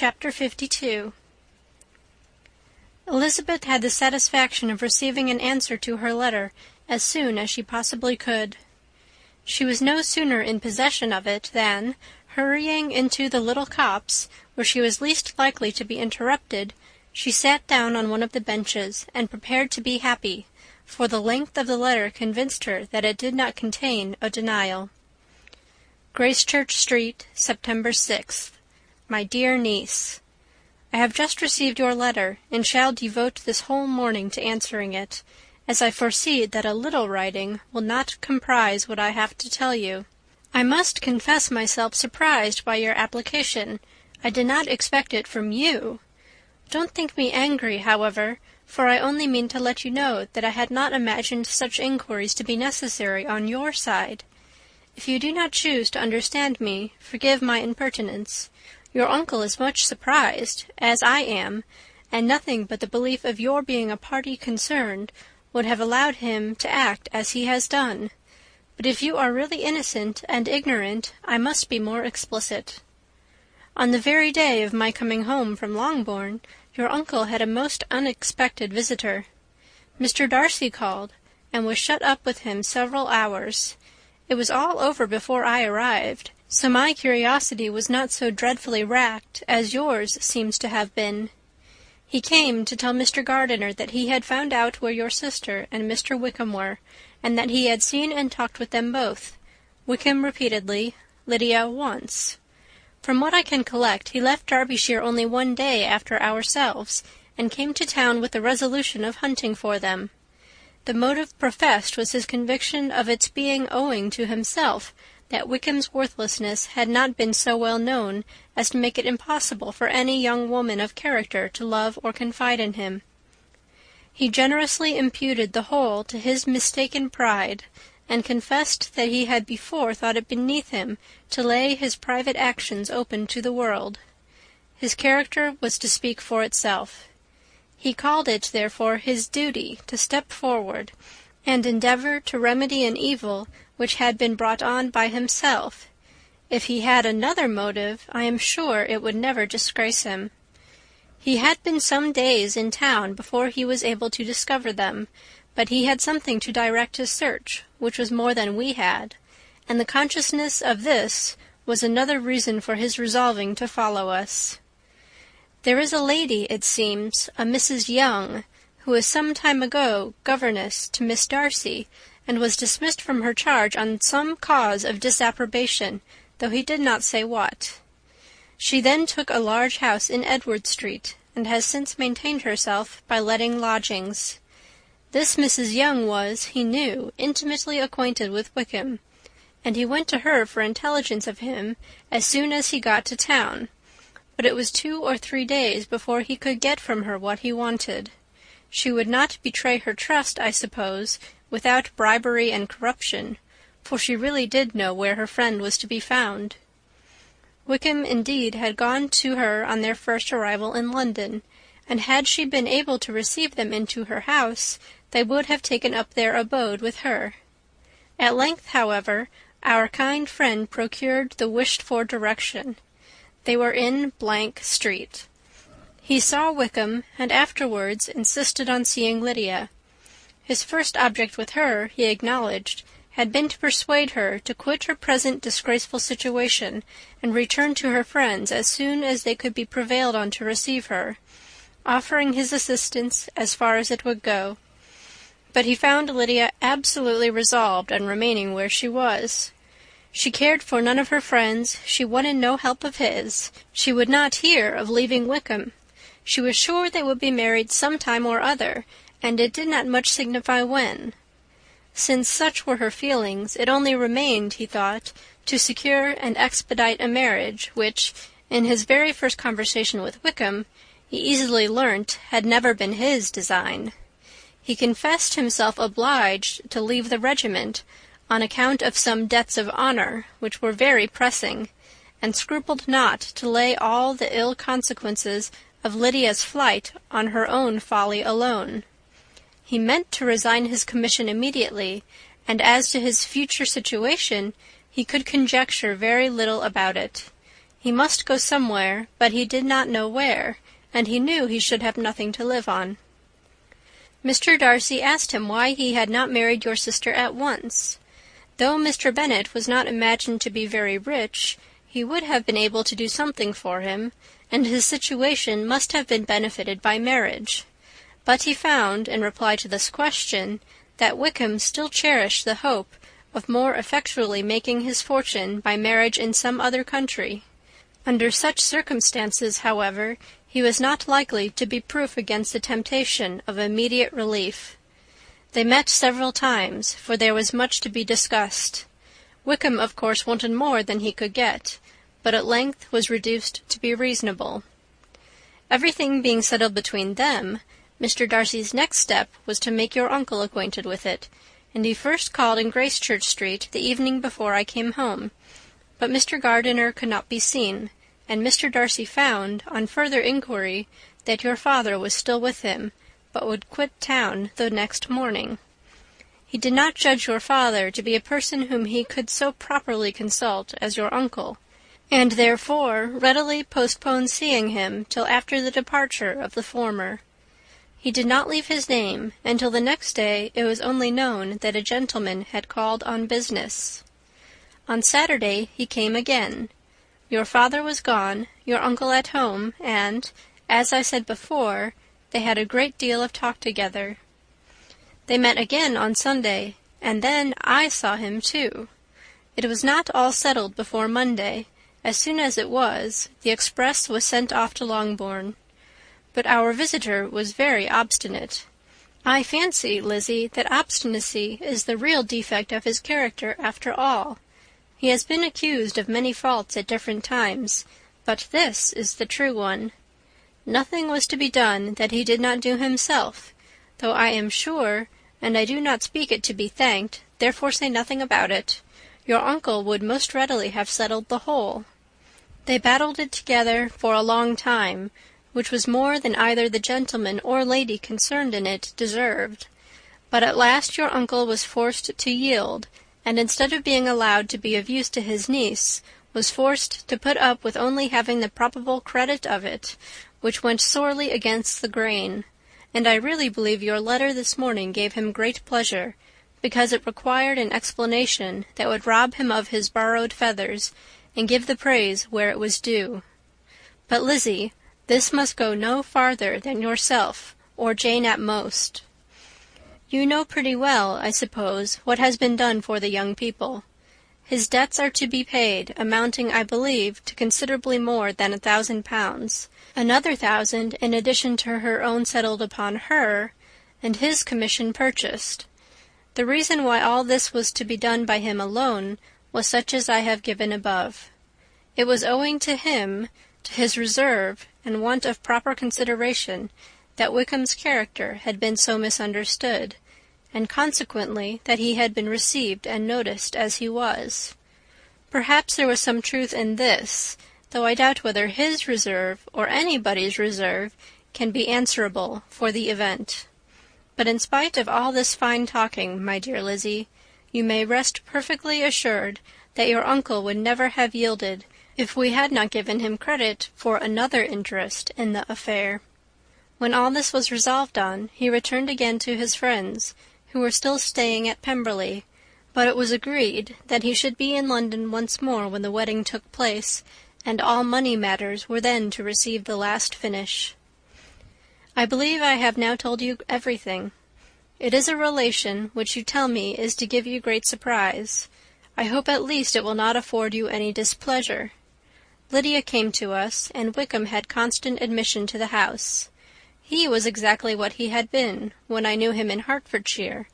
Chapter 52. Elizabeth had the satisfaction of receiving an answer to her letter as soon as she possibly could. She was no sooner in possession of it than, hurrying into the little copse, where she was least likely to be interrupted, she sat down on one of the benches and prepared to be happy, for the length of the letter convinced her that it did not contain a denial. Gracechurch Street, September 6th. My dear niece, I have just received your letter, and shall devote this whole morning to answering it, as I foresee that a little writing will not comprise what I have to tell you. I must confess myself surprised by your application. I did not expect it from you. Don't think me angry, however, for I only mean to let you know that I had not imagined such inquiries to be necessary on your side. If you do not choose to understand me, forgive my impertinence. Your uncle is much surprised, as I am, and nothing but the belief of your being a party concerned would have allowed him to act as he has done. But if you are really innocent and ignorant, I must be more explicit. On the very day of my coming home from Longbourn, your uncle had a most unexpected visitor. Mr. Darcy called, and was shut up with him several hours. It was all over before I arrived, so my curiosity was not so dreadfully racked as yours seems to have been. He came to tell Mr. Gardiner that he had found out where your sister and Mr. Wickham were, and that he had seen and talked with them both, Wickham repeatedly, Lydia once. From what I can collect, he left Derbyshire only one day after ourselves, and came to town with the resolution of hunting for them. The motive professed was his conviction of its being owing to himself that Wickham's worthlessness had not been so well known as to make it impossible for any young woman of character to love or confide in him. He generously imputed the whole to his mistaken pride, and confessed that he had before thought it beneath him to lay his private actions open to the world. His character was to speak for itself. He called it, therefore, his duty to step forward and endeavour to remedy an evil which had been brought on by himself. If he had another motive, I am sure it would never disgrace him. He had been some days in town before he was able to discover them, but he had something to direct his search, which was more than we had, and the consciousness of this was another reason for his resolving to follow us. There is a lady, it seems, a Mrs. Young, who was some time ago governess to Miss Darcy, and was dismissed from her charge on some cause of disapprobation, though he did not say what. She then took a large house in Edward Street, and has since maintained herself by letting lodgings. This Mrs. Young was, he knew, intimately acquainted with Wickham, and he went to her for intelligence of him as soon as he got to town, but it was 2 or 3 days before he could get from her what he wanted. She would not betray her trust, I suppose, without bribery and corruption, for she really did know where her friend was to be found. Wickham, indeed, had gone to her on their first arrival in London, and had she been able to receive them into her house, they would have taken up their abode with her. At length, however, our kind friend procured the wished-for direction. They were in Street. He saw Wickham, and afterwards insisted on seeing Lydia. His first object with her, he acknowledged, had been to persuade her to quit her present disgraceful situation, and return to her friends as soon as they could be prevailed on to receive her, offering his assistance as far as it would go. But he found Lydia absolutely resolved on remaining where she was. She cared for none of her friends, she wanted no help of his, she would not hear of leaving Wickham. She was sure they would be married some time or other, and it did not much signify when. Since such were her feelings, it only remained, he thought, to secure and expedite a marriage, which, in his very first conversation with Wickham, he easily learnt had never been his design. He confessed himself obliged to leave the regiment on account of some debts of honour, which were very pressing, and scrupled not to lay all the ill consequences of Lydia's flight on her own folly alone. He meant to resign his commission immediately, and as to his future situation, he could conjecture very little about it. He must go somewhere, but he did not know where, and he knew he should have nothing to live on. Mr. Darcy asked him why he had not married your sister at once. Though Mr. Bennet was not imagined to be very rich, he would have been able to do something for him, and his situation must have been benefited by marriage. But he found, in reply to this question, that Wickham still cherished the hope of more effectually making his fortune by marriage in some other country. Under such circumstances, however, he was not likely to be proof against the temptation of immediate relief. They met several times, for there was much to be discussed. Wickham, of course, wanted more than he could get, but at length was reduced to be reasonable. Everything being settled between them, Mr. Darcy's next step was to make your uncle acquainted with it, and he first called in Gracechurch Street the evening before I came home. But Mr. Gardiner could not be seen, and Mr. Darcy found, on further inquiry, that your father was still with him, but would quit town the next morning. He did not judge your father to be a person whom he could so properly consult as your uncle, and therefore readily postponed seeing him till after the departure of the former. He did not leave his name, and till the next day it was only known that a gentleman had called on business. On Saturday he came again. Your father was gone, your uncle at home, and, as I said before, they had a great deal of talk together. They met again on Sunday, and then I saw him too. It was not all settled before Monday. As soon as it was, the express was sent off to Longbourn. But our visitor was very obstinate. I fancy, Lizzie, that obstinacy is the real defect of his character after all. He has been accused of many faults at different times, but this is the true one. Nothing was to be done that he did not do himself, though I am sure, and I do not speak it to be thanked, therefore say nothing about it, your uncle would most readily have settled the whole. They battled it together for a long time, which was more than either the gentleman or lady concerned in it deserved. But at last your uncle was forced to yield, and instead of being allowed to be of use to his niece, was forced to put up with only having the probable credit of it, which went sorely against the grain. And I really believe your letter this morning gave him great pleasure, because it required an explanation that would rob him of his borrowed feathers, and give the praise where it was due. But, Lizzie, this must go no farther than yourself, or Jane at most. You know pretty well, I suppose, what has been done for the young people. His debts are to be paid, amounting, I believe, to considerably more than £1,000, another 1,000 in addition to her own settled upon her, and his commission purchased. The reason why all this was to be done by him alone was such as I have given above. It was owing to him, to his reserve and want of proper consideration, that Wickham's character had been so misunderstood, and consequently that he had been received and noticed as he was. Perhaps there was some truth in this, though I doubt whether his reserve, or anybody's reserve, can be answerable for the event. But in spite of all this fine talking, my dear Lizzie, you may rest perfectly assured that your uncle would never have yielded if we had not given him credit for another interest in the affair. When all this was resolved on, he returned again to his friends, who were still staying at Pemberley, but it was agreed that he should be in London once more when the wedding took place, and all money matters were then to receive the last finish. I believe I have now told you everything. It is a relation which you tell me is to give you great surprise. I hope at least it will not afford you any displeasure. Lydia came to us, and Wickham had constant admission to the house. He was exactly what he had been when I knew him in Hertfordshire,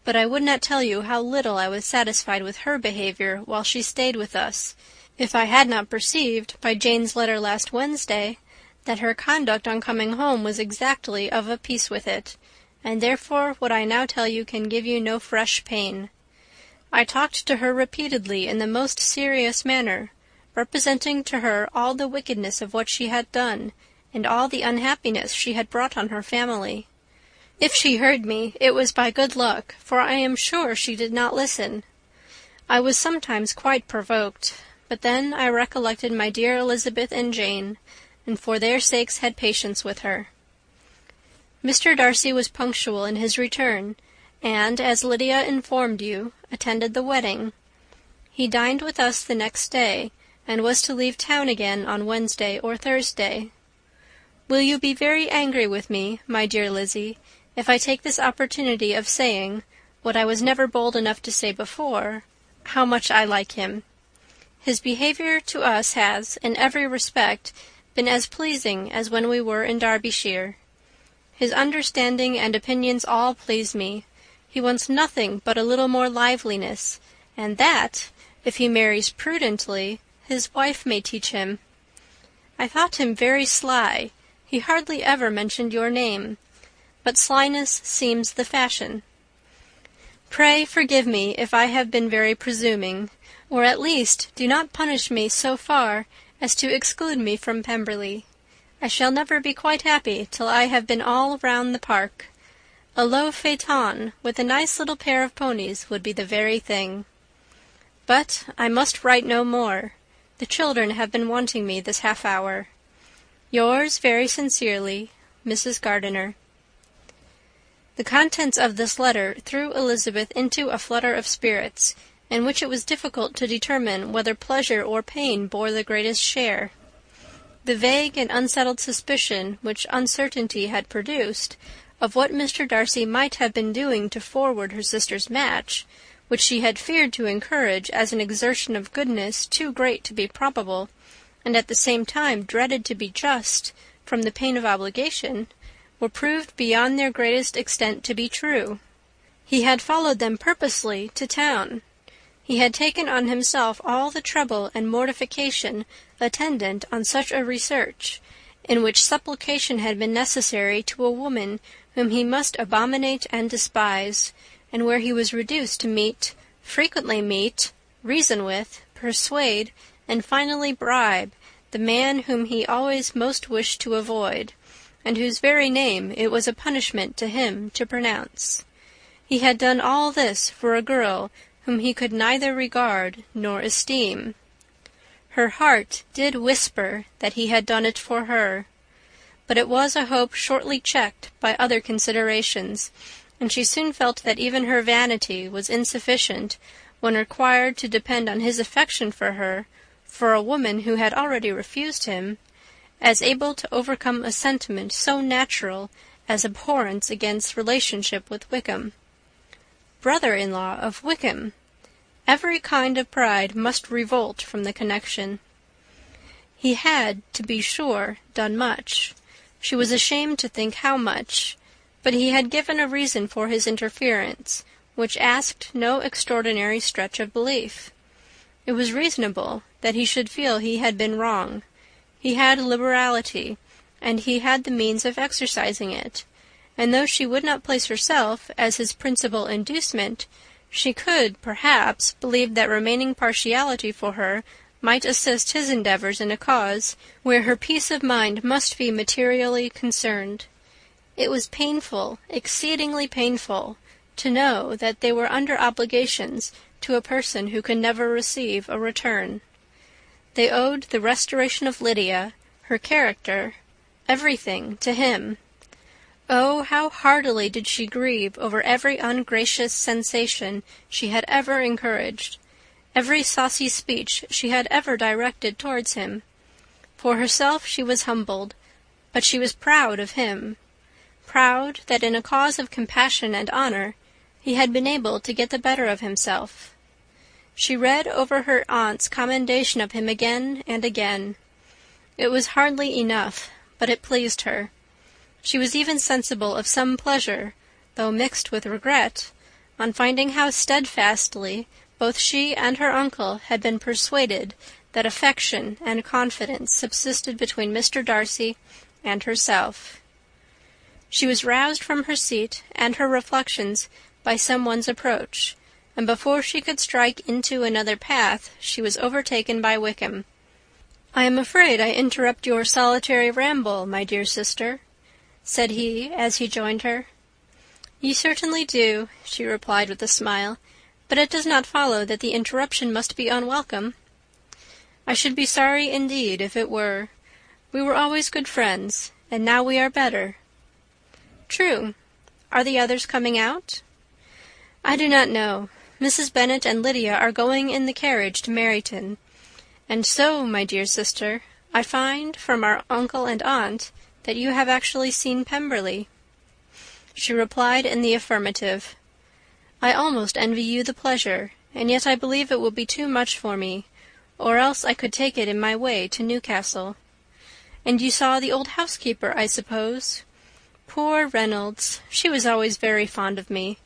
but I would not tell you how little I was satisfied with her behaviour while she stayed with us, if I had not perceived, by Jane's letter last Wednesday, that her conduct on coming home was exactly of a piece with it, and therefore what I now tell you can give you no fresh pain. I talked to her repeatedly in the most serious manner, representing to her all the wickedness of what she had done, and all the unhappiness she had brought on her family. If she heard me, it was by good luck, for I am sure she did not listen. I was sometimes quite provoked, but then I recollected my dear Elizabeth and Jane, and for their sakes had patience with her. Mr. Darcy was punctual in his return, and, as Lydia informed you, attended the wedding. He dined with us the next day, and was to leave town again on Wednesday or Thursday. Will you be very angry with me, my dear Lizzy, if I take this opportunity of saying, what I was never bold enough to say before, how much I like him? His behaviour to us has, in every respect, been as pleasing as when we were in Derbyshire. His understanding and opinions all please me. He wants nothing but a little more liveliness, and that, if he marries prudently, his wife may teach him. I thought him very sly. He hardly ever mentioned your name, but slyness seems the fashion. Pray forgive me if I have been very presuming, or at least do not punish me so far as to exclude me from Pemberley. I shall never be quite happy till I have been all round the park. A low phaeton with a nice little pair of ponies would be the very thing. But I must write no more. The children have been wanting me this half-hour. Yours very sincerely, Mrs. Gardiner. The contents of this letter threw Elizabeth into a flutter of spirits, in which it was difficult to determine whether pleasure or pain bore the greatest share. The vague and unsettled suspicion which uncertainty had produced of what Mr. Darcy might have been doing to forward her sister's match, which she had feared to encourage as an exertion of goodness too great to be probable, and at the same time dreaded to be just, from the pain of obligation, were proved beyond their greatest extent to be true. He had followed them purposely to town. He had taken on himself all the trouble and mortification attendant on such a research, in which supplication had been necessary to a woman whom he must abominate and despise, and where he was reduced to frequently meet, reason with, persuade, and finally bribe the man whom he always most wished to avoid, and whose very name it was a punishment to him to pronounce. He had done all this for a girl whom he could neither regard nor esteem. Her heart did whisper that he had done it for her, but it was a hope shortly checked by other considerations, and she soon felt that even her vanity was insufficient when required to depend on his affection for her, for a woman who had already refused him, as able to overcome a sentiment so natural as abhorrence against relationship with Wickham. Brother-in-law of Wickham! Every kind of pride must revolt from the connection. He had, to be sure, done much. She was ashamed to think how much, but he had given a reason for his interference, which asked no extraordinary stretch of belief. It was reasonable that he should feel he had been wrong. He had liberality, and he had the means of exercising it, and though she would not place herself as his principal inducement, she could, perhaps, believe that remaining partiality for her might assist his endeavours in a cause where her peace of mind must be materially concerned. It was painful, exceedingly painful, to know that they were under obligations to a person who could never receive a return. They owed the restoration of Lydia, her character, everything to him. Oh, how heartily did she grieve over every ungracious sensation she had ever encouraged, every saucy speech she had ever directed towards him. For herself she was humbled, but she was proud of him, proud that in a cause of compassion and honour he had been able to get the better of himself. She read over her aunt's commendation of him again and again. It was hardly enough, but it pleased her. She was even sensible of some pleasure, though mixed with regret, on finding how steadfastly both she and her uncle had been persuaded that affection and confidence subsisted between Mr. Darcy and herself. She was roused from her seat and her reflections by some one's approach, and before she could strike into another path she was overtaken by Wickham. "I am afraid I interrupt your solitary ramble, my dear sister," said he, as he joined her. "You certainly do," she replied with a smile, "but it does not follow that the interruption must be unwelcome." I should be sorry indeed if it were. We were always good friends, and now we are better." "True. Are the others coming out?" "I do not know. Mrs. Bennet and Lydia are going in the carriage to Meryton. And so, my dear sister, I find from our uncle and aunt that you have actually seen Pemberley." She replied in the affirmative. "I almost envy you the pleasure, and yet I believe it will be too much for me, or else I could take it in my way to Newcastle. And you saw the old housekeeper, I suppose? Poor Reynolds! She was always very fond of me.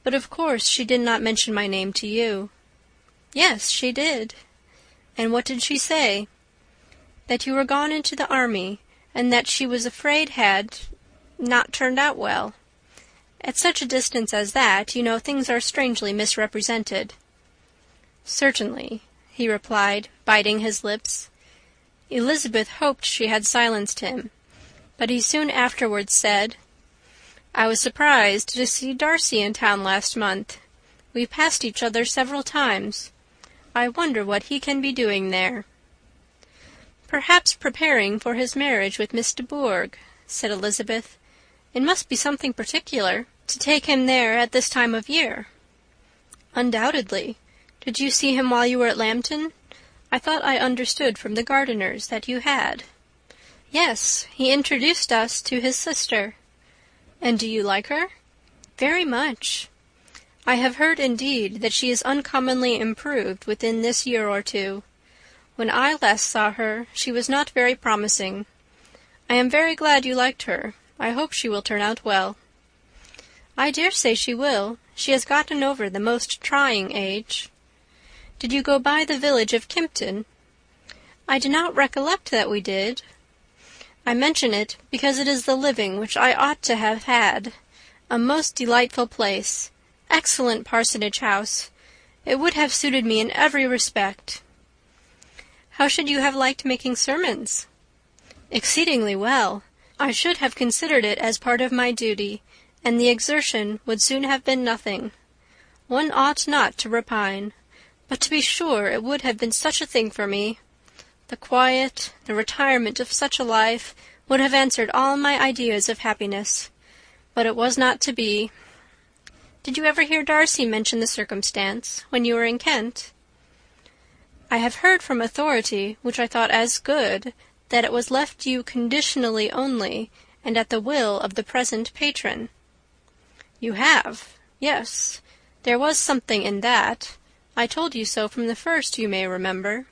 But of course she did not mention my name to you." "Yes, she did." "And what did she say?" "That you were gone into the army, and that she was afraid had not turned out well. At such a distance as that, you know, things are strangely misrepresented." "Certainly," he replied, biting his lips. Elizabeth hoped she had silenced him, but he soon afterwards said, "I was surprised to see Darcy in town last month. We passed each other several times. I wonder what he can be doing there." "Perhaps preparing for his marriage with Miss de Bourgh," said Elizabeth. "It must be something particular to take him there at this time of year." "Undoubtedly. Did you see him while you were at Lambton? I thought I understood from the gardeners that you had." "Yes, he introduced us to his sister." "And do you like her?" "Very much." "I have heard, indeed, that she is uncommonly improved within this year or two. When I last saw her, she was not very promising. I am very glad you liked her. I hope she will turn out well." "I dare say she will. She has gotten over the most trying age." "Did you go by the village of Kympton?" "I do not recollect that we did." "I mention it because it is the living which I ought to have had. A most delightful place. Excellent parsonage house. It would have suited me in every respect." "How should you have liked making sermons?" "Exceedingly well. I should have considered it as part of my duty, and the exertion would soon have been nothing. One ought not to repine. But to be sure it would have been such a thing for me. The quiet, the retirement of such a life would have answered all my ideas of happiness. But it was not to be." "Did you ever hear Darcy mention the circumstance when you were in Kent?" "I have heard from authority, which I thought as good, that it was left you conditionally only, and at the will of the present patron." "You have? Yes. There was something in that. I told you so from the first, you may remember."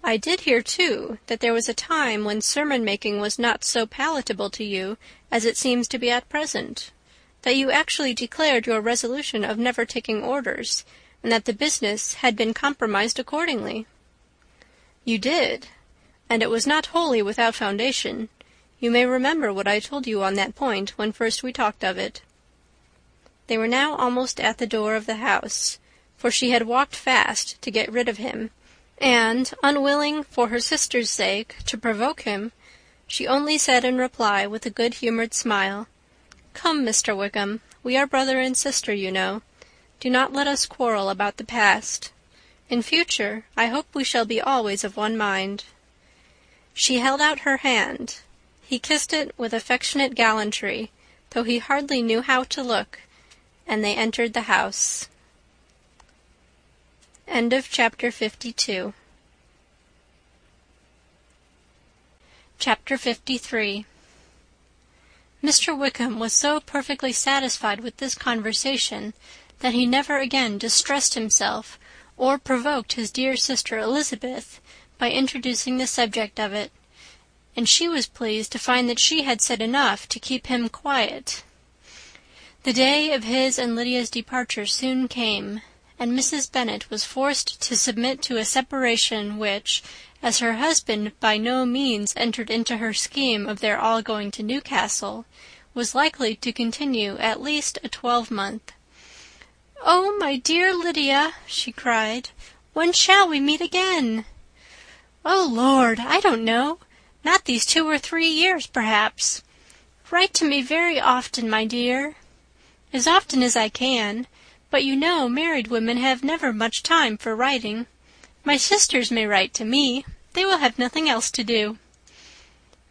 "I did hear, too, that there was a time when sermon-making was not so palatable to you as it seems to be at present, that you actually declared your resolution of never taking orders, and that the business had been compromised accordingly." "You did, and it was not wholly without foundation. You may remember what I told you on that point when first we talked of it." They were now almost at the door of the house, for she had walked fast to get rid of him, and, unwilling, for her sister's sake, to provoke him, she only said in reply, with a good-humoured smile, "Come, Mr. Wickham, we are brother and sister, you know. Do not let us quarrel about the past. In future, I hope we shall be always of one mind." She held out her hand. He kissed it with affectionate gallantry, though he hardly knew how to look, and they entered the house. End of chapter 52. Chapter 53. Mr. Wickham was so perfectly satisfied with this conversation that he never again distressed himself or provoked his dear sister Elizabeth by introducing the subject of it, and she was pleased to find that she had said enough to keep him quiet. The day of his and Lydia's departure soon came, and Mrs. Bennet was forced to submit to a separation which, as her husband by no means entered into her scheme of their all going to Newcastle, was likely to continue at least a 12-month. "Oh, my dear Lydia," she cried, "when shall we meet again?" "Oh, Lord, I don't know. Not these 2 or 3 years, perhaps. Write to me very often, my dear." "As often as I can. But you know married women have never much time for writing. My sisters may write to me. They will have nothing else to do."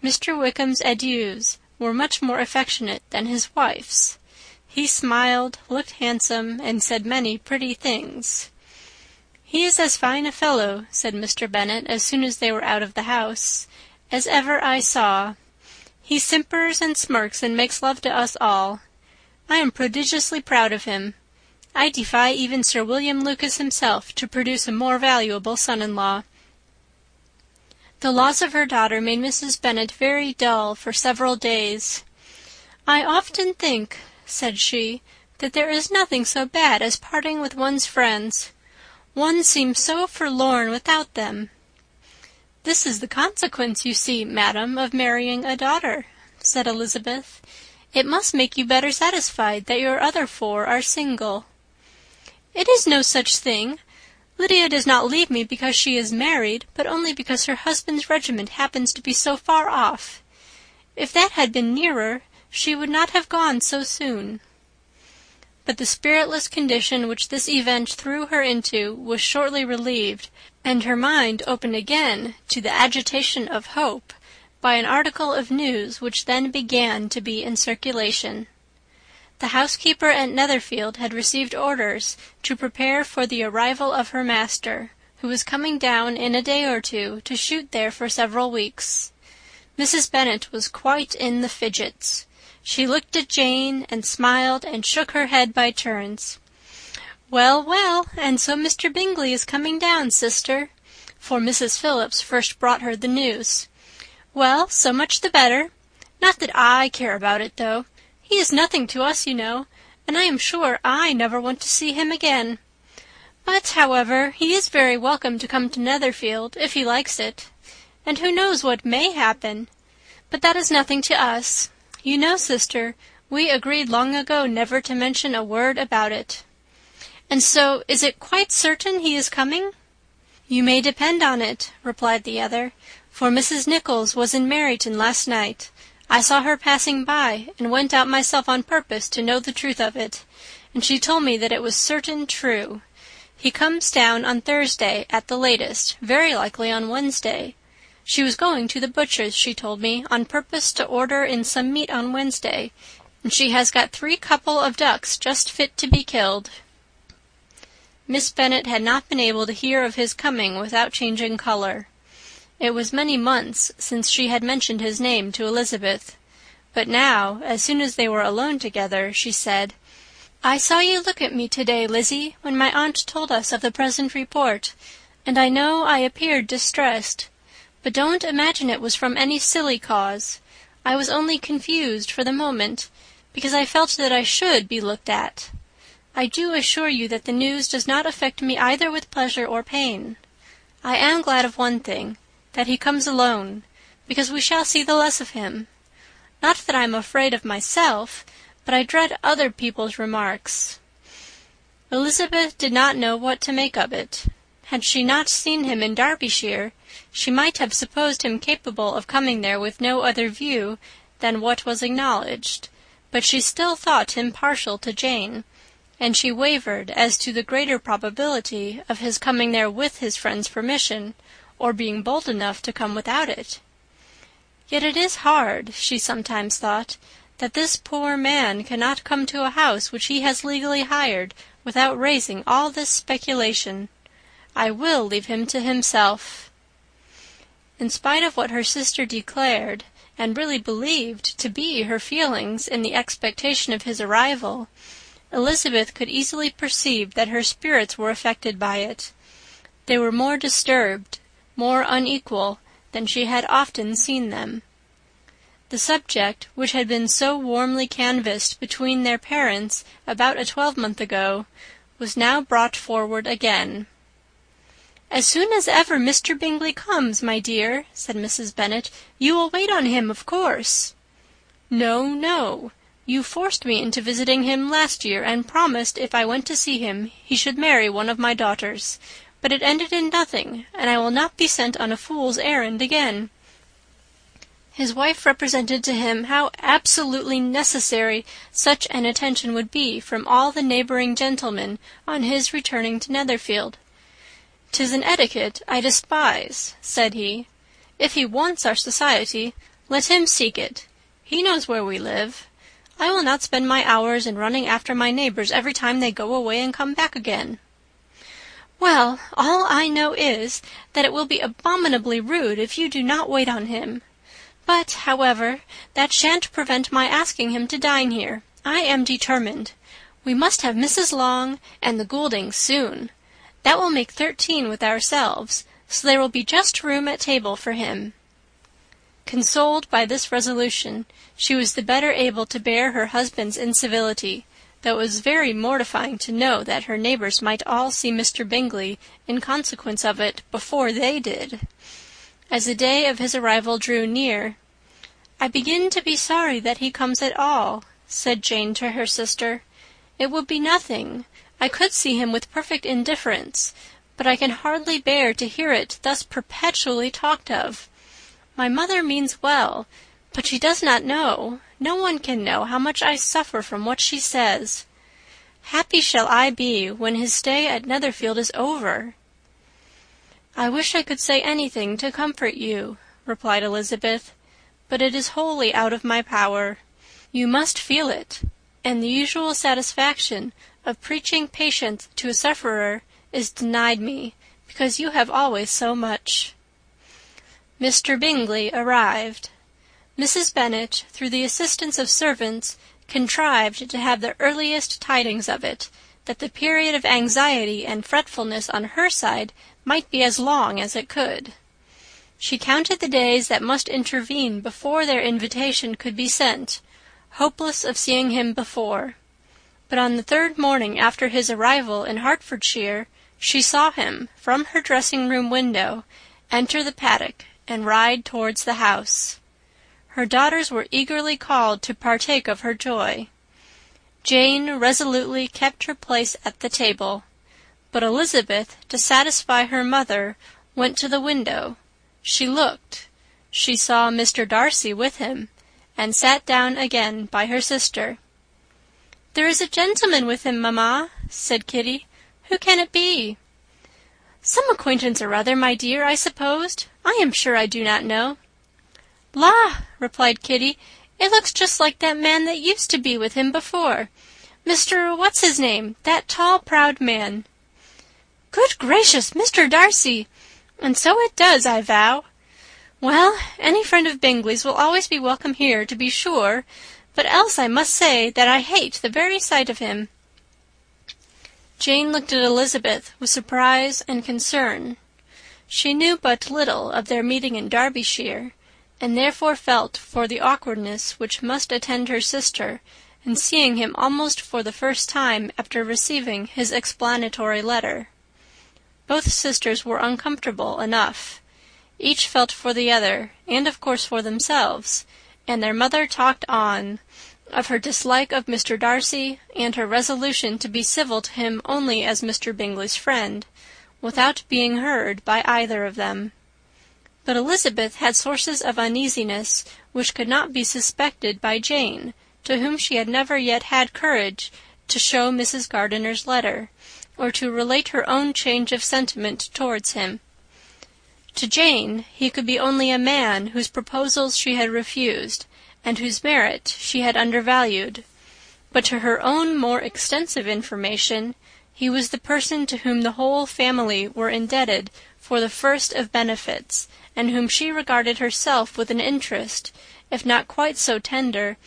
Mr. Wickham's adieus were much more affectionate than his wife's. He smiled, looked handsome, and said many pretty things. "He is as fine a fellow," said Mr. Bennet, as soon as they were out of the house, "as ever I saw. He simpers and smirks and makes love to us all. I am prodigiously proud of him. I defy even Sir William Lucas himself to produce a more valuable son-in-law." The loss of her daughter made Mrs. Bennet very dull for several days. "I often think," said she, "that there is nothing so bad as parting with one's friends. One seems so forlorn without them." "This is the consequence, you see, madam, of marrying a daughter," said Elizabeth. "It must make you better satisfied that your other 4 are single." "It is no such thing. Lydia does not leave me because she is married, but only because her husband's regiment happens to be so far off. If that had been nearer, she would not have gone so soon." But the spiritless condition which this event threw her into was shortly relieved, and her mind opened again to the agitation of hope by an article of news which then began to be in circulation. The housekeeper at Netherfield had received orders to prepare for the arrival of her master, who was coming down in a day or two to shoot there for several weeks. Mrs. Bennet was quite in the fidgets. She looked at Jane, and smiled and shook her head by turns. "Well, well, and so Mr. Bingley is coming down, sister," for Mrs. Phillips first brought her the news. "Well, so much the better. Not that I care about it, though. He is nothing to us, you know, and I am sure I never want to see him again. But, however, he is very welcome to come to Netherfield, if he likes it. And who knows what may happen? But that is nothing to us. You know, sister, we agreed long ago never to mention a word about it." "And so is it quite certain he is coming?" "You may depend on it," replied the other, "for Mrs. Nichols was in Meryton last night. I saw her passing by, and went out myself on purpose to know the truth of it, and she told me that it was certain true. He comes down on Thursday at the latest, very likely on Wednesday. She was going to the butcher's, she told me, on purpose to order in some meat on Wednesday, and she has got 3 couple of ducks just fit to be killed." Miss Bennet had not been able to hear of his coming without changing colour. It was many months since she had mentioned his name to Elizabeth, but now, as soon as they were alone together, she said, "I saw you look at me to-day, Lizzie, when my aunt told us of the present report, and I know I appeared distressed. But don't imagine it was from any silly cause. I was only confused for the moment, because I felt that I should be looked at. I do assure you that the news does not affect me either with pleasure or pain. I am glad of one thing, that he comes alone, because we shall see the less of him. Not that I am afraid of myself, but I dread other people's remarks." Elizabeth did not know what to make of it. Had she not seen him in Derbyshire, she might have supposed him capable of coming there with no other view than what was acknowledged, but she still thought him partial to Jane, and she wavered as to the greater probability of his coming there with his friend's permission, or being bold enough to come without it. Yet it is hard, she sometimes thought, that this poor man cannot come to a house which he has legally hired without raising all this speculation. I will leave him to himself. In spite of what her sister declared, and really believed to be her feelings in the expectation of his arrival, Elizabeth could easily perceive that her spirits were affected by it. They were more disturbed, more unequal, than she had often seen them. The subject, which had been so warmly canvassed between their parents about a 12-month ago, was now brought forward again. "As soon as ever Mr. Bingley comes, my dear," said Mrs. Bennet, "you will wait on him, of course." "No, no. You forced me into visiting him last year, and promised if I went to see him he should marry one of my daughters. But it ended in nothing, and I will not be sent on a fool's errand again." His wife represented to him how absolutely necessary such an attention would be from all the neighbouring gentlemen on his returning to Netherfield. "'Tis an etiquette I despise," said he. "If he wants our society, let him seek it. He knows where we live. I will not spend my hours in running after my neighbours every time they go away and come back again." "Well, all I know is, that it will be abominably rude if you do not wait on him. But, however, that shan't prevent my asking him to dine here. I am determined. We must have Mrs. Long and the Gouldings soon. That will make 13 with ourselves, so there will be just room at table for him." Consoled by this resolution, she was the better able to bear her husband's incivility, though it was very mortifying to know that her neighbours might all see Mr. Bingley in consequence of it before they did. As the day of his arrival drew near, "I begin to be sorry that he comes at all," said Jane to her sister. "It would be nothing. I could see him with perfect indifference, but I can hardly bear to hear it thus perpetually talked of. My mother means well, but she does not know, no one can know, how much I suffer from what she says. Happy shall I be when his stay at Netherfield is over." "I wish I could say anything to comfort you," replied Elizabeth, "but it is wholly out of my power. You must feel it, and the usual satisfaction of preaching patience to a sufferer is denied me, because you have always so much." Mr. Bingley arrived. Mrs. Bennet, through the assistance of servants, contrived to have the earliest tidings of it, that the period of anxiety and fretfulness on her side might be as long as it could. She counted the days that must intervene before their invitation could be sent, hopeless of seeing him before. But on the 3rd morning after his arrival in Hertfordshire, she saw him, from her dressing-room window, enter the paddock and ride towards the house. Her daughters were eagerly called to partake of her joy. Jane resolutely kept her place at the table, but Elizabeth, to satisfy her mother, went to the window. She looked. She saw Mr. Darcy with him, and sat down again by her sister. "There is a gentleman with him, mamma," said Kitty. "Who can it be?" "Some acquaintance or other, my dear, I supposed. I am sure I do not know." "La!" replied Kitty, "it looks just like that man that used to be with him before. Mr. What's-his-name, that tall, proud man." "Good gracious, Mr. Darcy! And so it does, I vow. Well, any friend of Bingley's will always be welcome here, to be sure, but else I must say that I hate the very sight of him." Jane looked at Elizabeth with surprise and concern. She knew but little of their meeting in Derbyshire, and therefore felt for the awkwardness which must attend her sister in seeing him almost for the first time after receiving his explanatory letter. Both sisters were uncomfortable enough. Each felt for the other, and of course for themselves, and their mother talked on, of her dislike of Mr. Darcy, and her resolution to be civil to him only as Mr. Bingley's friend, without being heard by either of them. But Elizabeth had sources of uneasiness which could not be suspected by Jane, to whom she had never yet had courage to show Mrs. Gardiner's letter, or to relate her own change of sentiment towards him. To Jane he could be only a man whose proposals she had refused, and whose merit she had undervalued. But to her own more extensive information, he was the person to whom the whole family were indebted for the first of benefits, and whom she regarded herself with an interest, if not quite so tender,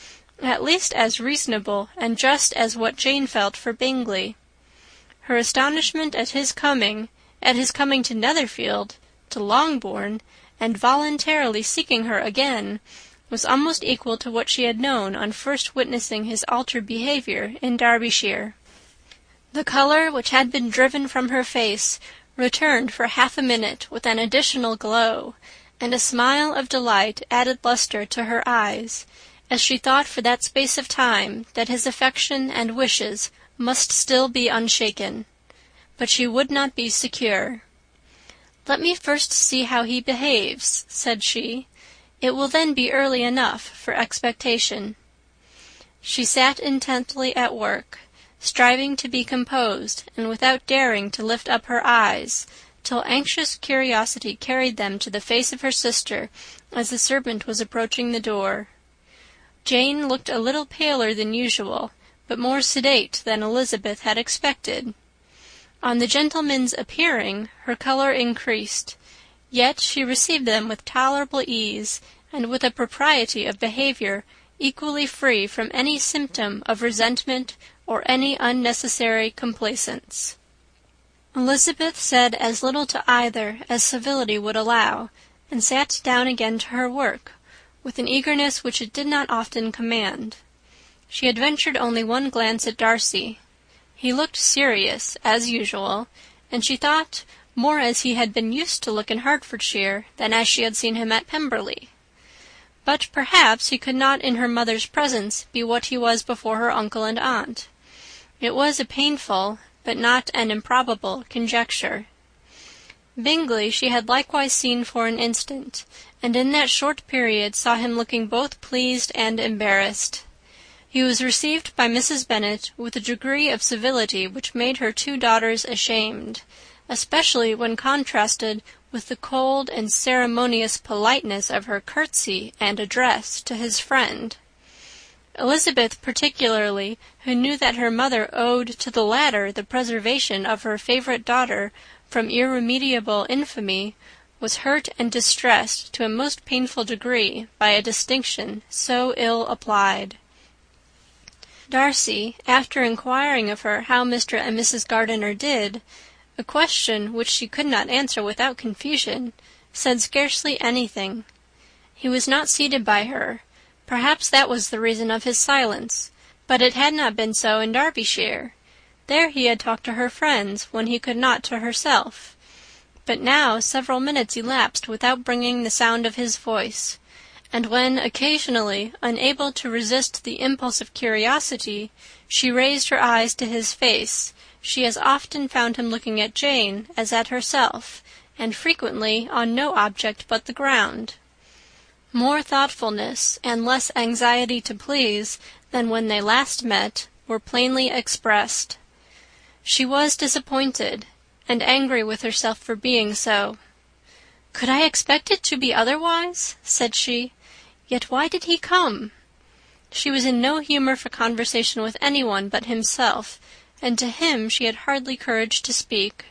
at least as reasonable and just as what Jane felt for Bingley. Her astonishment at his coming to Netherfield, to Longbourn, and voluntarily seeking her again, was almost equal to what she had known on first witnessing his altered behaviour in Derbyshire. The colour which had been driven from her face returned for half a minute with an additional glow, and a smile of delight added lustre to her eyes, as she thought for that space of time that his affection and wishes must still be unshaken. But she would not be secure. "Let me first see how he behaves," said she. "It will then be early enough for expectation." She sat intently at work, striving to be composed, and without daring to lift up her eyes, till anxious curiosity carried them to the face of her sister as the servant was approaching the door. Jane looked a little paler than usual, but more sedate than Elizabeth had expected. On the gentlemen's appearing, her colour increased, yet she received them with tolerable ease, and with a propriety of behaviour equally free from any symptom of resentment or any unnecessary complaisance. Elizabeth said as little to either as civility would allow, and sat down again to her work, with an eagerness which it did not often command. She had ventured only one glance at Darcy. He looked serious, as usual, and she thought more as he had been used to look in Hertfordshire than as she had seen him at Pemberley. But perhaps he could not in her mother's presence be what he was before her uncle and aunt. It was a painful, but not an improbable, conjecture. Bingley she had likewise seen for an instant, and in that short period saw him looking both pleased and embarrassed. He was received by Mrs. Bennet with a degree of civility which made her two daughters ashamed, especially when contrasted with the cold and ceremonious politeness of her curtsy and address to his friend. Elizabeth particularly, who knew that her mother owed to the latter the preservation of her favourite daughter from irremediable infamy, was hurt and distressed to a most painful degree by a distinction so ill applied. Darcy, after inquiring of her how Mr. and Mrs. Gardiner did, a question which she could not answer without confusion, said scarcely anything. He was not seated by her. Perhaps that was the reason of his silence, but it had not been so in Derbyshire. There he had talked to her friends when he could not to herself. But now several minutes elapsed without bringing the sound of his voice, and when occasionally, unable to resist the impulse of curiosity, she raised her eyes to his face, she as often found him looking at Jane as at herself, and frequently on no object but the ground. More thoughtfulness and less anxiety to please than when they last met were plainly expressed. She was disappointed, and angry with herself for being so. "Could I expect it to be otherwise?" said she. "Yet why did he come?" She was in no humour for conversation with anyone but himself, and to him she had hardly courage to speak.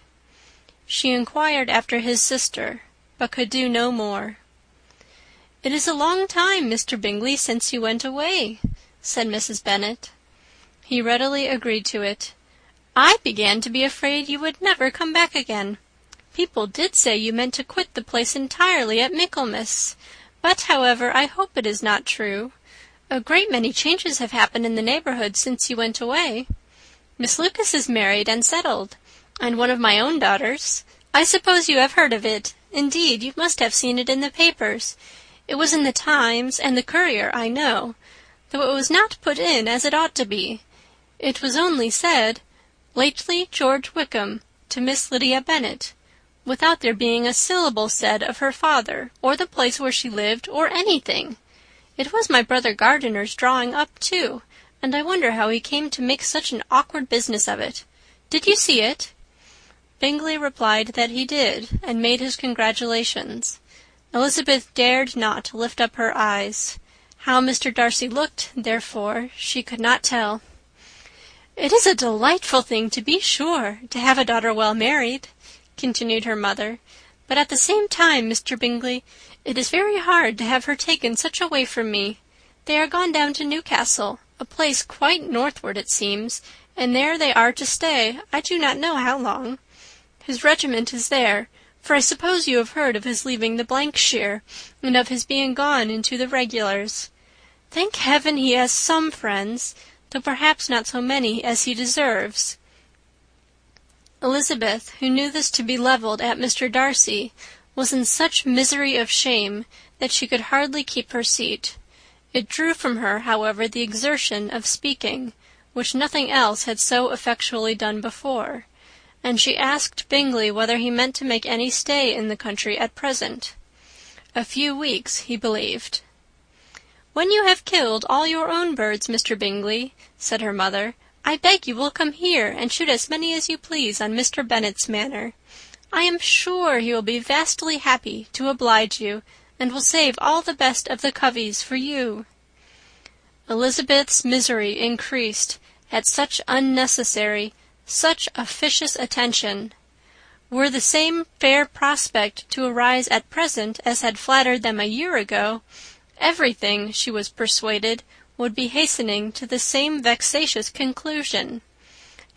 She inquired after his sister, but could do no more. "It is a long time, Mr. Bingley, since you went away," said Mrs. Bennet. He readily agreed to it. "I began to be afraid you would never come back again. People did say you meant to quit the place entirely at Michaelmas, but, however, I hope it is not true. A great many changes have happened in the neighbourhood since you went away. Miss Lucas is married and settled, and one of my own daughters. I suppose you have heard of it. Indeed, you must have seen it in the papers. It was in the Times and the Courier, I know, though it was not put in as it ought to be. It was only said, 'Lately George Wickham to Miss Lydia Bennet,' without there being a syllable said of her father, or the place where she lived, or anything. It was my brother Gardiner's drawing up, too, and I wonder how he came to make such an awkward business of it. Did you see it?" Bingley replied that he did, and made his congratulations. Elizabeth dared not lift up her eyes. How Mr. Darcy looked, therefore, she could not tell. "It is a delightful thing, to be sure, to have a daughter well married," continued her mother, "but at the same time, Mr. Bingley, it is very hard to have her taken such a way from me. They are gone down to Newcastle, a place quite northward, it seems, and there they are to stay, I do not know how long. His regiment is there, for I suppose you have heard of his leaving the shire, and of his being gone into the regulars. Thank heaven he has some friends, though perhaps not so many as he deserves." Elizabeth, who knew this to be levelled at Mr. Darcy, was in such misery of shame that she could hardly keep her seat. It drew from her, however, the exertion of speaking, which nothing else had so effectually done before, and she asked Bingley whether he meant to make any stay in the country at present. A few weeks, he believed. "When you have killed all your own birds, Mr. Bingley," said her mother, "I beg you will come here and shoot as many as you please on Mr. Bennet's manor. I am sure he will be vastly happy to oblige you, and will save all the best of the coveys for you." Elizabeth's misery increased at such unnecessary, such officious attention. Were the same fair prospect to arise at present as had flattered them a year ago, everything, she was persuaded, would be hastening to the same vexatious conclusion.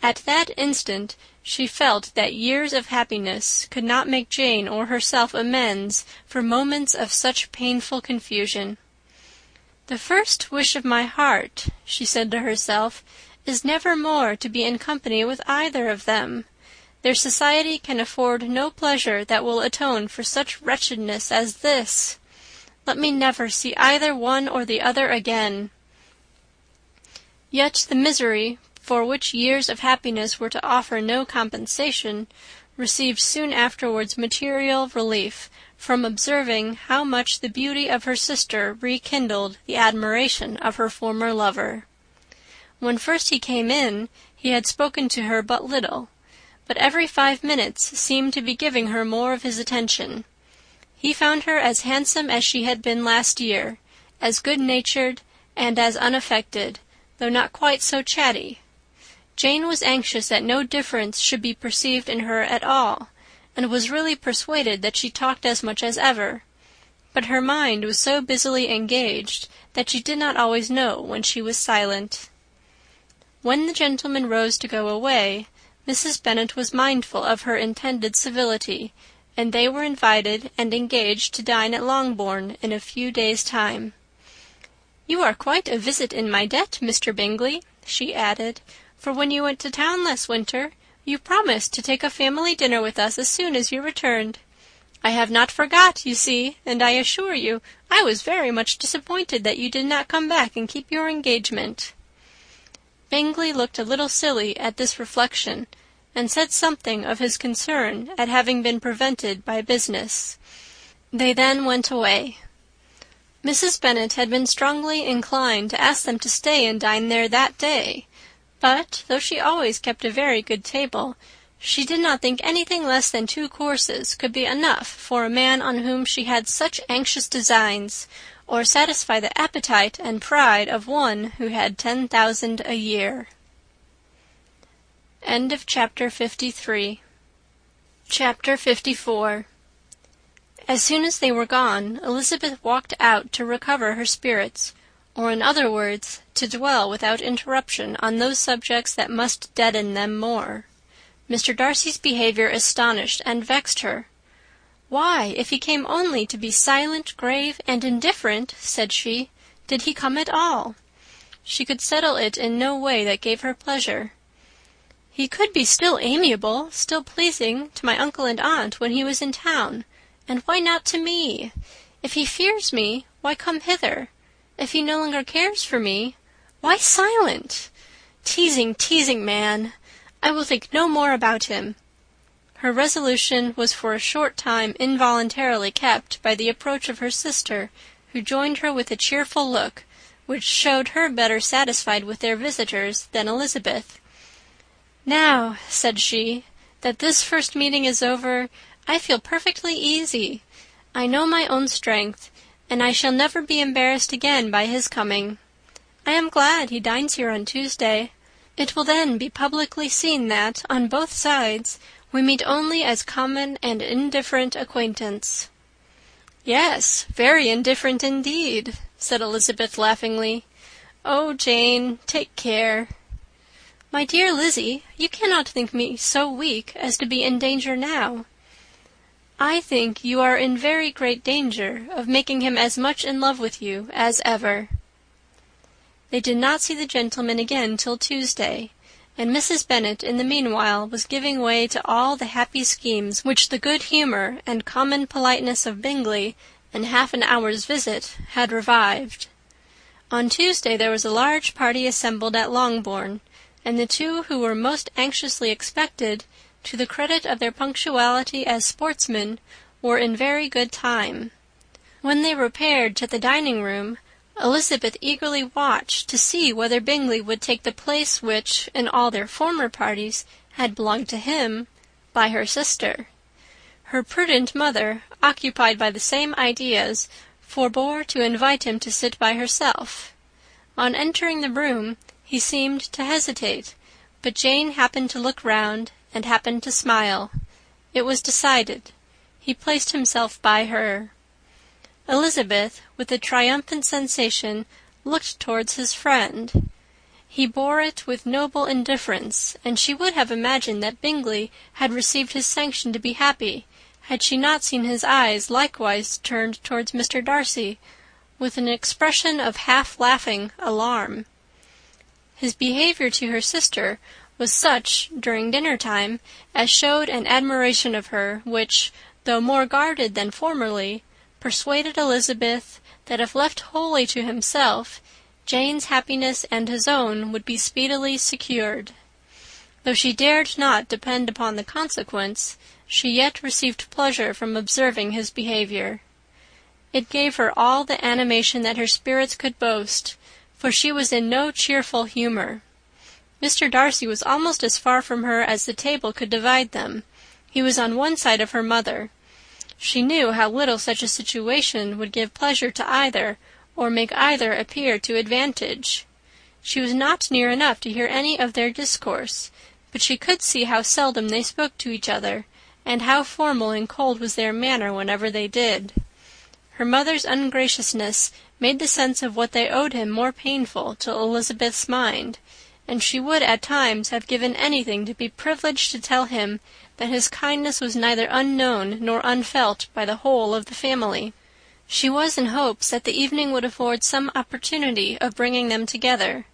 At that instant she felt that years of happiness could not make Jane or herself amends for moments of such painful confusion. "The first wish of my heart," she said to herself, "is never more to be in company with either of them. Their society can afford no pleasure that will atone for such wretchedness as this. Let me never see either one or the other again." Yet the misery, for which years of happiness were to offer no compensation, received soon afterwards material relief from observing how much the beauty of her sister rekindled the admiration of her former lover. When first he came in, he had spoken to her but little, but every 5 minutes seemed to be giving her more of his attention. He found her as handsome as she had been last year, as good-natured and as unaffected, though not quite so chatty. Jane was anxious that no difference should be perceived in her at all, and was really persuaded that she talked as much as ever. But her mind was so busily engaged that she did not always know when she was silent. When the gentlemen rose to go away, Mrs. Bennet was mindful of her intended civility, and they were invited and engaged to dine at Longbourn in a few days' time. "You are quite a visit in my debt, Mr. Bingley," she added, "for when you went to town last winter, you promised to take a family dinner with us as soon as you returned. I have not forgot, you see, and I assure you I was very much disappointed that you did not come back and keep your engagement." Bingley looked a little silly at this reflection, and said something of his concern at having been prevented by business. They then went away. Mrs. Bennet had been strongly inclined to ask them to stay and dine there that day, but, though she always kept a very good table, she did not think anything less than 2 courses could be enough for a man on whom she had such anxious designs, or satisfy the appetite and pride of one who had 10,000 a year. End of chapter 53. Chapter 54. As soon as they were gone, Elizabeth walked out to recover her spirits, or in other words, to dwell without interruption on those subjects that must deaden them more. Mr. Darcy's behaviour astonished and vexed her. "Why, if he came only to be silent, grave, and indifferent," said she, "did he come at all?" She could settle it in no way that gave her pleasure. "He could be still amiable, still pleasing to my uncle and aunt when he was in town, and why not to me? If he fears me, why come hither? If he no longer cares for me, why silent? Teasing, teasing man! I will think no more about him." Her resolution was for a short time involuntarily kept by the approach of her sister, who joined her with a cheerful look, which showed her better satisfied with their visitors than Elizabeth. "Now," said she, "that this first meeting is over, I feel perfectly easy. I know my own strength, and I shall never be embarrassed again by his coming. I am glad he dines here on Tuesday. It will then be publicly seen that, on both sides, we meet only as common and indifferent acquaintance." "Yes, very indifferent indeed," said Elizabeth laughingly. "Oh, Jane, take care." "My dear Lizzy, you cannot think me so weak as to be in danger now." "I think you are in very great danger of making him as much in love with you as ever." They did not see the gentleman again till Tuesday, and Mrs. Bennet in the meanwhile was giving way to all the happy schemes which the good humour and common politeness of Bingley and half an hour's visit had revived. On Tuesday there was a large party assembled at Longbourn, and the two who were most anxiously expected, to the credit of their punctuality as sportsmen, were in very good time. When they repaired to the dining-room, Elizabeth eagerly watched to see whether Bingley would take the place which, in all their former parties, had belonged to him, by her sister. Her prudent mother, occupied by the same ideas, forbore to invite him to sit by herself. On entering the room, he seemed to hesitate, but Jane happened to look round, and happened to smile. It was decided. He placed himself by her. Elizabeth, with a triumphant sensation, looked towards his friend. He bore it with noble indifference, and she would have imagined that Bingley had received his sanction to be happy, had she not seen his eyes likewise turned towards Mr. Darcy, with an expression of half-laughing alarm. His behaviour to her sister was such, during dinner-time, as showed an admiration of her, which, though more guarded than formerly, persuaded Elizabeth that if left wholly to himself, Jane's happiness and his own would be speedily secured. Though she dared not depend upon the consequence, she yet received pleasure from observing his behaviour. It gave her all the animation that her spirits could boast, for she was in no cheerful humour. Mr. Darcy was almost as far from her as the table could divide them. He was on one side of her mother. She knew how little such a situation would give pleasure to either, or make either appear to advantage. She was not near enough to hear any of their discourse, but she could see how seldom they spoke to each other, and how formal and cold was their manner whenever they did. Her mother's ungraciousness made the sense of what they owed him more painful to Elizabeth's mind, and she would at times have given anything to be privileged to tell him that his kindness was neither unknown nor unfelt by the whole of the family. She was in hopes that the evening would afford some opportunity of bringing them together,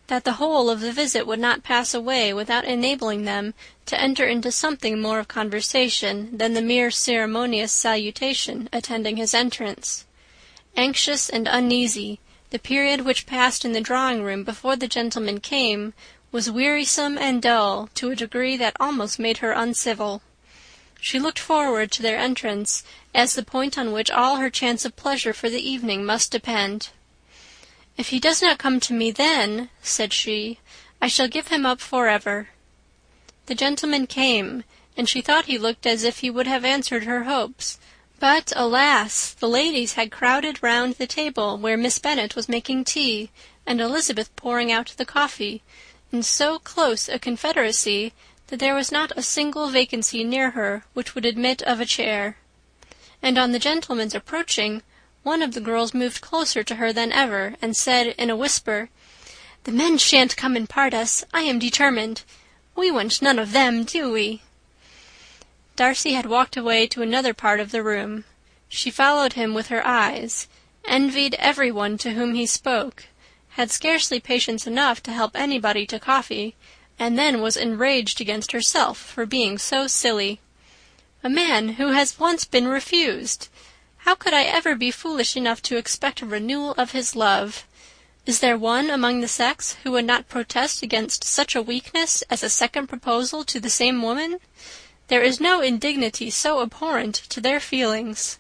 that the whole of the visit would not pass away without enabling them to enter into something more of conversation than the mere ceremonious salutation attending his entrance. Anxious and uneasy, the period which passed in the drawing-room before the gentlemen came was wearisome and dull to a degree that almost made her uncivil. She looked forward to their entrance as the point on which all her chance of pleasure for the evening must depend. "If he does not come to me then," said she, "I shall give him up for ever." The gentleman came, and she thought he looked as if he would have answered her hopes. But, alas! the ladies had crowded round the table where Miss Bennet was making tea, and Elizabeth pouring out the coffee, in so close a confederacy that there was not a single vacancy near her which would admit of a chair. And on the gentleman's approaching, one of the girls moved closer to her than ever, and said in a whisper, "The men shan't come and part us, I am determined. We want none of them, do we?" Darcy had walked away to another part of the room. She followed him with her eyes, envied every one to whom he spoke, had scarcely patience enough to help anybody to coffee, and then was enraged against herself for being so silly. A man who has once been refused! How could I ever be foolish enough to expect a renewal of his love? Is there one among the sex who would not protest against such a weakness as a second proposal to the same woman? There is no indignity so abhorrent to their feelings.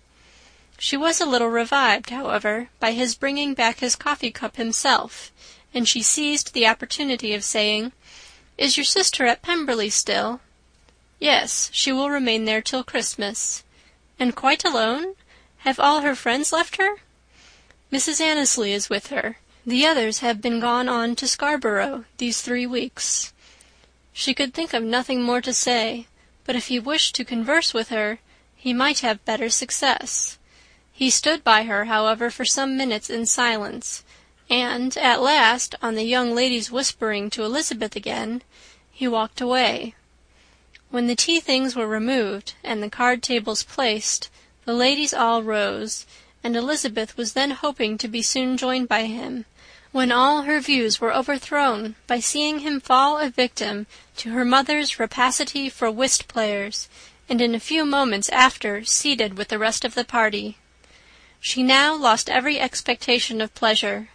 She was a little revived, however, by his bringing back his coffee-cup himself, and she seized the opportunity of saying, "Is your sister at Pemberley still?" "Yes, she will remain there till Christmas." "And quite alone? Have all her friends left her?" "Mrs. Annesley is with her. The others have been gone on to Scarborough these 3 weeks." She could think of nothing more to say, but if he wished to converse with her, he might have better success. He stood by her, however, for some minutes in silence, and at last, on the young lady's whispering to Elizabeth again, he walked away. When the tea-things were removed, and the card-tables placed, the ladies all rose, and Elizabeth was then hoping to be soon joined by him, when all her views were overthrown by seeing him fall a victim to her mother's rapacity for whist-players, and in a few moments after seated with the rest of the party. She now lost every expectation of pleasure.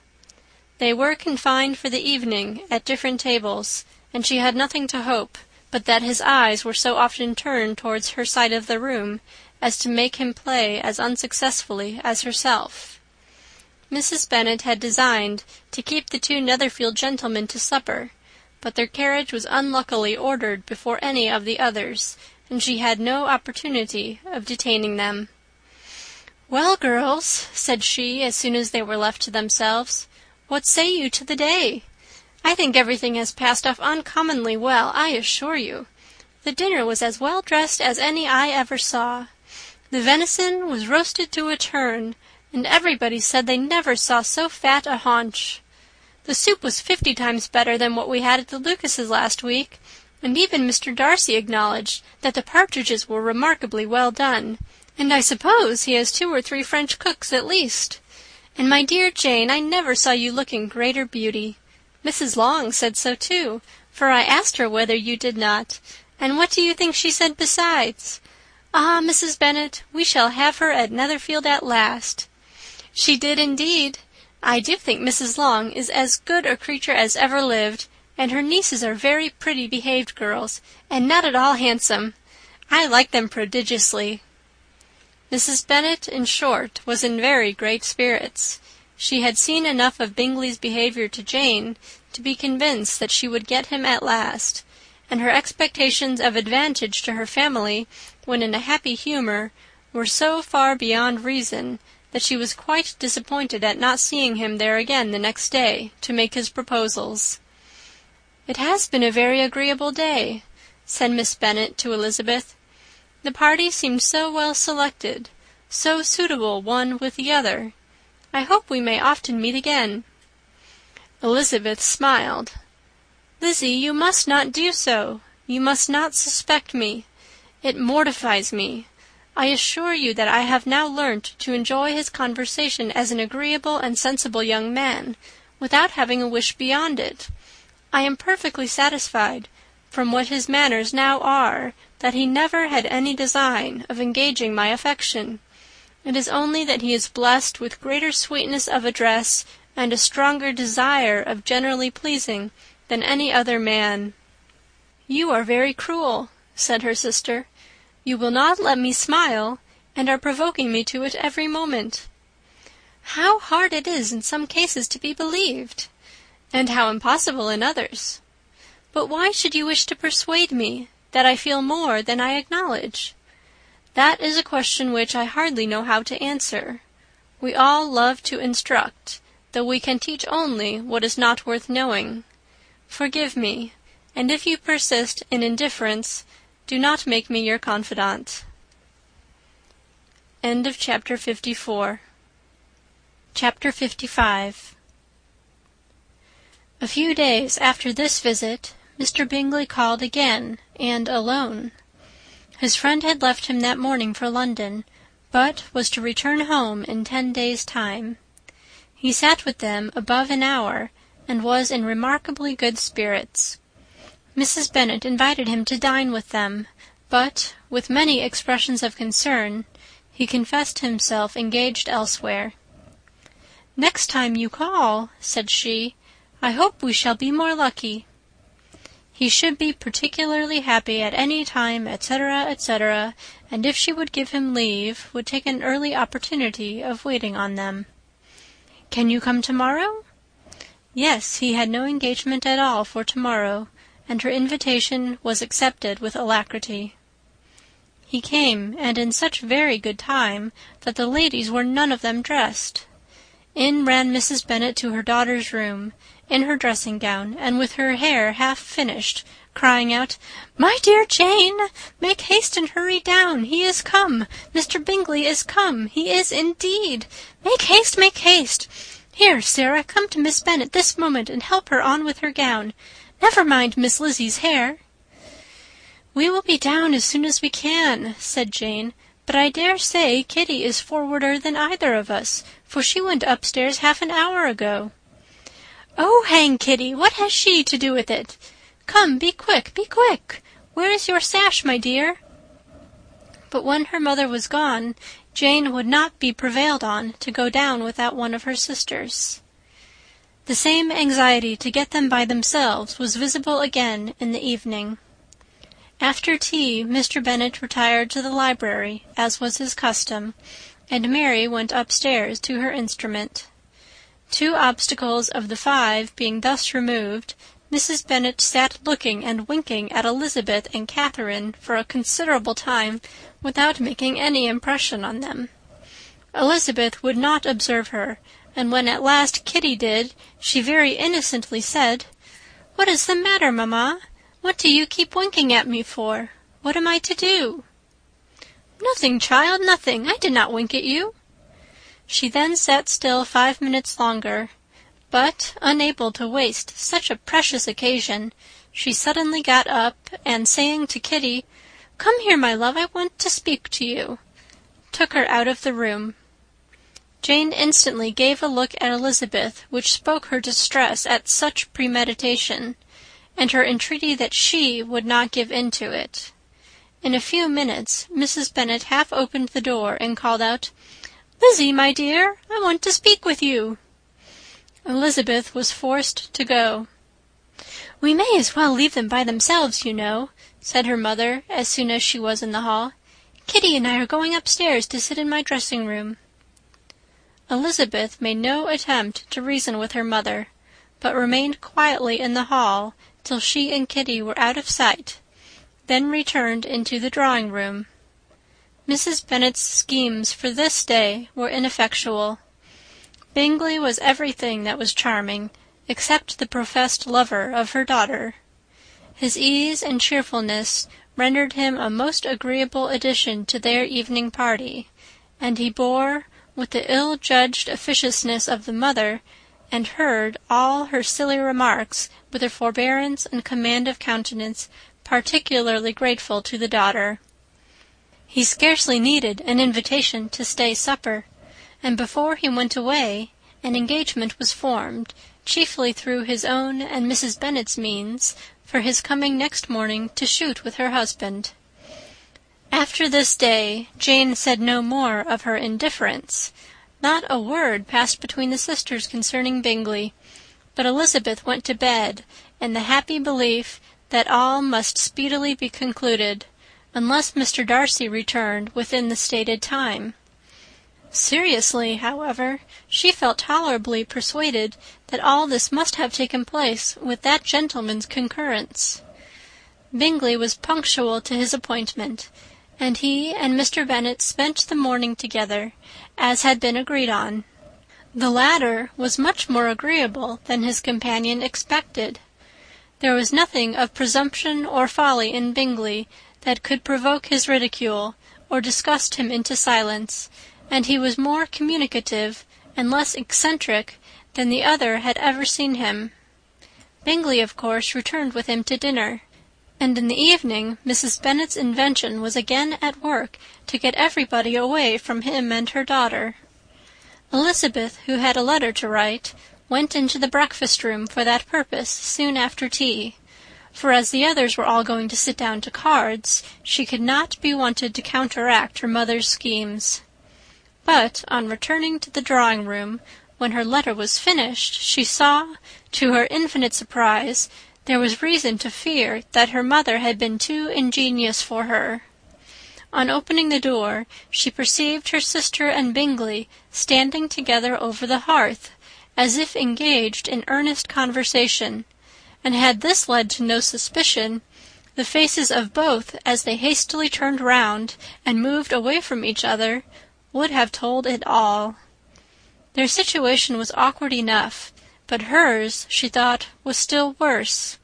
They were confined for the evening at different tables, and she had nothing to hope but that his eyes were so often turned towards her side of the room as to make him play as unsuccessfully as herself. Mrs. Bennet had designed to keep the 2 Netherfield gentlemen to supper, but their carriage was unluckily ordered before any of the others, and she had no opportunity of detaining them. "Well, girls," said she, as soon as they were left to themselves, "what say you to the day? I think everything has passed off uncommonly well, I assure you. The dinner was as well dressed as any I ever saw. The venison was roasted to a turn, and everybody said they never saw so fat a haunch. The soup was 50 times better than what we had at the Lucases last week, and even Mr. Darcy acknowledged that the partridges were remarkably well done, and I suppose he has 2 or 3 French cooks at least. And my dear Jane, I never saw you look in greater beauty. Mrs. Long said so too, for I asked her whether you did not, and what do you think she said besides? 'Ah, Mrs. Bennet, we shall have her at Netherfield at last.' She did indeed. I do think Mrs. Long is as good a creature as ever lived, and her nieces are very pretty behaved girls, and not at all handsome. I like them prodigiously." Mrs. Bennet, in short, was in very great spirits. She had seen enough of Bingley's behaviour to Jane to be convinced that she would get him at last, and her expectations of advantage to her family, when in a happy humour, were so far beyond reason that she was quite disappointed at not seeing him there again the next day to make his proposals. "It has been a very agreeable day," said Miss Bennet to Elizabeth. "The party seemed so well selected, so suitable one with the other. I hope we may often meet again." Elizabeth smiled. "Lizzie, you must not do so. You must not suspect me. It mortifies me. I assure you that I have now learnt to enjoy his conversation as an agreeable and sensible young man, without having a wish beyond it. I am perfectly satisfied, from what his manners now are, that he never had any design of engaging my affection. It is only that he is blessed with greater sweetness of address and a stronger desire of generally pleasing than any other man." "You are very cruel," said her sister. "You will not let me smile, and are provoking me to it every moment." "How hard it is in some cases to be believed!" "And how impossible in others." "But why should you wish to persuade me that I feel more than I acknowledge?" "That is a question which I hardly know how to answer. We all love to instruct, though we can teach only what is not worth knowing. Forgive me, and if you persist in indifference, do not make me your confidant." Chapter 55. A few days after this visit, Mr. Bingley called again, and alone. His friend had left him that morning for London, but was to return home in 10 days' time. He sat with them above an hour, and was in remarkably good spirits. Mrs. Bennet invited him to dine with them, but, with many expressions of concern, he confessed himself engaged elsewhere. "Next time you call," said she, "I hope we shall be more lucky." He should be particularly happy at any time, etc., etc., and if she would give him leave, would take an early opportunity of waiting on them. "Can you come tomorrow?" Yes, he had no engagement at all for tomorrow, and her invitation was accepted with alacrity. He came, and in such very good time that the ladies were none of them dressed. In ran Mrs. Bennet to her daughter's room, in her dressing-gown, and with her hair half finished, crying out, "My dear Jane, make haste and hurry down. He is come. Mr. Bingley is come. He is indeed. Make haste, make haste. Here, Sarah, come to Miss Bennet this moment, and help her on with her gown. Never mind Miss Lizzie's hair." "We will be down as soon as we can," said Jane, "but I dare say Kitty is forwarder than either of us, for she went upstairs half an hour ago." "Oh, hang Kitty! What has she to do with it? Come, be quick, be quick! Where is your sash, my dear?" But when her mother was gone, Jane would not be prevailed on to go down without one of her sisters. The same anxiety to get them by themselves was visible again in the evening. After tea, Mr. Bennet retired to the library, as was his custom, and Mary went upstairs to her instrument. 2 obstacles of the 5 being thus removed, Mrs. Bennet sat looking and winking at Elizabeth and Catherine for a considerable time without making any impression on them. Elizabeth would not observe her, and when at last Kitty did, she very innocently said, "What is the matter, mamma? What do you keep winking at me for? What am I to do?" "Nothing, child, nothing. I did not wink at you." She then sat still 5 minutes longer, but, unable to waste such a precious occasion, she suddenly got up, and saying to Kitty, "Come here, my love, I want to speak to you," took her out of the room. Jane instantly gave a look at Elizabeth which spoke her distress at such premeditation, and her entreaty that she would not give in to it. In a few minutes Mrs. Bennet half opened the door and called out, "Lizzie, my dear, I want to speak with you." Elizabeth was forced to go. "We may as well leave them by themselves, you know," said her mother, as soon as she was in the hall. "Kitty and I are going upstairs to sit in my dressing-room." Elizabeth made no attempt to reason with her mother, but remained quietly in the hall till she and Kitty were out of sight, then returned into the drawing-room. Mrs. Bennet's schemes for this day were ineffectual. Bingley was everything that was charming, except the professed lover of her daughter. His ease and cheerfulness rendered him a most agreeable addition to their evening party, and he bore, with the ill-judged officiousness of the mother, and heard all her silly remarks with a forbearance and command of countenance particularly grateful to the daughter. He scarcely needed an invitation to stay supper, and before he went away an engagement was formed, chiefly through his own and Mrs. Bennet's means, for his coming next morning to shoot with her husband. After this day Jane said no more of her indifference. Not a word passed between the sisters concerning Bingley, but Elizabeth went to bed in the happy belief that all must speedily be concluded, unless Mr. Darcy returned within the stated time. Seriously, however, she felt tolerably persuaded that all this must have taken place with that gentleman's concurrence. Bingley was punctual to his appointment, and he and Mr. Bennet spent the morning together, as had been agreed on. The latter was much more agreeable than his companion expected. There was nothing of presumption or folly in Bingley that could provoke his ridicule, or disgust him into silence, and he was more communicative and less eccentric than the other had ever seen him. Bingley, of course, returned with him to dinner, and in the evening Mrs. Bennet's invention was again at work to get everybody away from him and her daughter. Elizabeth, who had a letter to write, went into the breakfast-room for that purpose soon after tea, for as the others were all going to sit down to cards, she could not be wanted to counteract her mother's schemes. But on returning to the drawing-room, when her letter was finished, she saw, to her infinite surprise, there was reason to fear that her mother had been too ingenious for her. On opening the door, she perceived her sister and Bingley standing together over the hearth, as if engaged in earnest conversation, and had this led to no suspicion, the faces of both, as they hastily turned round and moved away from each other, would have told it all. Their situation was awkward enough, but hers, she thought, was still worse.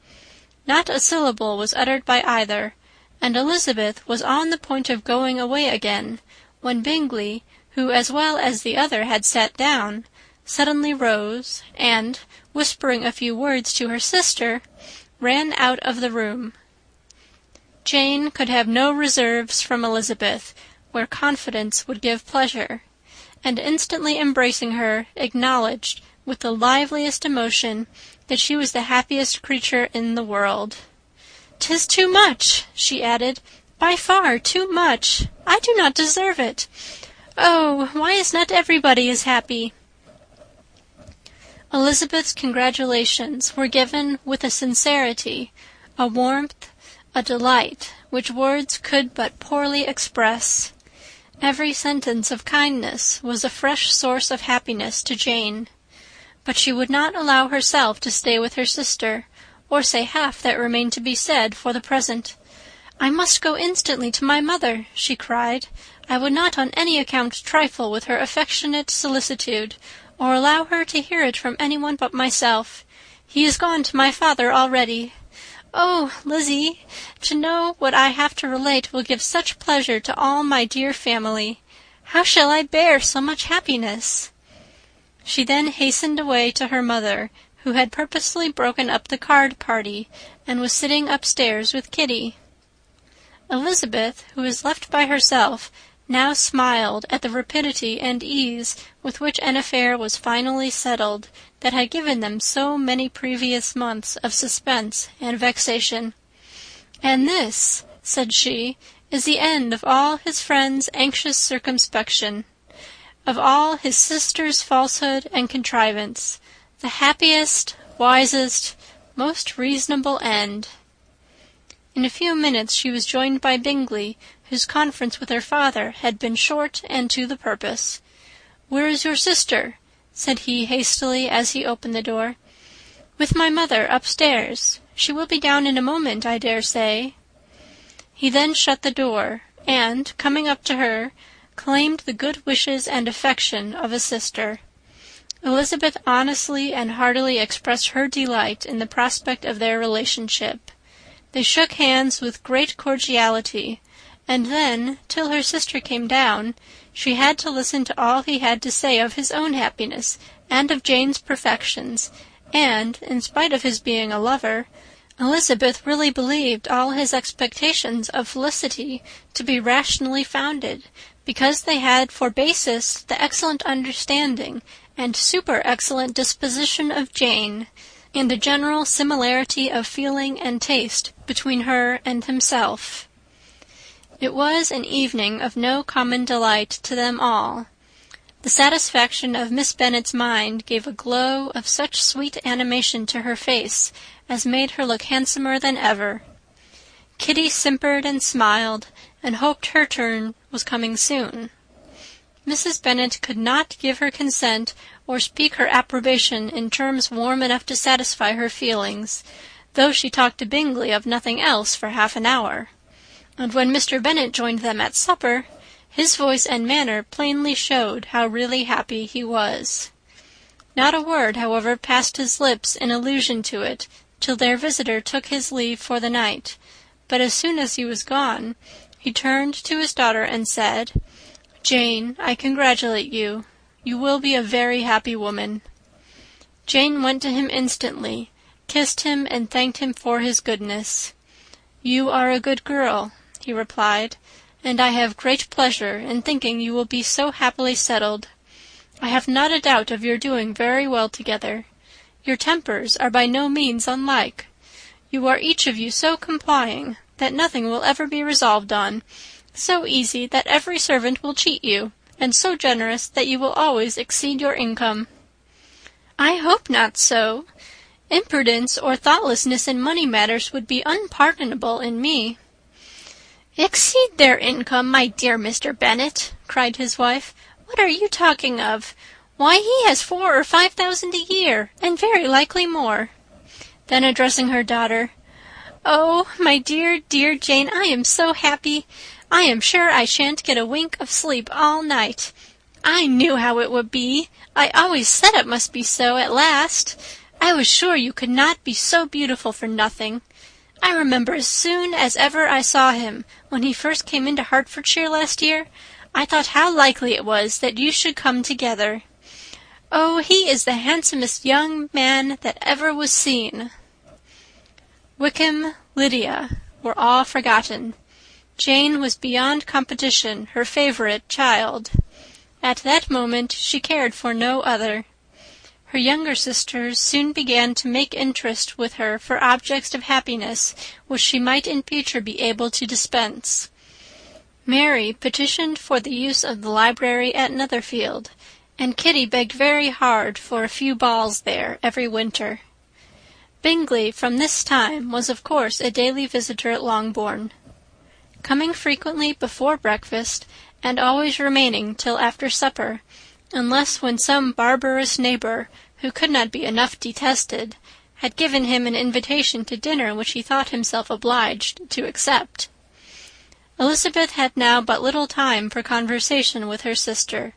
Not a syllable was uttered by either, and Elizabeth was on the point of going away again, when Bingley, who as well as the other had sat down, suddenly rose, and, whispering a few words to her sister, ran out of the room. Jane could have no reserves from Elizabeth, where confidence would give pleasure, and instantly embracing her, acknowledged, with the liveliest emotion, that she was the happiest creature in the world. "'Tis too much," she added, "by far too much. I do not deserve it. Oh, why is not everybody as happy?" Elizabeth's congratulations were given with a sincerity, a warmth, a delight, which words could but poorly express. Every sentence of kindness was a fresh source of happiness to Jane. But she would not allow herself to stay with her sister, or say half that remained to be said for the present. "I must go instantly to my mother," she cried. "I would not on any account trifle with her affectionate solicitude, or allow her to hear it from anyone but myself. He is gone to my father already. Oh, Lizzie, to know what I have to relate will give such pleasure to all my dear family. How shall I bear so much happiness?" She then hastened away to her mother, who had purposely broken up the card party, and was sitting upstairs with Kitty. Elizabeth, who was left by herself, now smiled at the rapidity and ease with which an affair was finally settled that had given them so many previous months of suspense and vexation. "And this," said she, "is the end of all his friend's anxious circumspection, of all his sister's falsehood and contrivance, the happiest, wisest, most reasonable end." In a few minutes she was joined by Bingley, whose conference with her father had been short and to the purpose. "Where is your sister?" said he hastily, as he opened the door. "With my mother upstairs. She will be down in a moment, I dare say." He then shut the door, and, coming up to her, claimed the good wishes and affection of a sister. Elizabeth honestly and heartily expressed her delight in the prospect of their relationship. They shook hands with great cordiality, and then, till her sister came down, she had to listen to all he had to say of his own happiness and of Jane's perfections, and, in spite of his being a lover, Elizabeth really believed all his expectations of felicity to be rationally founded, because they had for basis the excellent understanding and super-excellent disposition of Jane, and the general similarity of feeling and taste between her and himself. It was an evening of no common delight to them all. The satisfaction of Miss Bennet's mind gave a glow of such sweet animation to her face as made her look handsomer than ever. Kitty simpered and smiled, and hoped her turn was coming soon. Mrs. Bennet could not give her consent or speak her approbation in terms warm enough to satisfy her feelings, though she talked to Bingley of nothing else for half an hour. And when Mr. Bennet joined them at supper, his voice and manner plainly showed how really happy he was. Not a word, however, passed his lips in allusion to it till their visitor took his leave for the night, but as soon as he was gone, he turned to his daughter and said, "Jane, I congratulate you. You will be a very happy woman." Jane went to him instantly, kissed him, and thanked him for his goodness. "You are a good girl," he replied, "and I have great pleasure in thinking you will be so happily settled. I have not a doubt of your doing very well together. Your tempers are by no means unlike. You are each of you so complying that nothing will ever be resolved on, so easy that every servant will cheat you, and so generous that you will always exceed your income." "I hope not so. Imprudence or thoughtlessness in money matters would be unpardonable in me." "Exceed their income, my dear Mr. Bennet!" cried his wife. "What are you talking of? Why, he has 4,000 or 5,000 a year, and very likely more." Then addressing her daughter, "Oh, my dear, dear Jane, I am so happy. I am sure I shan't get a wink of sleep all night. I knew how it would be. I always said it must be so at last. I was sure you could not be so beautiful for nothing. I remember as soon as ever I saw him, when he first came into Hertfordshire last year, I thought how likely it was that you should come together. Oh, he is the handsomest young man that ever was seen." Wickham, Lydia, were all forgotten. Jane was beyond competition her favourite child. At that moment she cared for no other. Her younger sisters soon began to make interest with her for objects of happiness which she might in future be able to dispense. Mary petitioned for the use of the library at Netherfield, and Kitty begged very hard for a few balls there every winter. Bingley from this time was of course a daily visitor at Longbourn, coming frequently before breakfast, and always remaining till after supper, unless when some barbarous neighbour, who could not be enough detested, had given him an invitation to dinner which he thought himself obliged to accept. Elizabeth had now but little time for conversation with her sister,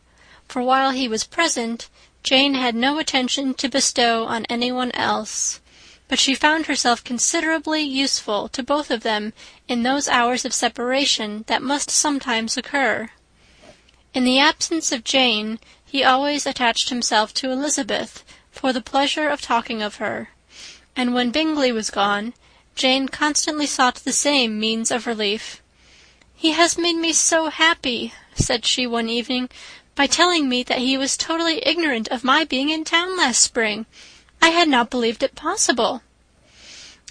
for while he was present, Jane had no attention to bestow on anyone else, but she found herself considerably useful to both of them in those hours of separation that must sometimes occur. In the absence of Jane, he always attached himself to Elizabeth for the pleasure of talking of her, and when Bingley was gone, Jane constantly sought the same means of relief. "He has made me so happy," said she one evening, "by telling me that he was totally ignorant of my being in town last spring. I had not believed it possible."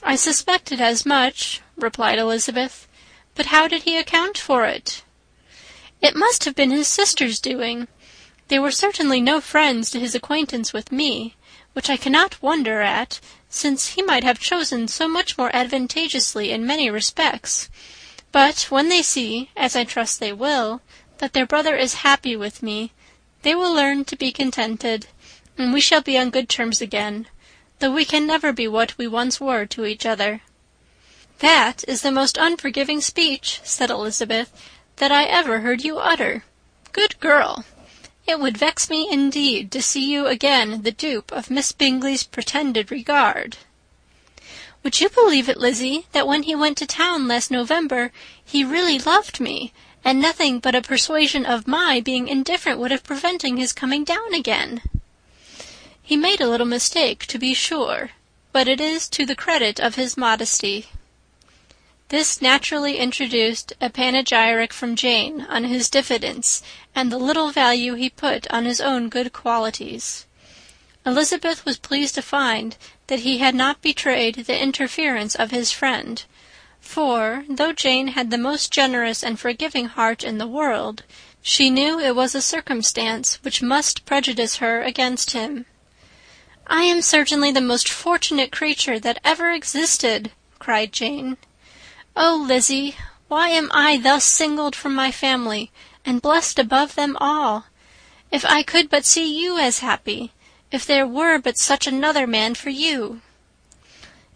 "I suspected as much," replied Elizabeth. "But how did he account for it?" "It must have been his sister's doing. They were certainly no friends to his acquaintance with me, which I cannot wonder at, since he might have chosen so much more advantageously in many respects. But when they see, as I trust they will, that their brother is happy with me, they will learn to be contented, and we shall be on good terms again, though we can never be what we once were to each other." "That is the most unforgiving speech," said Elizabeth, "that I ever heard you utter. Good girl! It would vex me indeed to see you again the dupe of Miss Bingley's pretended regard." "Would you believe it, Lizzie, that when he went to town last November, he really loved me, and nothing but a persuasion of my being indifferent would have prevented his coming down again?" "He made a little mistake, to be sure, but it is to the credit of his modesty." This naturally introduced a panegyric from Jane on his diffidence and the little value he put on his own good qualities. Elizabeth was pleased to find that he had not betrayed the interference of his friend, for, though Jane had the most generous and forgiving heart in the world, she knew it was a circumstance which must prejudice her against him. "I am certainly the most fortunate creature that ever existed," cried Jane. "Oh, Lizzie, why am I thus singled from my family, and blessed above them all? If I could but see you as happy, if there were but such another man for you!"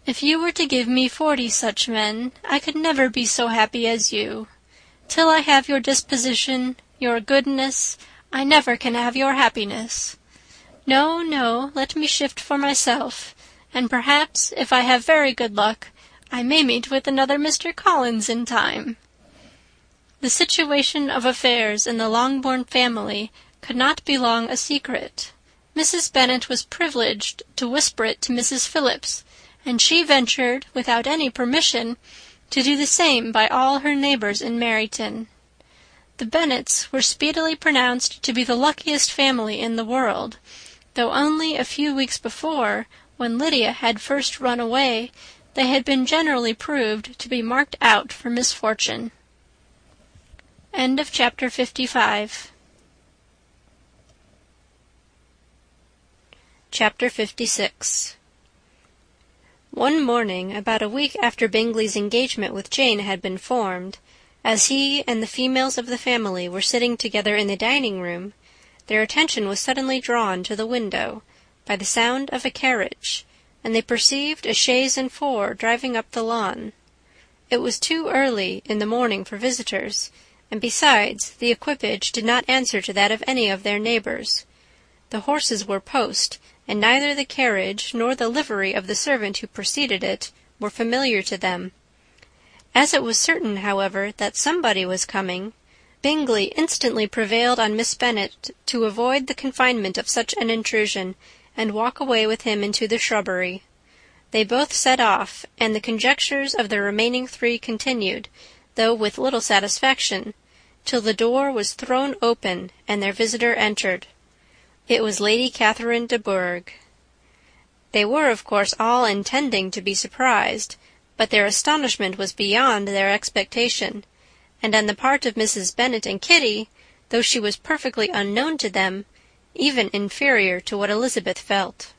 "If you were to give me 40 such men, I could never be so happy as you. Till I have your disposition, your goodness, I never can have your happiness. No, no, let me shift for myself, and perhaps, if I have very good luck, I may meet with another Mr. Collins in time." The situation of affairs in the Longbourn family could not be long a secret. Mrs. Bennet was privileged to whisper it to Mrs. Phillips, and she ventured, without any permission, to do the same by all her neighbours in Meryton. The Bennets were speedily pronounced to be the luckiest family in the world, though only a few weeks before, when Lydia had first run away, they had been generally proved to be marked out for misfortune. Chapter 56. One morning, about a week after Bingley's engagement with Jane had been formed, as he and the females of the family were sitting together in the dining-room, their attention was suddenly drawn to the window by the sound of a carriage, and they perceived a chaise and four driving up the lawn. It was too early in the morning for visitors, and besides, the equipage did not answer to that of any of their neighbours. The horses were post, and neither the carriage nor the livery of the servant who preceded it were familiar to them. As it was certain, however, that somebody was coming, Bingley instantly prevailed on Miss Bennet to avoid the confinement of such an intrusion, and walk away with him into the shrubbery. They both set off, and the conjectures of the remaining 3 continued, though with little satisfaction, till the door was thrown open, and their visitor entered. It was Lady Catherine de Bourgh. They were, of course, all intending to be surprised, but their astonishment was beyond their expectation, and on the part of Mrs. Bennet and Kitty, though she was perfectly unknown to them, even inferior to what Elizabeth felt.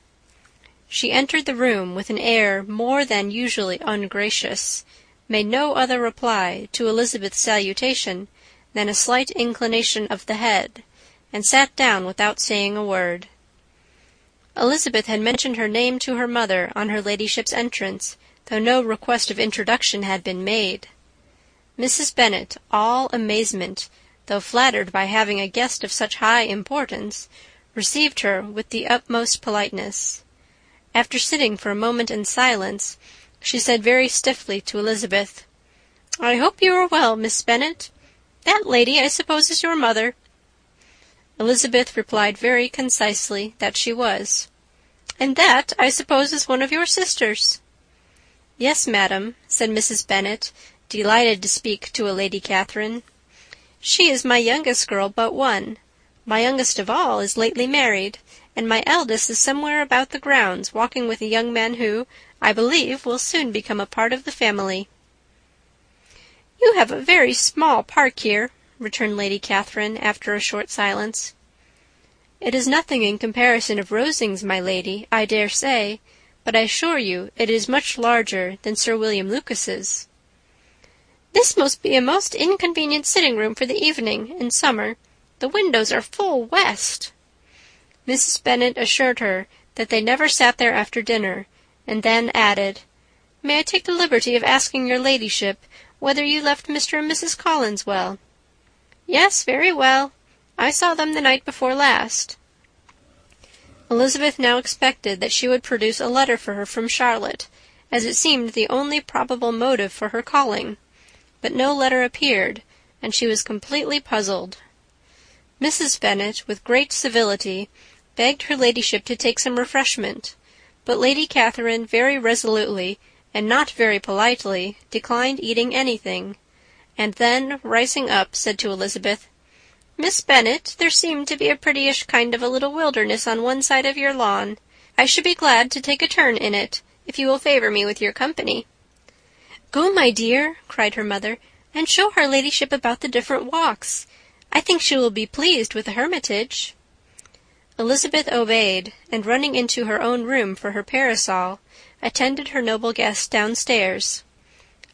She entered the room with an air more than usually ungracious, made no other reply to Elizabeth's salutation than a slight inclination of the head, and sat down without saying a word. Elizabeth had mentioned her name to her mother on her ladyship's entrance, though no request of introduction had been made. Mrs. Bennet, all amazement, though flattered by having a guest of such high importance, received her with the utmost politeness. After sitting for a moment in silence, she said very stiffly to Elizabeth, "I hope you are well, Miss Bennet. That lady, I suppose, is your mother." Elizabeth replied very concisely that she was. "And that, I suppose, is one of your sisters." "Yes, madam," said Mrs. Bennet, delighted to speak to a Lady Catherine. "She is my youngest girl but one. My youngest of all is lately married, and my eldest is somewhere about the grounds, walking with a young man who, I believe, will soon become a part of the family." "You have a very small park here," returned Lady Catherine, after a short silence. "It is nothing in comparison of Rosings, my lady, I dare say, but I assure you it is much larger than Sir William Lucas's." "This must be a most inconvenient sitting-room for the evening, in summer. The windows are full west." Mrs. Bennet assured her that they never sat there after dinner, and then added, "May I take the liberty of asking your ladyship whether you left Mr. and Mrs. Collins well?" "Yes, very well. I saw them the night before last." Elizabeth now expected that she would produce a letter for her from Charlotte, as it seemed the only probable motive for her calling, but no letter appeared, and she was completely puzzled. Mrs. Bennet, with great civility, begged her ladyship to take some refreshment, but Lady Catherine very resolutely, and not very politely, declined eating anything, and then, rising up, said to Elizabeth, "Miss Bennet, there seemed to be a prettyish kind of a little wilderness on one side of your lawn. I should be glad to take a turn in it, if you will favour me with your company." "Go, my dear," cried her mother, "and show her ladyship about the different walks. I think she will be pleased with the hermitage." Elizabeth obeyed, and running into her own room for her parasol, attended her noble guest downstairs.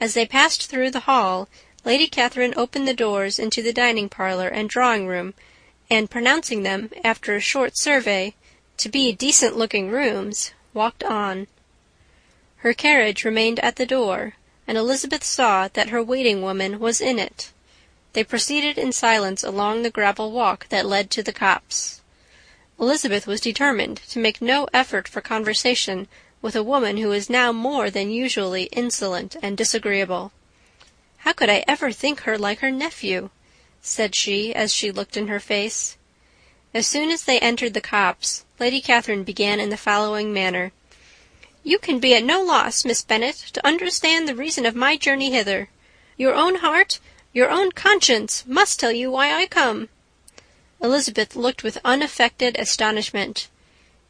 As they passed through the hall, Lady Catherine opened the doors into the dining-parlour and drawing-room, and pronouncing them, after a short survey, to be decent-looking rooms, walked on. Her carriage remained at the door, and Elizabeth saw that her waiting-woman was in it. They proceeded in silence along the gravel walk that led to the copse. Elizabeth was determined to make no effort for conversation with a woman who was now more than usually insolent and disagreeable. "How could I ever think her like her nephew?" said she, as she looked in her face. As soon as they entered the copse, Lady Catherine began in the following manner. "You can be at no loss, Miss Bennet, to understand the reason of my journey hither. Your own heart, your own conscience, must tell you why I come." Elizabeth looked with unaffected astonishment.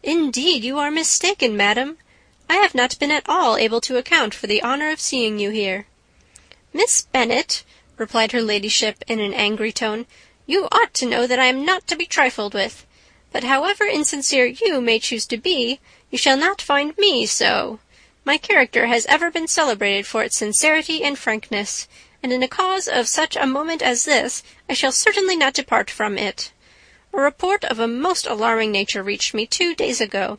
"Indeed, you are mistaken, madam. I have not been at all able to account for the honour of seeing you here." "Miss Bennet," replied her ladyship in an angry tone, "you ought to know that I am not to be trifled with. But however insincere you may choose to be, you shall not find me so. My character has ever been celebrated for its sincerity and frankness, and in a cause of such a moment as this, I shall certainly not depart from it. A report of a most alarming nature reached me 2 days ago.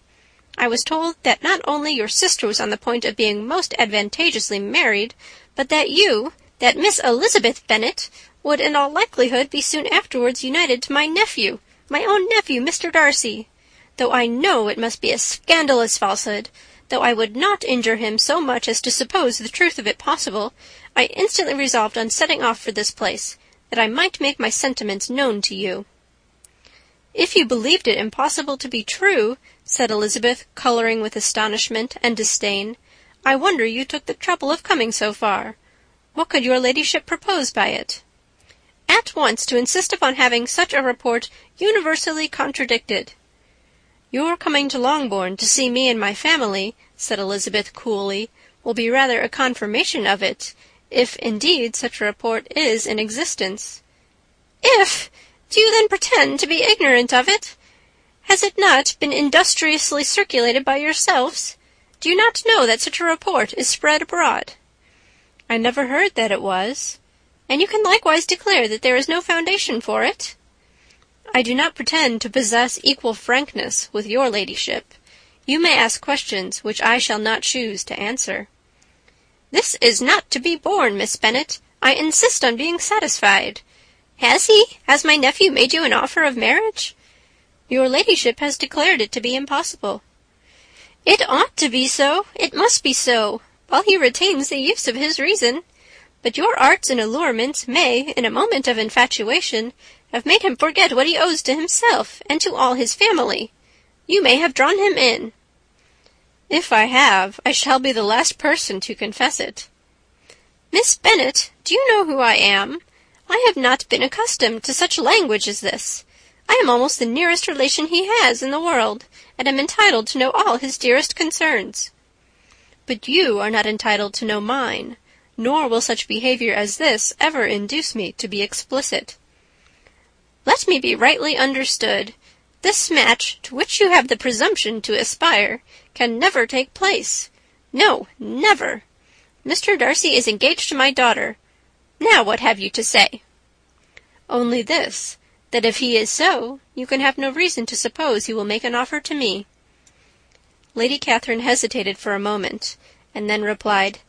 I was told that not only your sister was on the point of being most advantageously married, but that you, that Miss Elizabeth Bennet, would in all likelihood be soon afterwards united to my nephew, my own nephew, Mr. Darcy. Though I know it must be a scandalous falsehood, though I would not injure him so much as to suppose the truth of it possible, I instantly resolved on setting off for this place, that I might make my sentiments known to you." "If you believed it impossible to be true," said Elizabeth, colouring with astonishment and disdain, "I wonder you took the trouble of coming so far. What could your ladyship propose by it?" "At once to insist upon having such a report universally contradicted." "Your coming to Longbourn to see me and my family," said Elizabeth coolly, "will be rather a confirmation of it, if indeed such a report is in existence." "If! Do you then pretend to be ignorant of it? Has it not been industriously circulated by yourselves? Do you not know that such a report is spread abroad?" "I never heard that it was." "And you can likewise declare that there is no foundation for it?" "I do not pretend to possess equal frankness with your ladyship, You may ask questions which I shall not choose to answer." "This is not to be borne, Miss Bennet. I insist on being satisfied. Has my nephew made you an offer of marriage?" "Your ladyship has declared it to be impossible." "It ought to be so. It must be so, while he retains the use of his reason. But your arts and allurements may, in a moment of infatuation, have made him forget what he owes to himself and to all his family. You may have drawn him in." "If I have, I shall be the last person to confess it." "Miss Bennet, do you know who I am? I have not been accustomed to such language as this. I am almost the nearest relation he has in the world, and am entitled to know all his dearest concerns." "But you are not entitled to know mine, nor will such behaviour as this ever induce me to be explicit." "Let me be rightly understood. This match, to which you have the presumption to aspire, can never take place. No, never. Mr. Darcy is engaged to my daughter. Now what have you to say?" "Only this, that if he is so, you can have no reason to suppose he will make an offer to me." Lady Catherine hesitated for a moment, and then replied,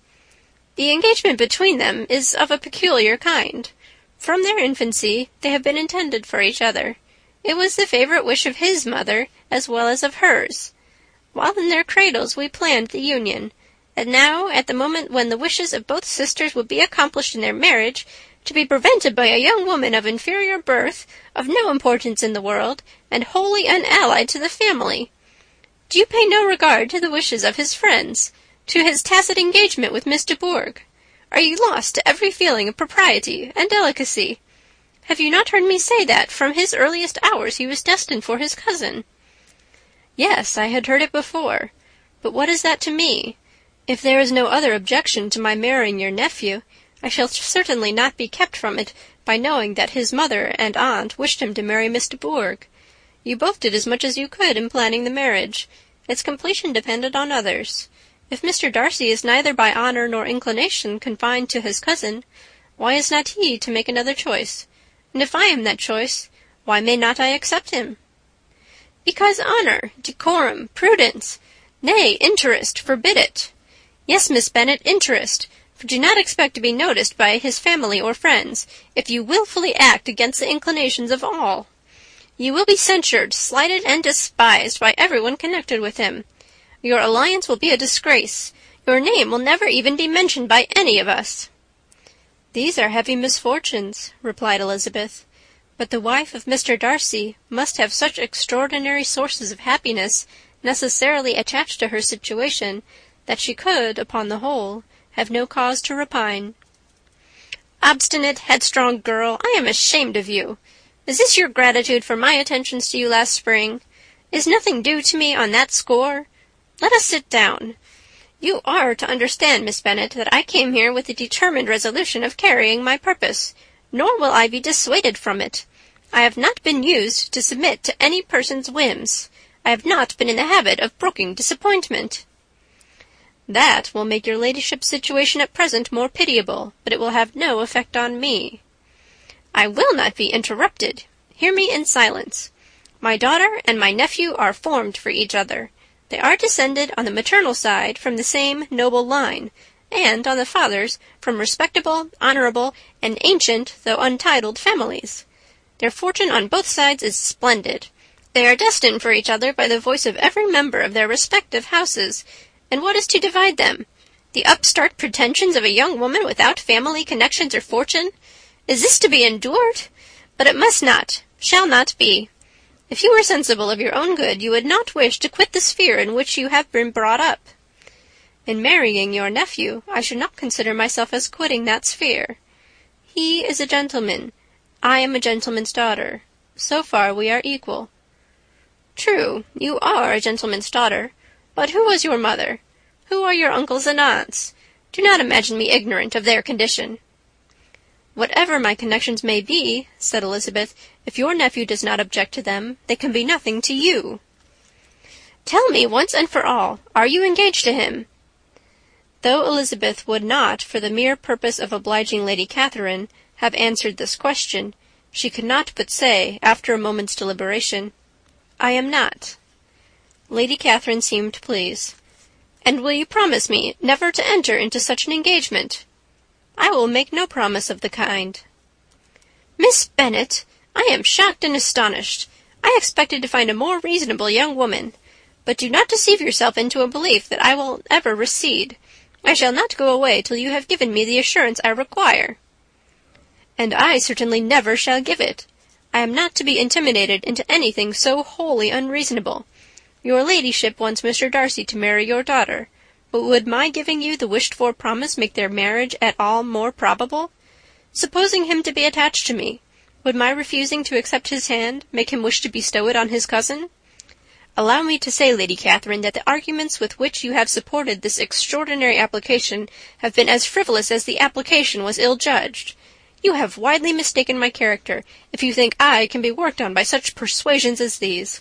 "The engagement between them is of a peculiar kind. From their infancy they have been intended for each other. It was the favourite wish of his mother as well as of hers. While in their cradles we planned the union, and now, at the moment when the wishes of both sisters would be accomplished in their marriage, to be prevented by a young woman of inferior birth, of no importance in the world, and wholly unallied to the family. Do you pay no regard to the wishes of his friends, to his tacit engagement with Miss de Bourgh? Are you lost to every feeling of propriety and delicacy? Have you not heard me say that, from his earliest hours, he was destined for his cousin?" "Yes, I had heard it before. But what is that to me? If there is no other objection to my marrying your nephew, I shall certainly not be kept from it by knowing that his mother and aunt wished him to marry Miss de Bourgh. You both did as much as you could in planning the marriage. Its completion depended on others. If Mr. Darcy is neither by honour nor inclination confined to his cousin, why is not he to make another choice? And if I am that choice, why may not I accept him?" "Because honour, decorum, prudence, nay, interest, forbid it. Yes, Miss Bennet, interest, for do not expect to be noticed by his family or friends, if you wilfully act against the inclinations of all. You will be censured, slighted, and despised by everyone connected with him. Your alliance will be a disgrace. Your name will never even be mentioned by any of us." "These are heavy misfortunes," replied Elizabeth. "But the wife of Mr. Darcy must have such extraordinary sources of happiness necessarily attached to her situation, that she could, upon the whole, have no cause to repine." "Obstinate, headstrong girl, I am ashamed of you. Is this your gratitude for my attentions to you last spring? Is nothing due to me on that score? Let us sit down. You are to understand, Miss Bennet, that I came here with the determined resolution of carrying my purpose, nor will I be dissuaded from it. I have not been used to submit to any person's whims. I have not been in the habit of brooking disappointment." "That will make your ladyship's situation at present more pitiable, but it will have no effect on me." "I will not be interrupted. Hear me in silence. My daughter and my nephew are formed for each other. They are descended on the maternal side from the same noble line, and on the father's from respectable, honourable, and ancient, though untitled, families. Their fortune on both sides is splendid. They are destined for each other by the voice of every member of their respective houses. And what is to divide them? The upstart pretensions of a young woman without family connections or fortune? Is this to be endured? But it must not, shall not be. If you were sensible of your own good, you would not wish to quit the sphere in which you have been brought up." "In marrying your nephew, I should not consider myself as quitting that sphere. He is a gentleman. I am a gentleman's daughter. So far we are equal." "True, you are a gentleman's daughter. But who was your mother? Who are your uncles and aunts? Do not imagine me ignorant of their condition." "Whatever my connections may be," said Elizabeth, "if your nephew does not object to them, they can be nothing to you." "Tell me once and for all, are you engaged to him?" Though Elizabeth would not, for the mere purpose of obliging Lady Catherine, have answered this question, she could not but say, after a moment's deliberation, "I am not." Lady Catherine seemed pleased. "And will you promise me never to enter into such an engagement?" "I will make no promise of the kind." "Miss Bennet, I am shocked and astonished. I expected to find a more reasonable young woman. But do not deceive yourself into a belief that I will ever recede. I shall not go away till you have given me the assurance I require." "And I certainly never shall give it. I am not to be intimidated into anything so wholly unreasonable. Your ladyship wants Mr. Darcy to marry your daughter, but would my giving you the wished-for promise make their marriage at all more probable? Supposing him to be attached to me, would my refusing to accept his hand make him wish to bestow it on his cousin? Allow me to say, Lady Catherine, that the arguments with which you have supported this extraordinary application have been as frivolous as the application was ill-judged. You have widely mistaken my character, if you think I can be worked on by such persuasions as these.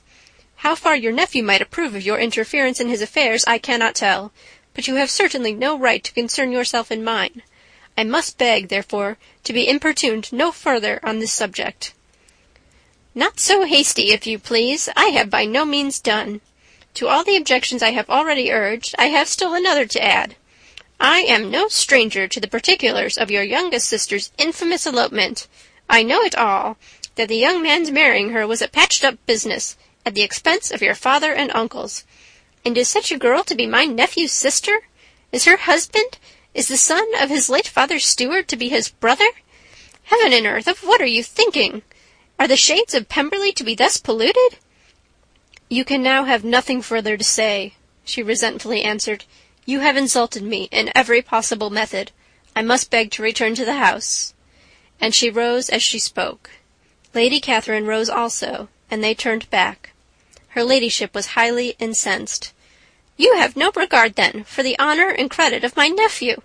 How far your nephew might approve of your interference in his affairs I cannot tell, but you have certainly no right to concern yourself in mine. I must beg, therefore, to be importuned no further on this subject." "Not so hasty, if you please. I have by no means done. To all the objections I have already urged, I have still another to add. I am no stranger to the particulars of your youngest sister's infamous elopement. I know it all, that the young man's marrying her was a patched-up business, at the expense of your father and uncles. And is such a girl to be my nephew's sister? Is her husband, is the son of his late father's steward, to be his brother? Heaven and earth, of what are you thinking? Are the shades of Pemberley to be thus polluted?" "You can now have nothing further to say," she resentfully answered. "You have insulted me in every possible method. I must beg to return to the house." And she rose as she spoke. Lady Catherine rose also, and they turned back. Her ladyship was highly incensed. "You have no regard, then, for the honour and credit of my nephew.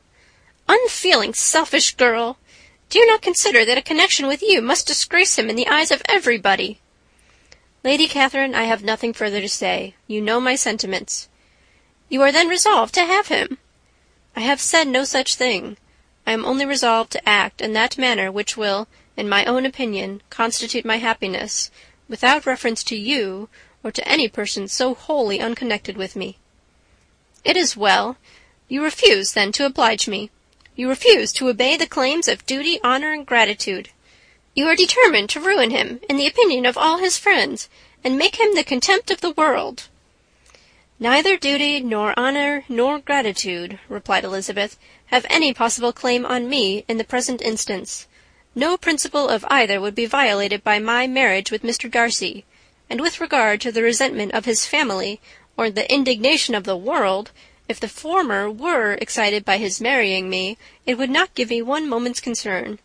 Unfeeling, selfish girl! Do you not consider that a connection with you must disgrace him in the eyes of everybody?" "Lady Catherine, I have nothing further to say. You know my sentiments." "You are then resolved to have him?" "I have said no such thing. I am only resolved to act in that manner which will, in my own opinion, constitute my happiness, without reference to you, or to any person so wholly unconnected with me." "It is well. You refuse, then, to oblige me. You refuse to obey the claims of duty, honour, and gratitude. You are determined to ruin him in the opinion of all his friends, and make him the contempt of the world." "Neither duty, nor honour, nor gratitude," replied Elizabeth, "have any possible claim on me in the present instance. No principle of either would be violated by my marriage with Mr. Darcy, and with regard to the resentment of his family, or the indignation of the world, if the former were excited by his marrying me, it would not give me one moment's concern,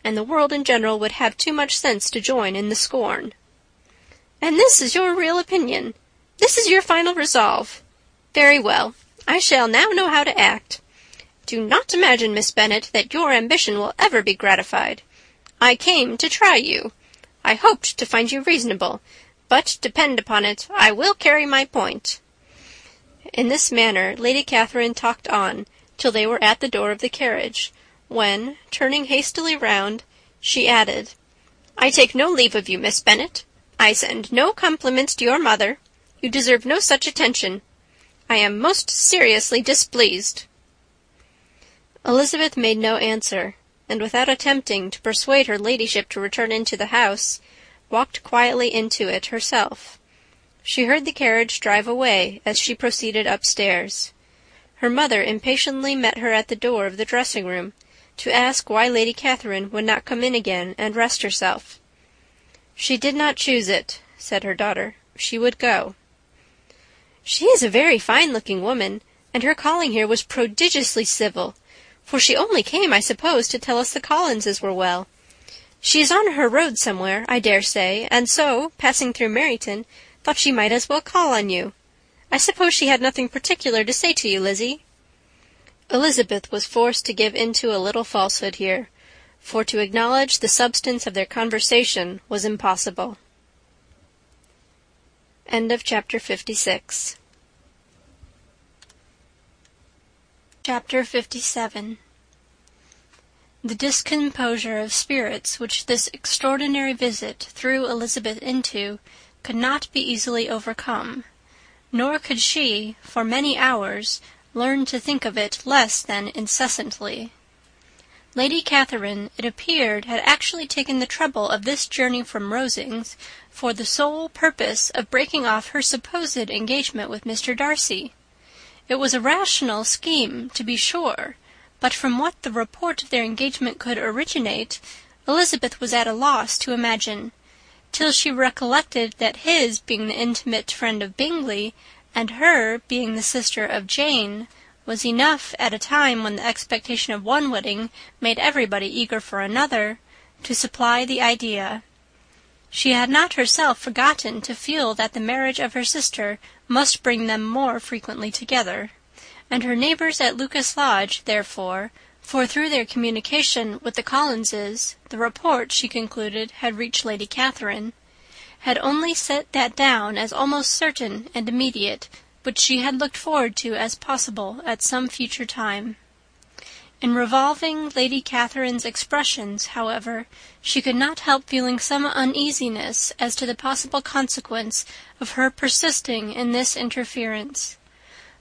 and the world in general would have too much sense to join in the scorn." "And this is your real opinion? This is your final resolve? Very well. I shall now know how to act. Do not imagine, Miss Bennet, that your ambition will ever be gratified. I came to try you. I hoped to find you reasonable, but depend upon it, I will carry my point." In this manner Lady Catherine talked on till they were at the door of the carriage, when, turning hastily round, she added, "I take no leave of you, Miss Bennet. I send no compliments to your mother. You deserve no such attention. I am most seriously displeased." Elizabeth made no answer, and without attempting to persuade her ladyship to return into the house, walked quietly into it herself. She heard the carriage drive away as she proceeded upstairs. Her mother impatiently met her at the door of the dressing-room, to ask why Lady Catherine would not come in again and rest herself. "She did not choose it," said her daughter. "She would go." "She is a very fine-looking woman, and her calling here was prodigiously civil, for she only came, I suppose, to tell us the Collinses were well. She is on her road somewhere, I dare say, and so, passing through Meryton, thought she might as well call on you. I suppose she had nothing particular to say to you, Lizzie?" Elizabeth was forced to give into a little falsehood here, for to acknowledge the substance of their conversation was impossible. Chapter 56. Chapter 57. The discomposure of spirits which this extraordinary visit threw Elizabeth into could not be easily overcome. nor could she, for many hours, learn to think of it less than incessantly. Lady Catherine, it appeared, had actually taken the trouble of this journey from Rosings for the sole purpose of breaking off her supposed engagement with Mr. Darcy. It was a rational scheme, to be sure, but from what the report of their engagement could originate, Elizabeth was at a loss to imagine, till she recollected that his being the intimate friend of Bingley, and her being the sister of Jane, was enough, at a time when the expectation of one wedding made everybody eager for another, to supply the idea. She had not herself forgotten to feel that the marriage of her sister must bring them more frequently together, and her neighbours at Lucas Lodge, therefore, for through their communication with the Collinses, the report, she concluded, had reached Lady Catherine, had only set that down as almost certain and immediate, which she had looked forward to as possible at some future time. In revolving Lady Catherine's expressions, however, she could not help feeling some uneasiness as to the possible consequence of her persisting in this interference.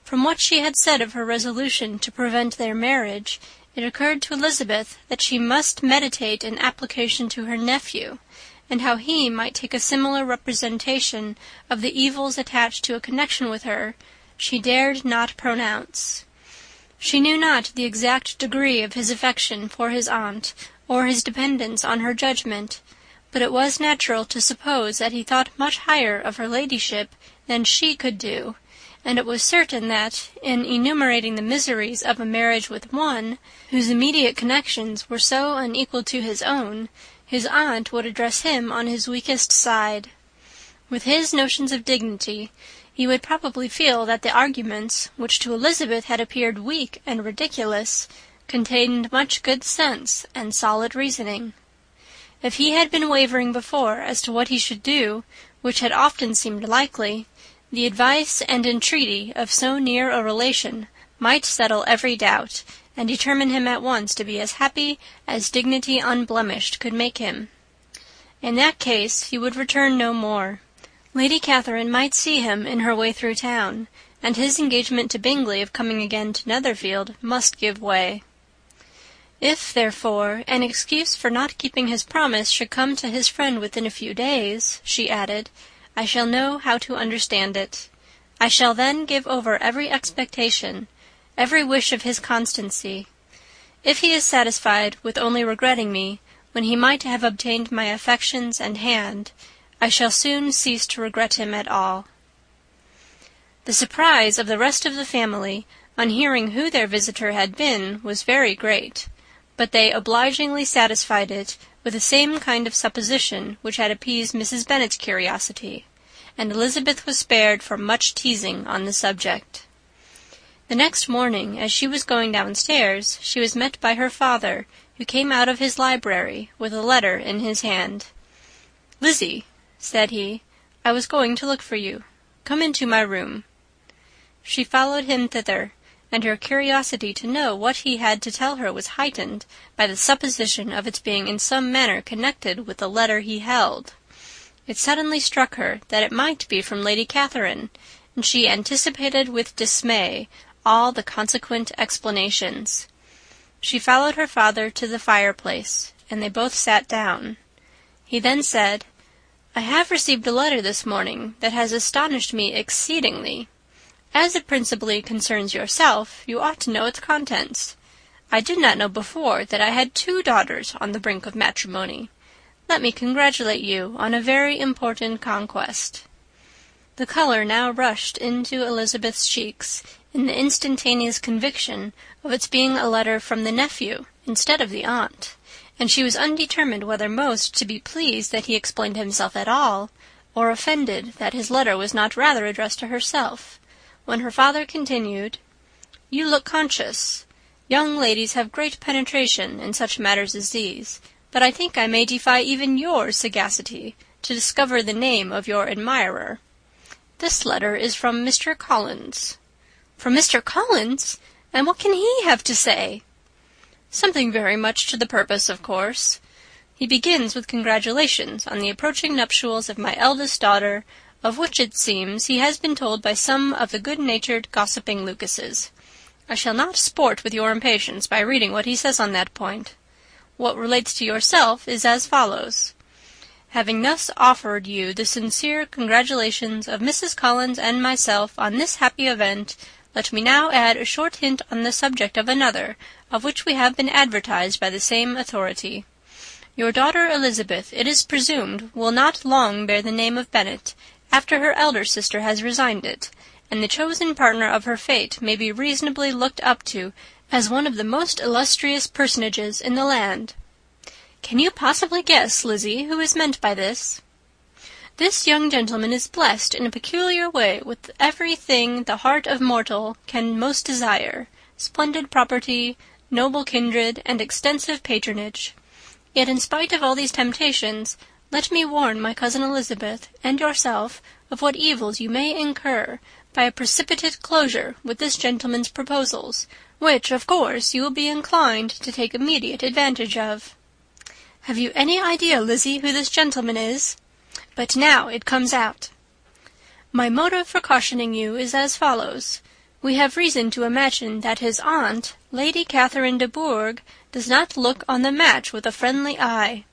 From what she had said of her resolution to prevent their marriage, it occurred to Elizabeth that she must meditate an application to her nephew, and how he might take a similar representation of the evils attached to a connection with her, she dared not pronounce. She knew not the exact degree of his affection for his aunt, or his dependence on her judgment, but it was natural to suppose that he thought much higher of her ladyship than she could do, and it was certain that, in enumerating the miseries of a marriage with one, whose immediate connections were so unequal to his own, his aunt would address him on his weakest side. With his notions of dignity, he would probably feel that the arguments, which to Elizabeth had appeared weak and ridiculous, contained much good sense and solid reasoning. If he had been wavering before as to what he should do, which had often seemed likely, the advice and entreaty of so near a relation might settle every doubt, and determine him at once to be as happy as dignity unblemished could make him. In that case he would return no more. Lady Catherine might see him in her way through town, and his engagement to Bingley of coming again to Netherfield must give way. If, therefore, an excuse for not keeping his promise should come to his friend within a few days, she added, I shall know how to understand it. I shall then give over every expectation, every wish of his constancy. If he is satisfied with only regretting me, when he might have obtained my affections and hand, I shall soon cease to regret him at all. The surprise of the rest of the family, on hearing who their visitor had been, was very great, but they obligingly satisfied it with the same kind of supposition which had appeased Mrs. Bennet's curiosity, and Elizabeth was spared from much teasing on the subject. The next morning, as she was going downstairs, she was met by her father, who came out of his library with a letter in his hand. "Lizzie," said he, "I was going to look for you. Come into my room." She followed him thither, and her curiosity to know what he had to tell her was heightened by the supposition of its being in some manner connected with the letter he held. It suddenly struck her that it might be from Lady Catherine, and she anticipated with dismay all the consequent explanations. She followed her father to the fireplace, and they both sat down. He then said, "I have received a letter this morning that has astonished me exceedingly. As it principally concerns yourself, you ought to know its contents. I did not know before that I had 2 daughters on the brink of matrimony. Let me congratulate you on a very important conquest." The colour now rushed into Elizabeth's cheeks, in the instantaneous conviction of its being a letter from the nephew instead of the aunt, and she was undetermined whether most to be pleased that he explained himself at all, or offended that his letter was not rather addressed to herself, when her father continued, "You look conscious. Young ladies have great penetration in such matters as these, but I think I may defy even your sagacity to discover the name of your admirer. This letter is from Mr. Collins." "From Mr. Collins? And what can he have to say?" "Something very much to the purpose, of course. He begins with congratulations on the approaching nuptials of my eldest daughter, of which it seems he has been told by some of the good-natured gossiping Lucases. I shall not sport with your impatience by reading what he says on that point. What relates to yourself is as follows. Having thus offered you the sincere congratulations of Mrs. Collins and myself on this happy event, let me now add a short hint on the subject of another, of which we have been advertised by the same authority. Your daughter Elizabeth, it is presumed, will not long bear the name of Bennet, after her elder sister has resigned it, and the chosen partner of her fate may be reasonably looked up to as one of the most illustrious personages in the land. Can you possibly guess, Lizzie, who is meant by this? This young gentleman is blessed in a peculiar way with everything the heart of mortal can most desire, splendid property, noble kindred, and extensive patronage. Yet in spite of all these temptations, let me warn my cousin Elizabeth and yourself of what evils you may incur by a precipitate closure with this gentleman's proposals, which, of course, you will be inclined to take immediate advantage of. Have you any idea, Lizzie, who this gentleman is? But now it comes out. My motive for cautioning you is as follows. We have reason to imagine that his aunt, Lady Catherine de Bourgh, does not look on the match with a friendly eye.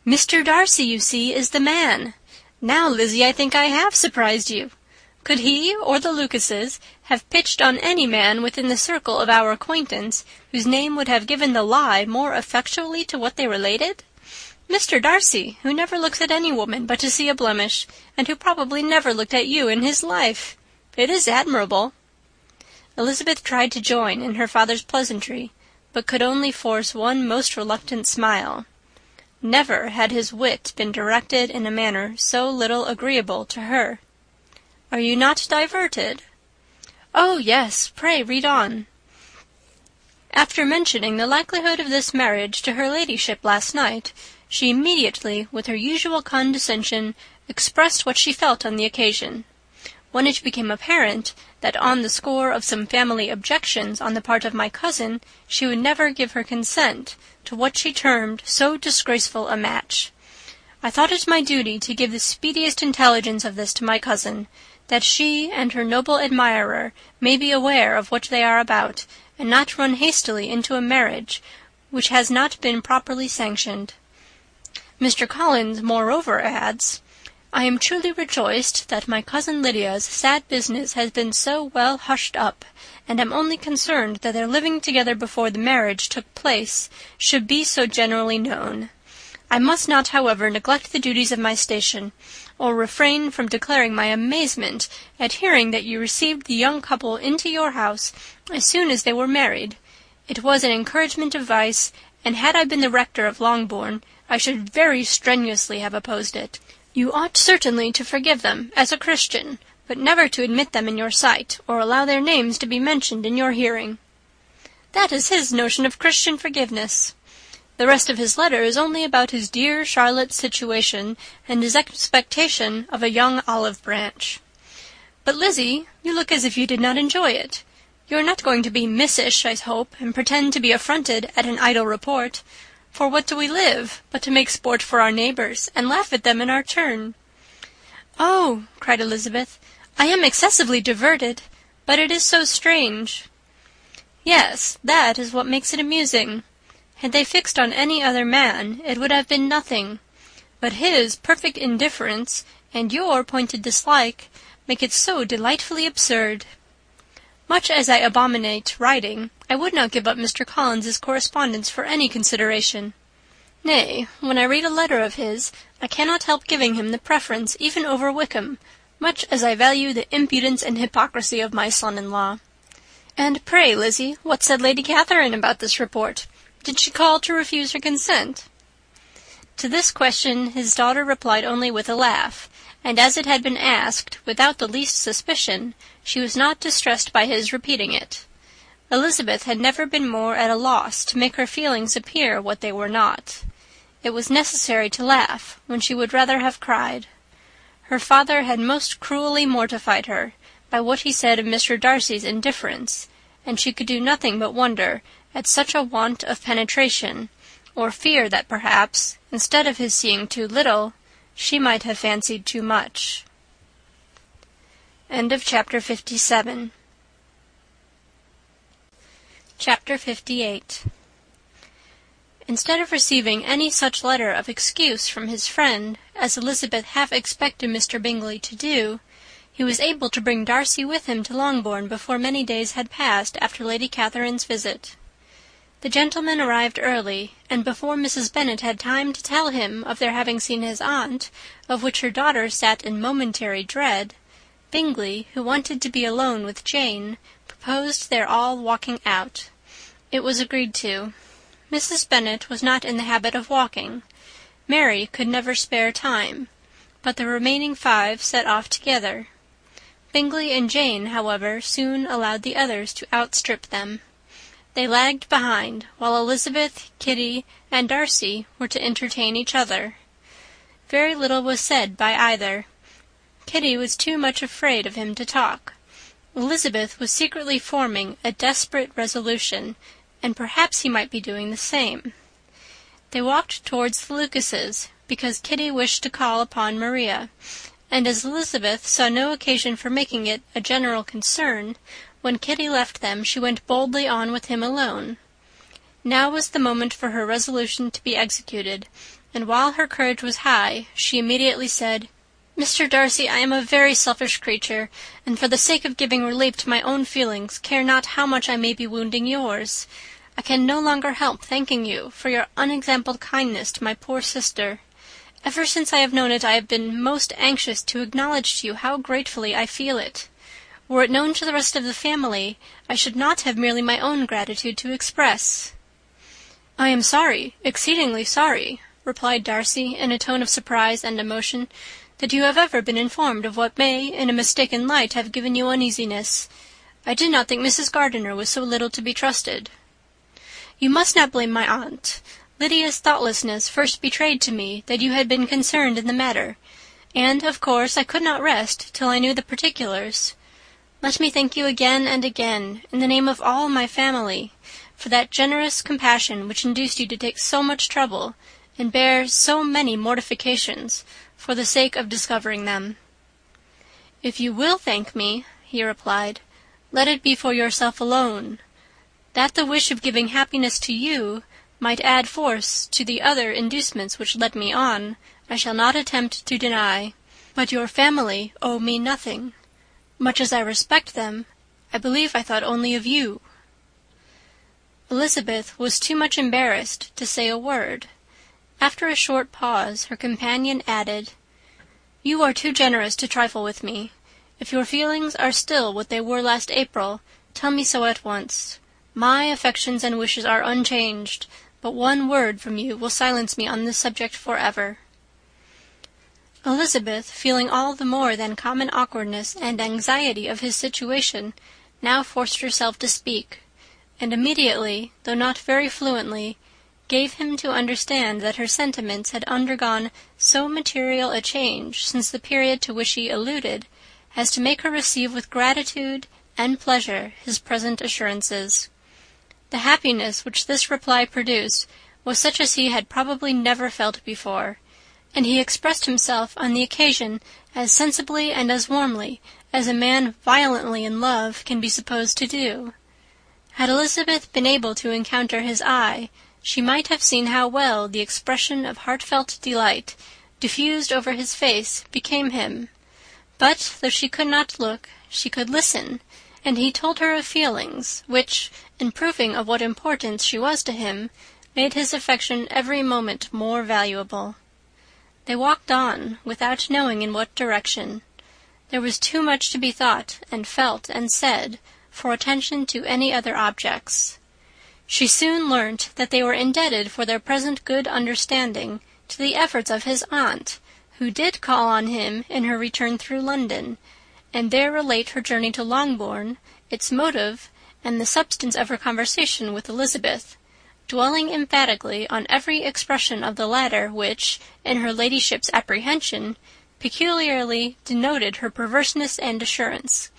Mr. Darcy, you see, is the man. Now, Lizzie, I think I have surprised you. Could he or the Lucases have pitched on any man within the circle of our acquaintance whose name would have given the lie more effectually to what they related? Mr. Darcy, who never looks at any woman but to see a blemish, and who probably never looked at you in his life. It is admirable. Elizabeth tried to join in her father's pleasantry, but could only force one most reluctant smile. Never had his wit been directed in a manner so little agreeable to her. Are you not diverted? Oh, yes, pray read on. After mentioning the likelihood of this marriage to her ladyship last night, she immediately, with her usual condescension, expressed what she felt on the occasion. When it became apparent that on the score of some family objections on the part of my cousin, she would never give her consent to what she termed so disgraceful a match, I thought it my duty to give the speediest intelligence of this to my cousin, that she and her noble admirer may be aware of what they are about, and not run hastily into a marriage which has not been properly sanctioned. Mr. Collins, moreover, adds, I am truly rejoiced that my cousin Lydia's sad business has been so well hushed up, and am only concerned that their living together before the marriage took place should be so generally known. I must not, however, neglect the duties of my station, or refrain from declaring my amazement at hearing that you received the young couple into your house as soon as they were married. It was an encouragement of vice, and had I been the rector of Longbourn, I should very strenuously have opposed it. You ought certainly to forgive them as a Christian, but never to admit them in your sight, or allow their names to be mentioned in your hearing. That is his notion of Christian forgiveness. The rest of his letter is only about his dear Charlotte's situation and his expectation of a young olive branch. But, Lizzie, you look as if you did not enjoy it. You are not going to be missish, I hope, and pretend to be affronted at an idle report. For what do we live, but to make sport for our neighbours, and laugh at them in our turn? Oh, cried Elizabeth, I am excessively diverted, but it is so strange. Yes, that is what makes it amusing. Had they fixed on any other man, it would have been nothing. But his perfect indifference, and your pointed dislike, make it so delightfully absurd. Much as I abominate writing, I would not give up Mr. Collins's correspondence for any consideration. Nay, when I read a letter of his, I cannot help giving him the preference even over Wickham, much as I value the impudence and hypocrisy of my son-in-law. And pray, Lizzie, what said Lady Catherine about this report? Did she call to refuse her consent? To this question his daughter replied only with a laugh, and as it had been asked without the least suspicion, she was not distressed by his repeating it. Elizabeth had never been more at a loss to make her feelings appear what they were not. It was necessary to laugh when she would rather have cried. Her father had most cruelly mortified her by what he said of Mr. Darcy's indifference, and she could do nothing but wonder at such a want of penetration, or fear that perhaps, instead of his seeing too little, she might have fancied too much. Chapter 57. Chapter 58. Instead of receiving any such letter of excuse from his friend as Elizabeth half expected Mr. Bingley to do, he was able to bring Darcy with him to Longbourn before many days had passed after Lady Catherine's visit. The gentleman arrived early, and before Mrs. Bennet had time to tell him of their having seen his aunt, of which her daughter sat in momentary dread, Bingley, who wanted to be alone with Jane, proposed their all walking out. It was agreed to. Mrs. Bennet was not in the habit of walking. Mary could never spare time, but the remaining 5 set off together. Bingley and Jane, however, soon allowed the others to outstrip them. They lagged behind, while Elizabeth, Kitty, and Darcy were to entertain each other. Very little was said by either. Kitty was too much afraid of him to talk. Elizabeth was secretly forming a desperate resolution, and perhaps he might be doing the same. They walked towards the Lucases, because Kitty wished to call upon Maria, and as Elizabeth saw no occasion for making it a general concern, when Kitty left them she went boldly on with him alone. Now was the moment for her resolution to be executed, and while her courage was high, she immediately said, "Mr. Darcy, I am a very selfish creature, and for the sake of giving relief to my own feelings, care not how much I may be wounding yours. I can no longer help thanking you for your unexampled kindness to my poor sister. Ever since I have known it, I have been most anxious to acknowledge to you how gratefully I feel it. Were it known to the rest of the family, I should not have merely my own gratitude to express." "I am sorry, exceedingly sorry," replied Darcy, in a tone of surprise and emotion, "that you have ever been informed of what may, in a mistaken light, have given you uneasiness. I did not think Mrs. Gardiner was so little to be trusted." "You must not blame my aunt. Lydia's thoughtlessness first betrayed to me that you had been concerned in the matter, and, of course, I could not rest till I knew the particulars. Let me thank you again and again, in the name of all my family, for that generous compassion which induced you to take so much trouble, and bear so many mortifications, for the sake of discovering them." "If you will thank me," he replied, "let it be for yourself alone. That the wish of giving happiness to you might add force to the other inducements which led me on, I shall not attempt to deny. But your family owe me nothing. Much as I respect them, I believe I thought only of you." Elizabeth was too much embarrassed to say a word. After a short pause, her companion added, "You are too generous to trifle with me. If your feelings are still what they were last April, tell me so at once. My affections and wishes are unchanged, but one word from you will silence me on this subject for ever." Elizabeth, feeling all the more than common awkwardness and anxiety of his situation, now forced herself to speak, and immediately, though not very fluently, gave him to understand that her sentiments had undergone so material a change since the period to which he alluded, as to make her receive with gratitude and pleasure his present assurances. The happiness which this reply produced was such as he had probably never felt before, and he expressed himself on the occasion as sensibly and as warmly as a man violently in love can be supposed to do. Had Elizabeth been able to encounter his eye, she might have seen how well the expression of heartfelt delight diffused over his face became him. But though she could not look, she could listen, and he told her of feelings which, in proving of what importance she was to him, made his affection every moment more valuable. They walked on, without knowing in what direction. There was too much to be thought and felt and said for attention to any other objects. She soon learnt that they were indebted for their present good understanding to the efforts of his aunt, who did call on him in her return through London, and there relate her journey to Longbourn, its motive, and the substance of her conversation with Elizabeth, dwelling emphatically on every expression of the latter which, in her ladyship's apprehension, peculiarly denoted her perverseness and assurance,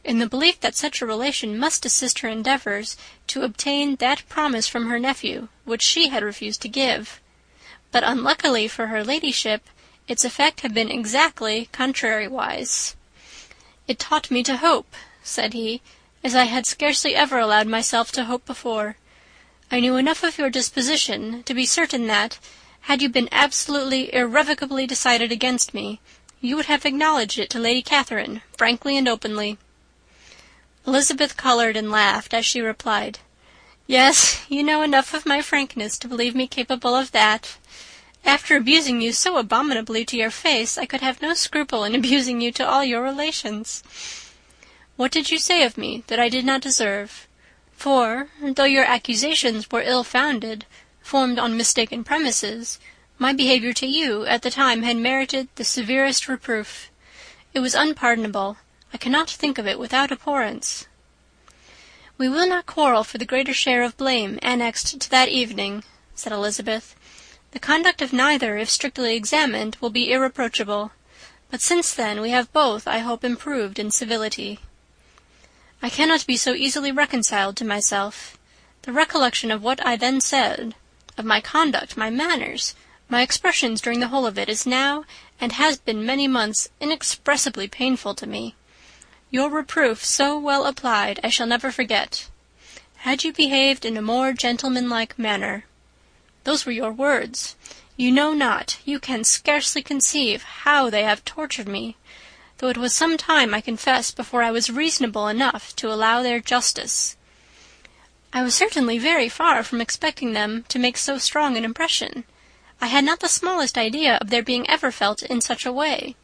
in the belief that such a relation must assist her endeavours to obtain that promise from her nephew which she had refused to give. But unluckily for her ladyship, its effect had been exactly contrariwise. "It taught me to hope," said he, "as I had scarcely ever allowed myself to hope before. I knew enough of your disposition to be certain that, had you been absolutely, irrevocably decided against me, you would have acknowledged it to Lady Catherine, frankly and openly." Elizabeth coloured and laughed as she replied, "Yes, you know enough of my frankness to believe me capable of that. After abusing you so abominably to your face, I could have no scruple in abusing you to all your relations. What did you say of me that I did not deserve? For, though your accusations were ill-founded, formed on mistaken premises, my behaviour to you at the time had merited the severest reproof. It was unpardonable. I cannot think of it without abhorrence." "We will not quarrel for the greater share of blame annexed to that evening," said Elizabeth. "The conduct of neither, if strictly examined, will be irreproachable. But since then we have both, I hope, improved in civility." "I cannot be so easily reconciled to myself. The recollection of what I then said, of my conduct, my manners, my expressions during the whole of it, is now, and has been many months, inexpressibly painful to me. Your reproof, so well applied, I shall never forget. Had you behaved in a more gentlemanlike manner. Those were your words. You know not, you can scarcely conceive how they have tortured me, though it was some time, I confess, before I was reasonable enough to allow their justice. I was certainly very far from expecting them to make so strong an impression. I had not the smallest idea of their being ever felt in such a way."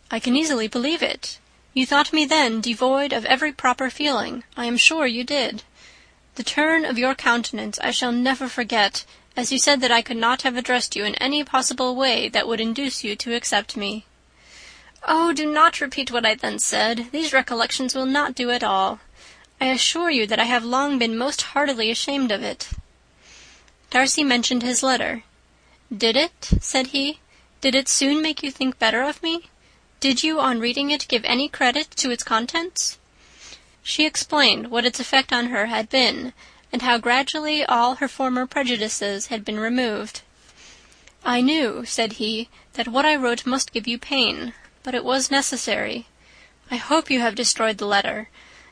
"I can easily believe it. You thought me then devoid of every proper feeling. I am sure you did. The turn of your countenance I shall never forget, as you said that I could not have addressed you in any possible way that would induce you to accept me." "Oh, do not repeat what I then said. These recollections will not do at all. I assure you that I have long been most heartily ashamed of it." Darcy mentioned his letter. "Did it?" said he. "Did it soon make you think better of me? Did you, on reading it, give any credit to its contents?" She explained what its effect on her had been, and how gradually all her former prejudices had been removed. "I knew," said he, "that what I wrote must give you pain, but it was necessary. I hope you have destroyed the letter.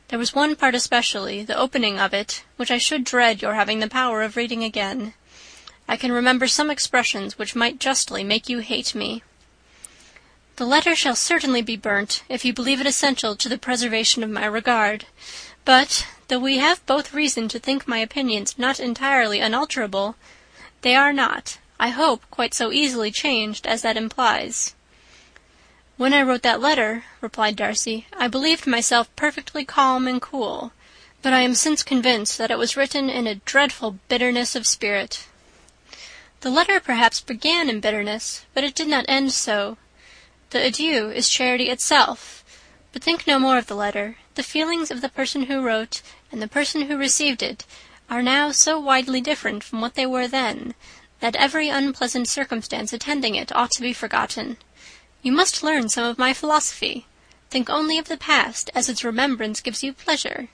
There was one part especially, the opening of it, which I should dread your having the power of reading again. I can remember some expressions which might justly make you hate me." "The letter shall certainly be burnt, if you believe it essential to the preservation of my regard. But, though we have both reason to think my opinions not entirely unalterable, they are not, I hope, quite so easily changed as that implies." "When I wrote that letter," replied Darcy, "I believed myself perfectly calm and cool, but I am since convinced that it was written in a dreadful bitterness of spirit." "The letter perhaps began in bitterness, but it did not end so. The adieu is charity itself. But think no more of the letter. The feelings of the person who wrote and the person who received it are now so widely different from what they were then, that every unpleasant circumstance attending it ought to be forgotten. You must learn some of my philosophy. Think only of the past, as its remembrance gives you pleasure."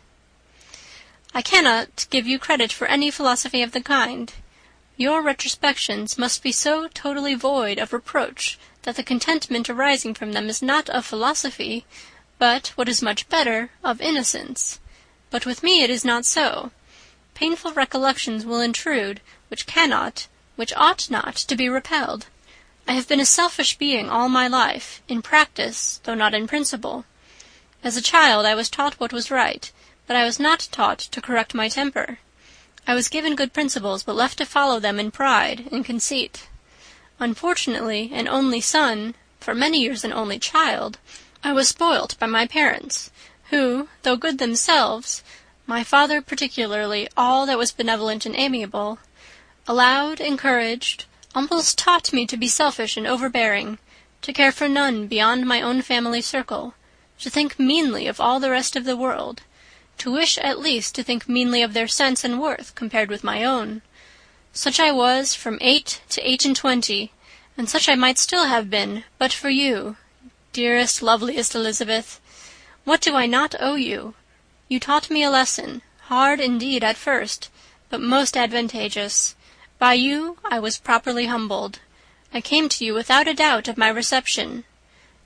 "I cannot give you credit for any philosophy of the kind. Your retrospections must be so totally void of reproach that the contentment arising from them is not of philosophy, but, what is much better, of innocence. But with me it is not so. Painful recollections will intrude, which cannot, which ought not, to be repelled. I have been a selfish being all my life, in practice, though not in principle. As a child I was taught what was right, but I was not taught to correct my temper. I was given good principles, but left to follow them in pride and conceit. Unfortunately, an only son, for many years an only child, I was spoilt by my parents, who, though good themselves, my father particularly all that was benevolent and amiable, allowed, encouraged, almost taught me to be selfish and overbearing, to care for none beyond my own family circle, to think meanly of all the rest of the world, to wish at least to think meanly of their sense and worth compared with my own. Such I was from 8 to 28, and such I might still have been, but for you, dearest, loveliest Elizabeth. What do I not owe you? You taught me a lesson, hard indeed at first, but most advantageous. By you I was properly humbled. I came to you without a doubt of my reception.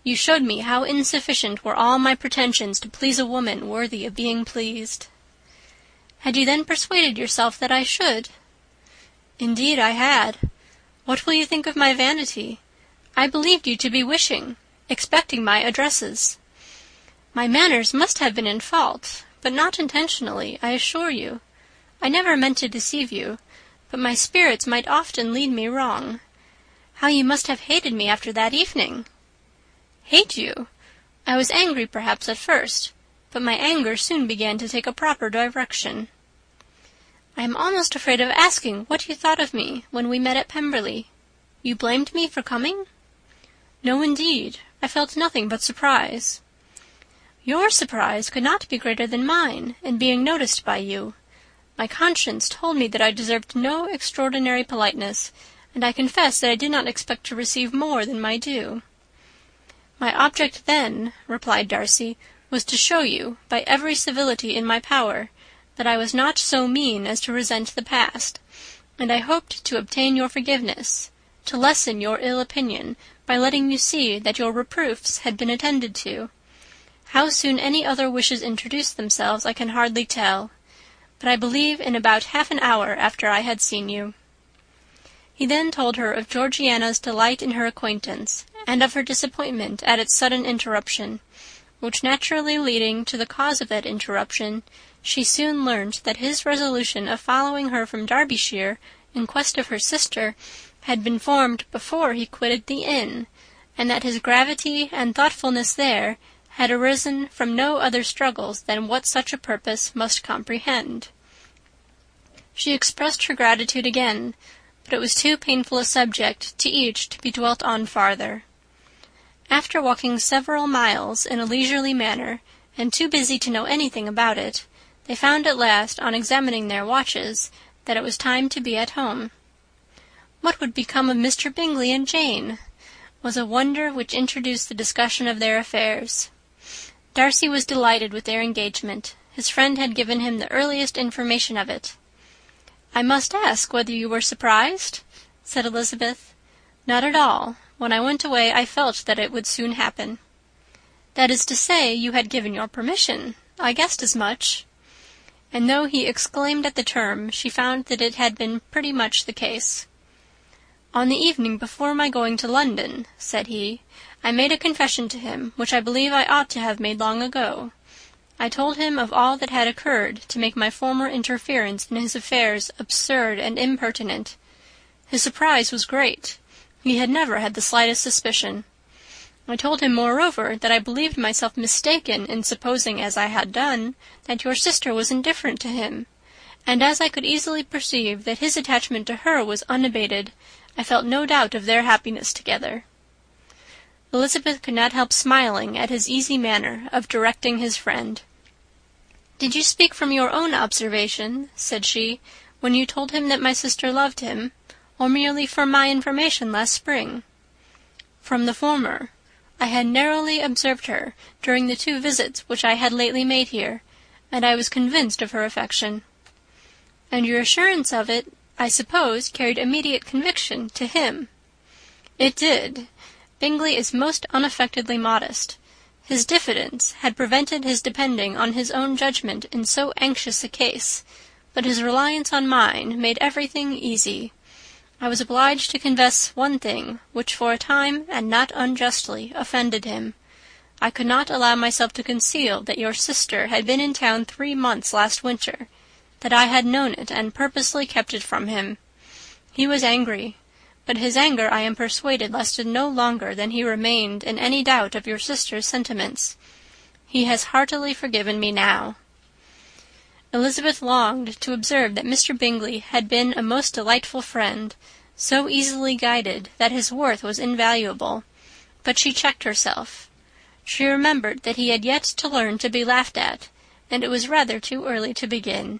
You showed me how insufficient were all my pretensions to please a woman worthy of being pleased." "Had you then persuaded yourself that I should?" "Indeed I had. What will you think of my vanity? I believed you to be wishing, expecting my addresses. My manners must have been in fault, but not intentionally, I assure you. I never meant to deceive you, but my spirits might often lead me wrong. How you must have hated me after that evening!" "Hate you? I was angry perhaps at first, but my anger soon began to take a proper direction." "I am almost afraid of asking what you thought of me when we met at Pemberley. You blamed me for coming?" "No, indeed. I felt nothing but surprise." "Your surprise could not be greater than mine in being noticed by you. My conscience told me that I deserved no extraordinary politeness, and I confess that I did not expect to receive more than my due." "My object then," replied Darcy, "was to show you, by every civility in my power, that I was not so mean as to resent the past, and I hoped to obtain your forgiveness, to lessen your ill opinion by letting you see that your reproofs had been attended to. How soon any other wishes introduced themselves I can hardly tell, but I believe in about half an hour after I had seen you." He then told her of Georgiana's delight in her acquaintance, and of her disappointment at its sudden interruption, which naturally leading to the cause of that interruption, she soon learnt that his resolution of following her from Derbyshire in quest of her sister had been formed before he quitted the inn, and that his gravity and thoughtfulness there had arisen from no other struggles than what such a purpose must comprehend. She expressed her gratitude again, but it was too painful a subject to each to be dwelt on farther. After walking several miles in a leisurely manner, and too busy to know anything about it, they found at last, on examining their watches, that it was time to be at home. What would become of Mr. Bingley and Jane? Was a wonder which introduced the discussion of their affairs. Darcy was delighted with their engagement. His friend had given him the earliest information of it. "I must ask whether you were surprised?" said Elizabeth. "Not at all. When I went away I felt that it would soon happen." "That is to say, you had given your permission. I guessed as much." And though he exclaimed at the term, she found that it had been pretty much the case. "On the evening before my going to London," said he, "I made a confession to him, which I believe I ought to have made long ago. I told him of all that had occurred to make my former interference in his affairs absurd and impertinent. His surprise was great. He had never had the slightest suspicion. I told him, moreover, that I believed myself mistaken in supposing, as I had done, that your sister was indifferent to him, and as I could easily perceive that his attachment to her was unabated, I felt no doubt of their happiness together." Elizabeth could not help smiling at his easy manner of directing his friend. "Did you speak from your own observation," said she, "when you told him that my sister loved him, or merely from my information last spring?" "From the former. I had narrowly observed her during the 2 visits which I had lately made here, and I was convinced of her affection." "And your assurance of it, I suppose, carried immediate conviction to him?" "It did. Bingley is most unaffectedly modest. His diffidence had prevented his depending on his own judgment in so anxious a case, but his reliance on mine made everything easy. I was obliged to confess one thing, which for a time, and not unjustly, offended him. I could not allow myself to conceal that your sister had been in town 3 months last winter, that I had known it and purposely kept it from him. He was angry, but his anger, I am persuaded, lasted no longer than he remained in any doubt of your sister's sentiments. He has heartily forgiven me now." Elizabeth longed to observe that Mr. Bingley had been a most delightful friend, so easily guided that his worth was invaluable, but she checked herself. She remembered that he had yet to learn to be laughed at, and it was rather too early to begin.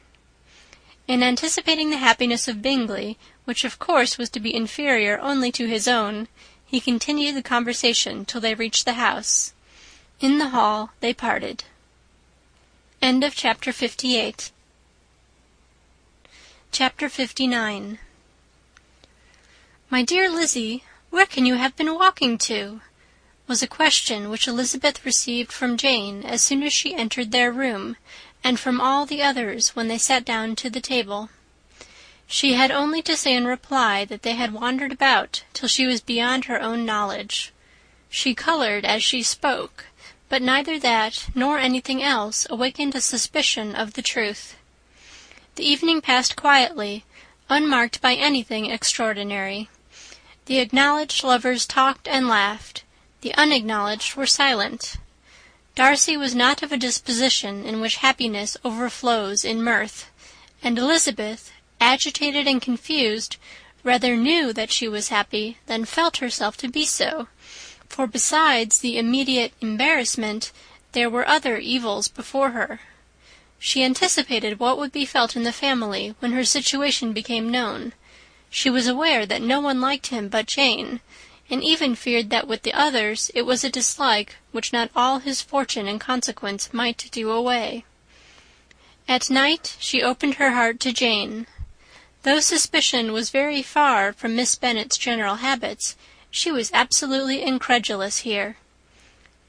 In anticipating the happiness of Bingley, which of course was to be inferior only to his own, he continued the conversation till they reached the house. In the hall they parted. Chapter 58. Chapter 59. "My dear Lizzy, where can you have been walking to?" was a question which Elizabeth received from Jane as soon as she entered their room, and from all the others when they sat down to the table. She had only to say in reply that they had wandered about till she was beyond her own knowledge. She coloured as she spoke, but neither that nor anything else awakened a suspicion of the truth. The evening passed quietly, unmarked by anything extraordinary. The acknowledged lovers talked and laughed. The unacknowledged were silent. Darcy was not of a disposition in which happiness overflows in mirth, and Elizabeth, agitated and confused, rather knew that she was happy than felt herself to be so, for besides the immediate embarrassment, there were other evils before her. She anticipated what would be felt in the family when her situation became known. She was aware that no one liked him but Jane, and even feared that with the others it was a dislike which not all his fortune and consequence might do away. At night she opened her heart to Jane. Though suspicion was very far from Miss Bennet's general habits, she was absolutely incredulous here.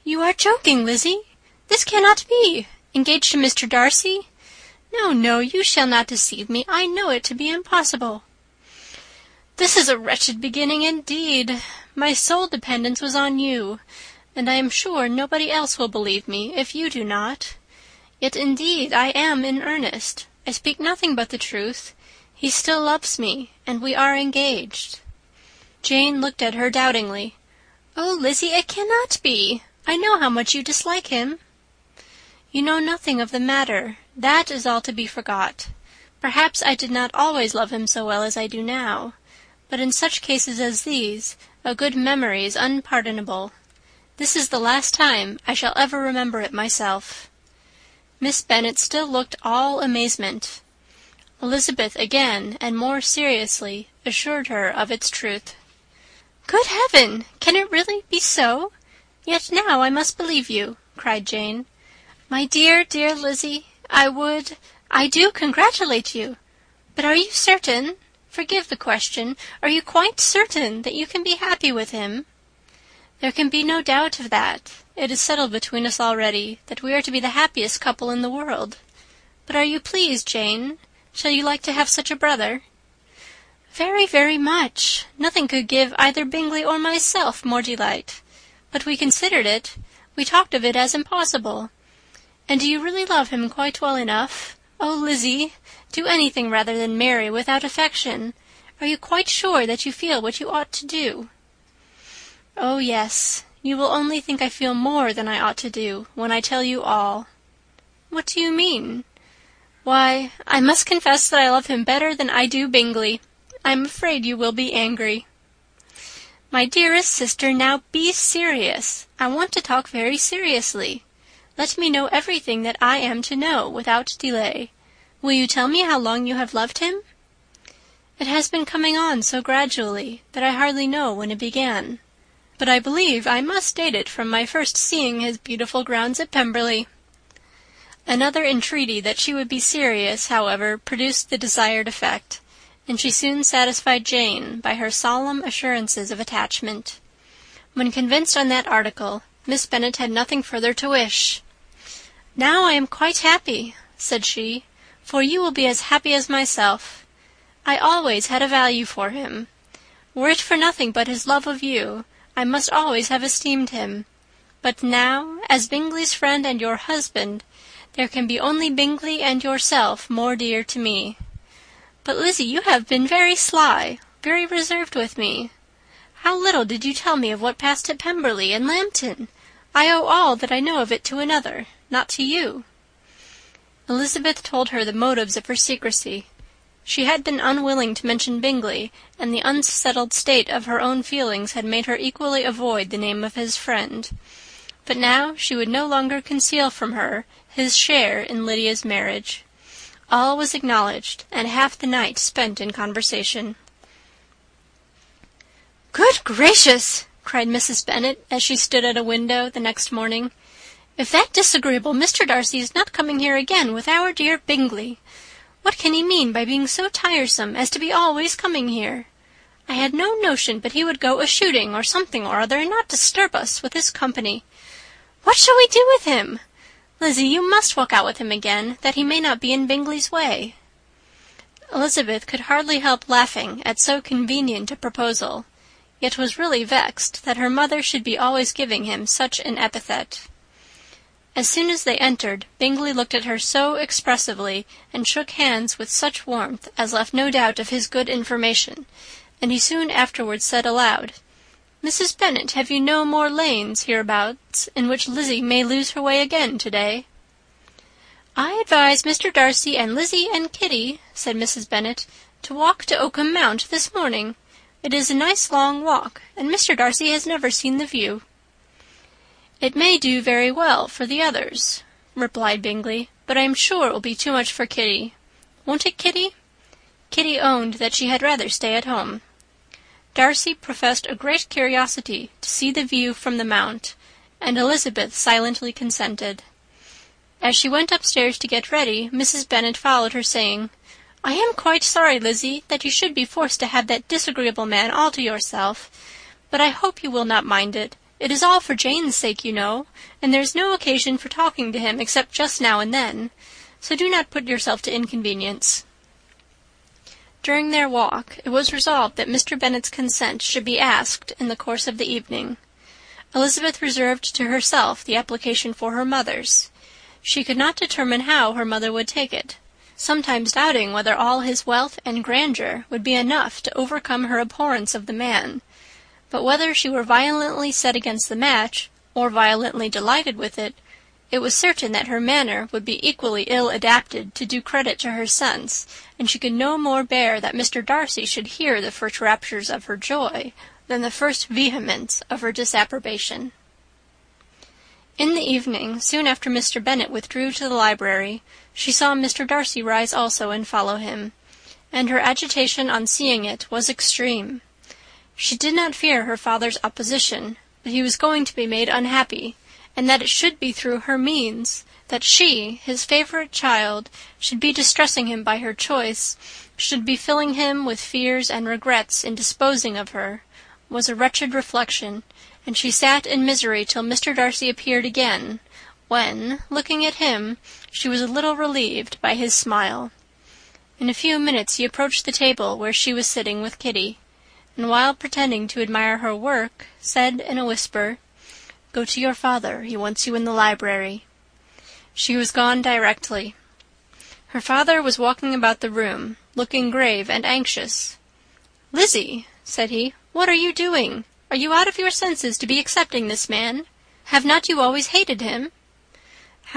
"You are joking, Lizzie! This cannot be! Engaged to Mr. Darcy? No, no, you shall not deceive me. I know it to be impossible." "This is a wretched beginning indeed. My sole dependence was on you, and I am sure nobody else will believe me if you do not. Yet indeed I am in earnest. I speak nothing but the truth. He still loves me, and we are engaged." Jane looked at her doubtingly. "Oh, Lizzie, it cannot be. I know how much you dislike him." "You know nothing of the matter. That is all to be forgot. Perhaps I did not always love him so well as I do now. But in such cases as these, a good memory is unpardonable. This is the last time I shall ever remember it myself." Miss Bennet still looked all amazement. Elizabeth again, and more seriously, assured her of its truth. "Good heaven! Can it really be so? Yet now I must believe you," cried Jane. "My dear, dear Lizzie, I do congratulate you. But are you certain? Forgive the question. Are you quite certain that you can be happy with him?" "There can be no doubt of that. It is settled between us already that we are to be the happiest couple in the world. But are you pleased, Jane? Shall you like to have such a brother?" "Very, very much. Nothing could give either Bingley or myself more delight. But we considered it. We talked of it as impossible. And do you really love him quite well enough? Oh, Lizzie, do anything rather than marry without affection. Are you quite sure that you feel what you ought to do?" "Oh, yes. You will only think I feel more than I ought to do when I tell you all." "What do you mean?" "Why, I must confess that I love him better than I do Bingley. I am afraid you will be angry." "My dearest sister, now be serious. I want to talk very seriously. Let me know everything that I am to know without delay. Will you tell me how long you have loved him?" "It has been coming on so gradually that I hardly know when it began. But I believe I must date it from my first seeing his beautiful grounds at Pemberley." Another entreaty that she would be serious, however, produced the desired effect, and she soon satisfied Jane by her solemn assurances of attachment. When convinced on that article, Miss Bennet had nothing further to wish. "Now I am quite happy," said she, "for you will be as happy as myself. I always had a value for him. Were it for nothing but his love of you, I must always have esteemed him. But now, as Bingley's friend and your husband, there can be only Bingley and yourself more dear to me. But, Lizzie, you have been very sly, very reserved with me. How little did you tell me of what passed at Pemberley and Lambton! I owe all that I know of it to another, not to you." Elizabeth told her the motives of her secrecy. She had been unwilling to mention Bingley, and the unsettled state of her own feelings had made her equally avoid the name of his friend. But now she would no longer conceal from her his share in Lydia's marriage. All was acknowledged, and half the night spent in conversation. "Good gracious!" cried Mrs. Bennet, as she stood at a window the next morning. "If that disagreeable Mr. Darcy is not coming here again with our dear Bingley! What can he mean by being so tiresome as to be always coming here? I had no notion but he would go a-shooting or something or other, and not disturb us with his company. What shall we do with him? Lizzie, you must walk out with him again, that he may not be in Bingley's way." Elizabeth could hardly help laughing at so convenient a proposal, yet was really vexed that her mother should be always giving him such an epithet. As soon as they entered, Bingley looked at her so expressively, and shook hands with such warmth, as left no doubt of his good information, and he soon afterwards said aloud, "Mrs. Bennet, have you no more lanes hereabouts in which Lizzie may lose her way again to-day?" "I advise Mr. Darcy and Lizzie and Kitty," said Mrs. Bennet, "to walk to Oakham Mount this morning. It is a nice long walk, and Mr. Darcy has never seen the view." "It may do very well for the others," replied Bingley, "but I am sure it will be too much for Kitty. Won't it, Kitty?" Kitty owned that she had rather stay at home. Darcy professed a great curiosity to see the view from the Mount, and Elizabeth silently consented. As she went upstairs to get ready, Mrs. Bennet followed her, saying, "I am quite sorry, Lizzie, that you should be forced to have that disagreeable man all to yourself, but I hope you will not mind it. It is all for Jane's sake, you know, and there is no occasion for talking to him except just now and then, so do not put yourself to inconvenience." During their walk, it was resolved that Mr. Bennet's consent should be asked in the course of the evening. Elizabeth reserved to herself the application for her mother's. She could not determine how her mother would take it, sometimes doubting whether all his wealth and grandeur would be enough to overcome her abhorrence of the man, but whether she were violently set against the match, or violently delighted with it, it was certain that her manner would be equally ill adapted to do credit to her sense, and she could no more bear that Mr. Darcy should hear the first raptures of her joy than the first vehemence of her disapprobation. In the evening, soon after Mr. Bennet withdrew to the library, she saw Mr. Darcy rise also and follow him, and her agitation on seeing it was extreme. She did not fear her father's opposition, but he was going to be made unhappy, and that it should be through her means, that she, his favourite child, should be distressing him by her choice, should be filling him with fears and regrets in disposing of her, was a wretched reflection, and she sat in misery till Mr. Darcy appeared again, when, looking at him, she was a little relieved by his smile. In a few minutes he approached the table where she was sitting with Kitty, and while pretending to admire her work, said in a whisper, "Go to your father, he wants you in the library." She was gone directly. Her father was walking about the room, looking grave and anxious. "Lizzie," said he, "what are you doing? Are you out of your senses to be accepting this man? Have not you always hated him?"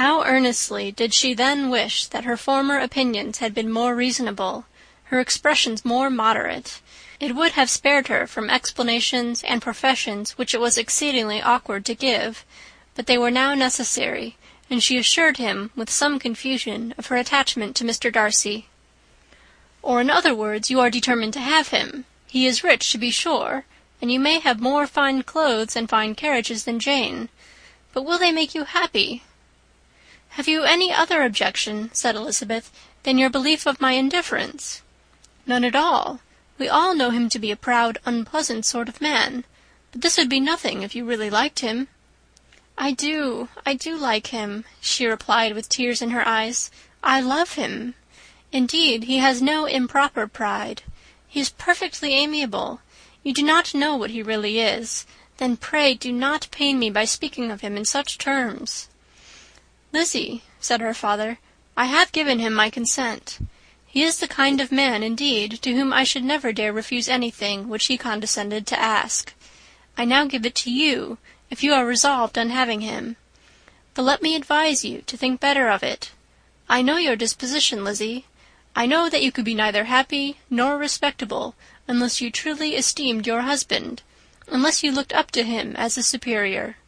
How earnestly did she then wish that her former opinions had been more reasonable, her expressions more moderate. It would have spared her from explanations and professions which it was exceedingly awkward to give, but they were now necessary, and she assured him with some confusion of her attachment to Mr. Darcy. "Or, in other words, you are determined to have him. He is rich, to be sure, and you may have more fine clothes and fine carriages than Jane, but will they make you happy?" "Have you any other objection," said Elizabeth, "than your belief of my indifference?" "None at all. We all know him to be a proud, unpleasant sort of man, but this would be nothing if you really liked him." I do like him," she replied with tears in her eyes. "I love him. Indeed, he has no improper pride. He is perfectly amiable. You do not know what he really is. Then pray do not pain me by speaking of him in such terms." "Lizzie," said her father, "I have given him my consent. He is the kind of man, indeed, to whom I should never dare refuse anything which he condescended to ask. I now give it to you, if you are resolved on having him. But let me advise you to think better of it. I know your disposition, Lizzie. I know that you could be neither happy nor respectable unless you truly esteemed your husband, unless you looked up to him as a superior.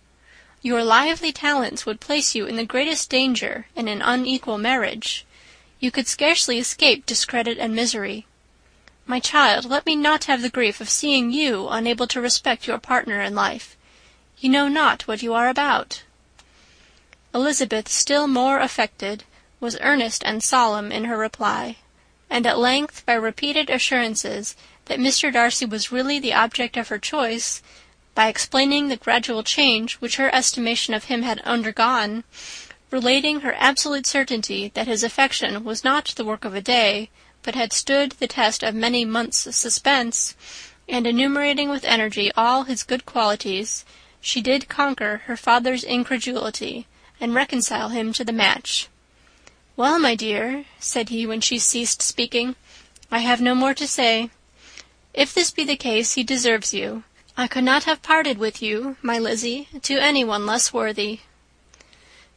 Your lively talents would place you in the greatest danger in an unequal marriage. You could scarcely escape discredit and misery. My child, let me not have the grief of seeing you unable to respect your partner in life. You know not what you are about." Elizabeth, still more affected, was earnest and solemn in her reply, and at length, by repeated assurances that Mr. Darcy was really the object of her choice, by explaining the gradual change which her estimation of him had undergone, relating her absolute certainty that his affection was not the work of a day, but had stood the test of many months' suspense, and enumerating with energy all his good qualities, she did conquer her father's incredulity, and reconcile him to the match. "Well, my dear," said he, when she ceased speaking, "I have no more to say. If this be the case, he deserves you. I could not have parted with you, my Lizzie, to any one less worthy."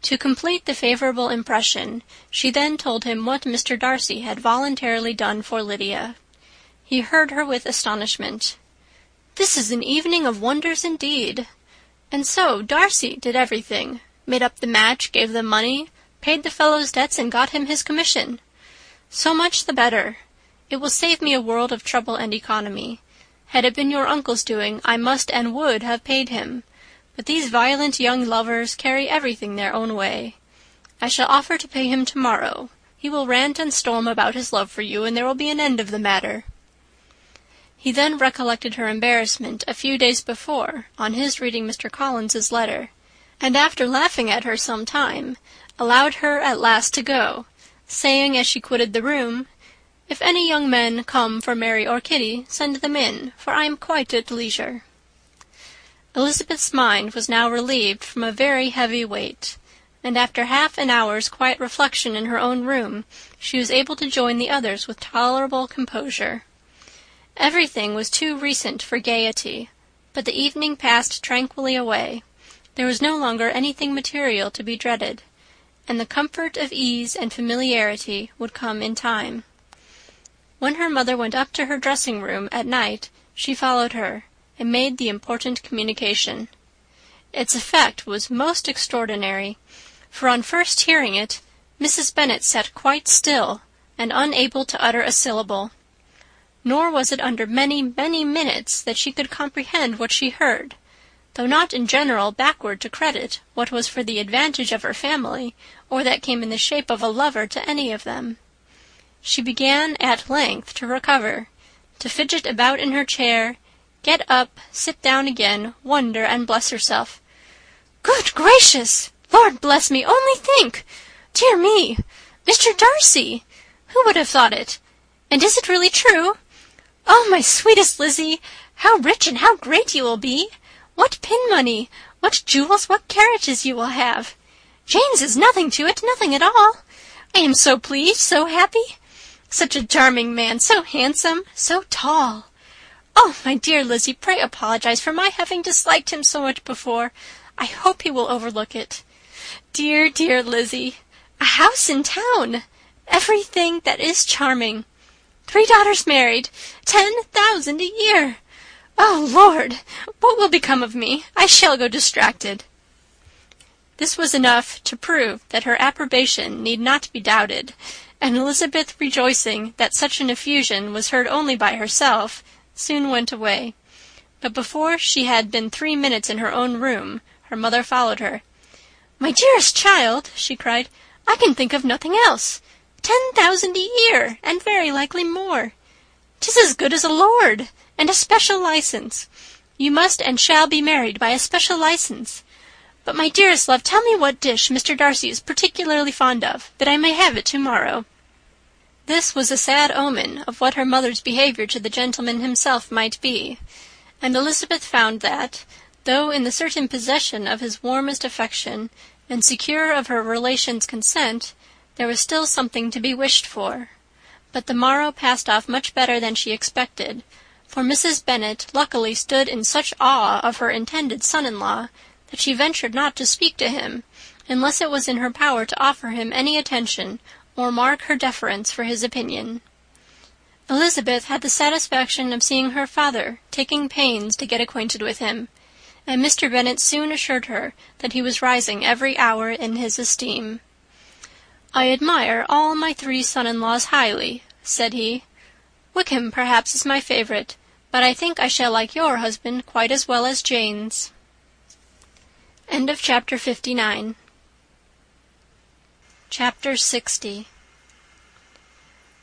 To complete the favourable impression, she then told him what Mr. Darcy had voluntarily done for Lydia. He heard her with astonishment. "This is an evening of wonders indeed! And so Darcy did everything, made up the match, gave the money, paid the fellow's debts, and got him his commission. So much the better. It will save me a world of trouble and economy. Had it been your uncle's doing, I must and would have paid him. But these violent young lovers carry everything their own way. I shall offer to pay him to-morrow. He will rant and storm about his love for you, and there will be an end of the matter." He then recollected her embarrassment a few days before on his reading Mr. Collins's letter, and after laughing at her some time, allowed her at last to go, saying as she quitted the room, "If any young men come for Mary or Kitty, send them in, for I am quite at leisure." Elizabeth's mind was now relieved from a very heavy weight, and after half an hour's quiet reflection in her own room, she was able to join the others with tolerable composure. Everything was too recent for gaiety, but the evening passed tranquilly away. There was no longer anything material to be dreaded, and the comfort of ease and familiarity would come in time. When her mother went up to her dressing-room at night, she followed her, and made the important communication. Its effect was most extraordinary, for on first hearing it, Mrs. Bennet sat quite still, and unable to utter a syllable. Nor was it under many, many minutes that she could comprehend what she heard, though not in general backward to credit what was for the advantage of her family, or that came in the shape of a lover to any of them. She began at length to recover, to fidget about in her chair, get up, sit down again, wonder and bless herself. "Good gracious! Lord bless me! Only think! Dear me! Mr. Darcy! Who would have thought it? And is it really true? Oh, my sweetest Lizzie! How rich and how great you will be! What pin money! What jewels! What carriages you will have! Jane's is nothing to it, nothing at all. I am so pleased, so happy. Such a charming man, so handsome, so tall. Oh, my dear Lizzie, pray apologize for my having disliked him so much before. I hope he will overlook it. Dear, dear Lizzie, a house in town, everything that is charming. 3 daughters married, 10,000 a year. Oh, Lord, what will become of me? I shall go distracted." This was enough to prove that her approbation need not be doubted, and Elizabeth, rejoicing that such an effusion was heard only by herself, soon went away. But before she had been 3 minutes in her own room, her mother followed her. "My dearest child," she cried, "I can think of nothing else. 10,000 a year, and very likely more. 'Tis as good as a lord, and a special license. You must and shall be married by a special license. But, my dearest love, tell me what dish Mr. Darcy is particularly fond of, that I may have it to-morrow." This was a sad omen of what her mother's behaviour to the gentleman himself might be, and Elizabeth found that, though in the certain possession of his warmest affection, and secure of her relations' consent, there was still something to be wished for. But the morrow passed off much better than she expected, for Mrs. Bennet luckily stood in such awe of her intended son-in-law that she ventured not to speak to him, unless it was in her power to offer him any attention or mark her deference for his opinion. Elizabeth had the satisfaction of seeing her father taking pains to get acquainted with him, and Mr. Bennet soon assured her that he was rising every hour in his esteem. "I admire all my 3 son-in-laws highly," said he. "Wickham, perhaps, is my favourite, but I think I shall like your husband quite as well as Jane's." End of chapter 59. Chapter 60.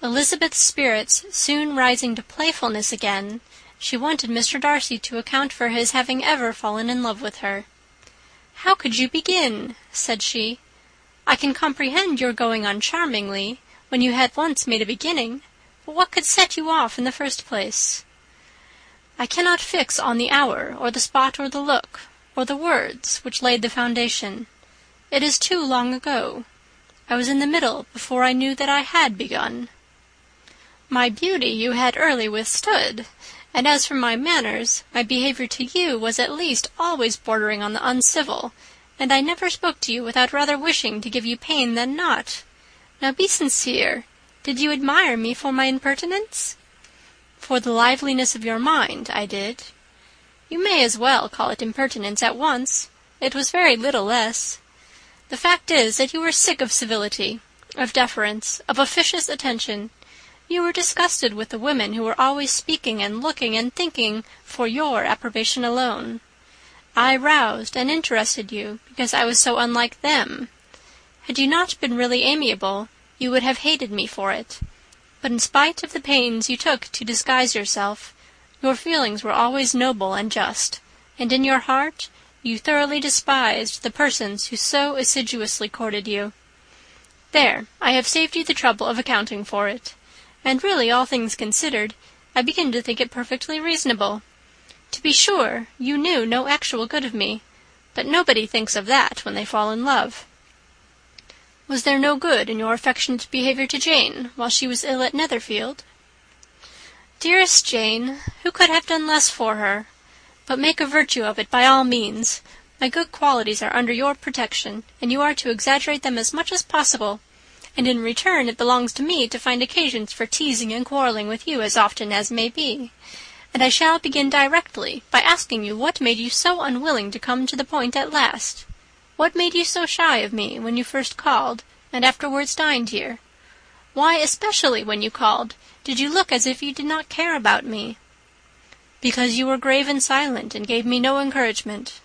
Elizabeth's spirits soon rising to playfulness again, she wanted Mr. Darcy to account for his having ever fallen in love with her. "How could you begin?" said she. "I can comprehend your going on charmingly, when you had once made a beginning, but what could set you off in the first place?" "I cannot fix on the hour, or the spot, or the look, or the words which laid the foundation. It is too long ago. I was in the middle before I knew that I had begun. My beauty you had early withstood, and as for my manners, my behaviour to you was at least always bordering on the uncivil, and I never spoke to you without rather wishing to give you pain than not. Now be sincere. Did you admire me for my impertinence?" "For the liveliness of your mind, I did." "You may as well call it impertinence at once. It was very little less. The fact is that you were sick of civility, of deference, of officious attention. You were disgusted with the women who were always speaking and looking and thinking for your approbation alone. I roused and interested you because I was so unlike them. Had you not been really amiable, you would have hated me for it. But in spite of the pains you took to disguise yourself, your feelings were always noble and just, and in your heart you thoroughly despised the persons who so assiduously courted you. There, I have saved you the trouble of accounting for it. And really, all things considered, I begin to think it perfectly reasonable. To be sure, you knew no actual good of me, but nobody thinks of that when they fall in love." "Was there no good in your affectionate behaviour to Jane while she was ill at Netherfield?" "Dearest Jane, who could have done less for her? But make a virtue of it by all means. My good qualities are under your protection, and you are to exaggerate them as much as possible. And in return it belongs to me to find occasions for teasing and quarrelling with you as often as may be. And I shall begin directly by asking you what made you so unwilling to come to the point at last. What made you so shy of me when you first called, and afterwards dined here? Why, especially when you called, did you look as if you did not care about me?" "Because you were grave and silent, and gave me no encouragement."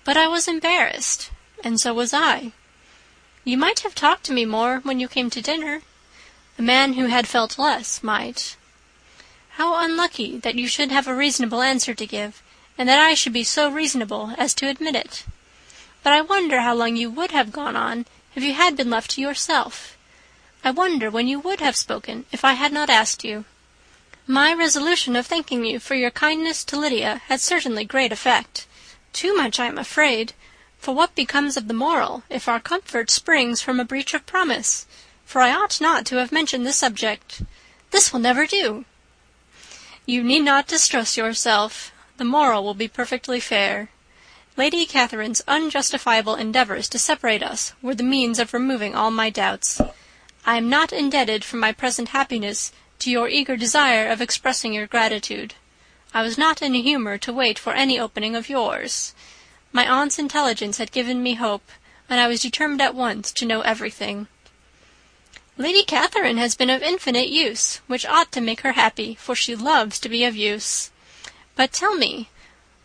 "But I was embarrassed, and so was I." "You might have talked to me more when you came to dinner. A man who had felt less might." "How unlucky that you should have a reasonable answer to give, and that I should be so reasonable as to admit it. But I wonder how long you would have gone on if you had been left to yourself. I wonder when you would have spoken if I had not asked you. My resolution of thanking you for your kindness to Lydia had certainly great effect. Too much, I am afraid. For what becomes of the moral, if our comfort springs from a breach of promise? For I ought not to have mentioned the subject. This will never do." "You need not distress yourself. The moral will be perfectly fair. Lady Catherine's unjustifiable endeavours to separate us were the means of removing all my doubts. I am not indebted for my present happiness to your eager desire of expressing your gratitude. I was not in a humour to wait for any opening of yours. My aunt's intelligence had given me hope, and I was determined at once to know everything." "Lady Catherine has been of infinite use, which ought to make her happy, for she loves to be of use. But tell me,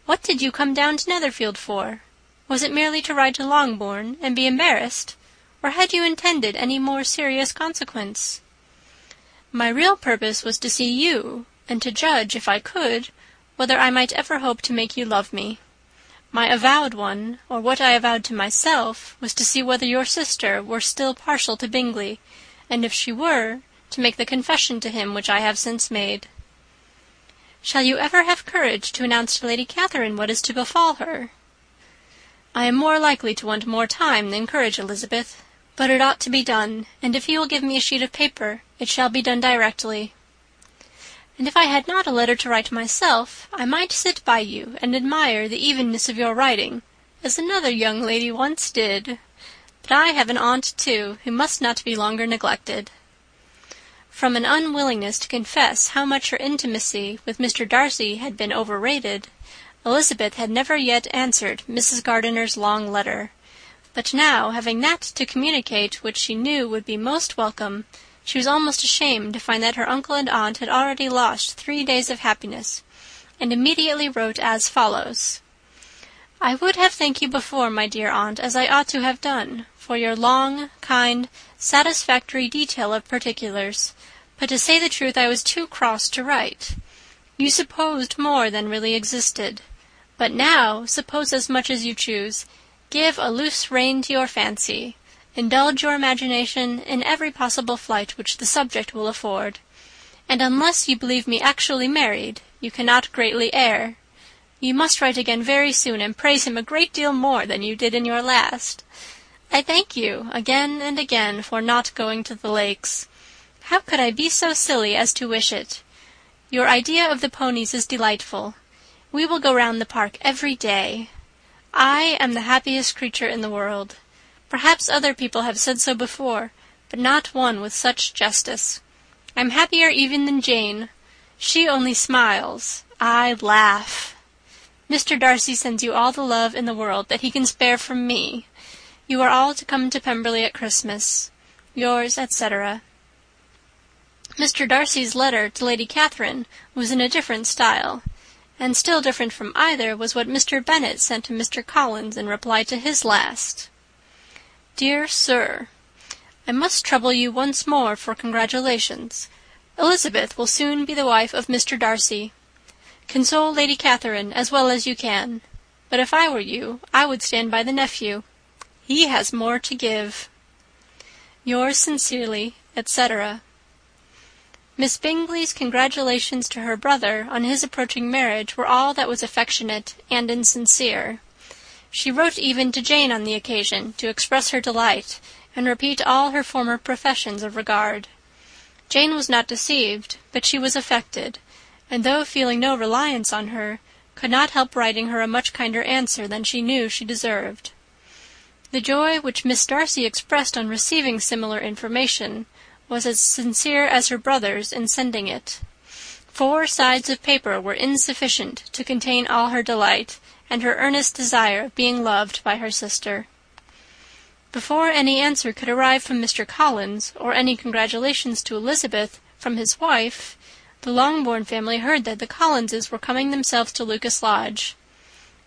what did you come down to Netherfield for? Was it merely to ride to Longbourn and be embarrassed, or had you intended any more serious consequence?" "My real purpose was to see you, and to judge, if I could, whether I might ever hope to make you love me. My avowed one, or what I avowed to myself, was to see whether your sister were still partial to Bingley, and if she were, to make the confession to him which I have since made." "Shall you ever have courage to announce to Lady Catherine what is to befall her?" "I am more likely to want more time than courage, Elizabeth. But it ought to be done, and if you will give me a sheet of paper, it shall be done directly." "And if I had not a letter to write myself, I might sit by you and admire the evenness of your writing, as another young lady once did. But I have an aunt, too, who must not be longer neglected." From an unwillingness to confess how much her intimacy with Mr. Darcy had been overrated, Elizabeth had never yet answered Mrs. Gardiner's long letter. But now, having that to communicate which she knew would be most welcome, she was almost ashamed to find that her uncle and aunt had already lost 3 days of happiness, and immediately wrote as follows: "I would have thanked you before, my dear aunt, as I ought to have done, for your long, kind, satisfactory detail of particulars, But to say the truth, I was too cross to write. You supposed more than really existed. But now, suppose as much as you choose. Give a loose rein to your fancy. Indulge your imagination in every possible flight which the subject will afford. And unless you believe me actually married, you cannot greatly err. You must write again very soon, and praise him a great deal more than you did in your last. I thank you again and again for not going to the lakes. How could I be so silly as to wish it? Your idea of the ponies is delightful. We will go round the park every day. I am the happiest creature in the world. Perhaps other people have said so before, but not one with such justice. I'm happier even than Jane. She only smiles. I laugh. Mr. Darcy sends you all the love in the world that he can spare from me. You are all to come to Pemberley at Christmas. Yours, etc. Mr. Darcy's letter to Lady Catherine was in a different style, and still different from either was what Mr. Bennet sent to Mr. Collins in reply to his last. Dear Sir, I must trouble you once more for congratulations. Elizabeth will soon be the wife of Mr. Darcy. Console Lady Catherine as well as you can, but if I were you, I would stand by the nephew. He has more to give. Yours sincerely, etc. Miss Bingley's congratulations to her brother on his approaching marriage were all that was affectionate and insincere. She wrote even to Jane on the occasion to express her delight, and repeat all her former professions of regard. Jane was not deceived, but she was affected, and though feeling no reliance on her, could not help writing her a much kinder answer than she knew she deserved. The joy which Miss Darcy expressed on receiving similar information was as sincere as her brother's in sending it. 4 sides of paper were insufficient to contain all her delight, and her earnest desire of being loved by her sister. Before any answer could arrive from Mr. Collins, or any congratulations to Elizabeth from his wife, the Longbourn family heard that the Collinses were coming themselves to Lucas Lodge.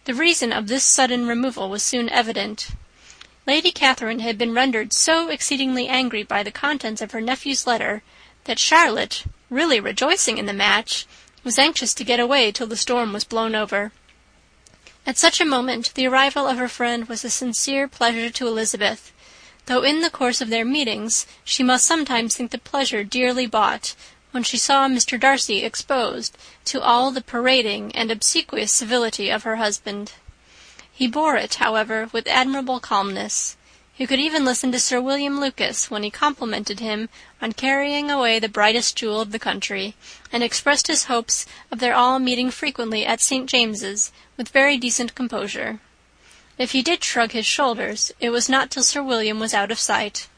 The reason of this sudden removal was soon evident. Lady Catherine had been rendered so exceedingly angry by the contents of her nephew's letter that Charlotte, really rejoicing in the match, was anxious to get away till the storm was blown over. At such a moment the arrival of her friend was a sincere pleasure to Elizabeth, though in the course of their meetings she must sometimes think the pleasure dearly bought, when she saw Mr. Darcy exposed to all the parading and obsequious civility of her husband. He bore it, however, with admirable calmness. He could even listen to Sir William Lucas when he complimented him on carrying away the brightest jewel of the country, and expressed his hopes of their all meeting frequently at St. James's with very decent composure. If he did shrug his shoulders, it was not till Sir William was out of sight.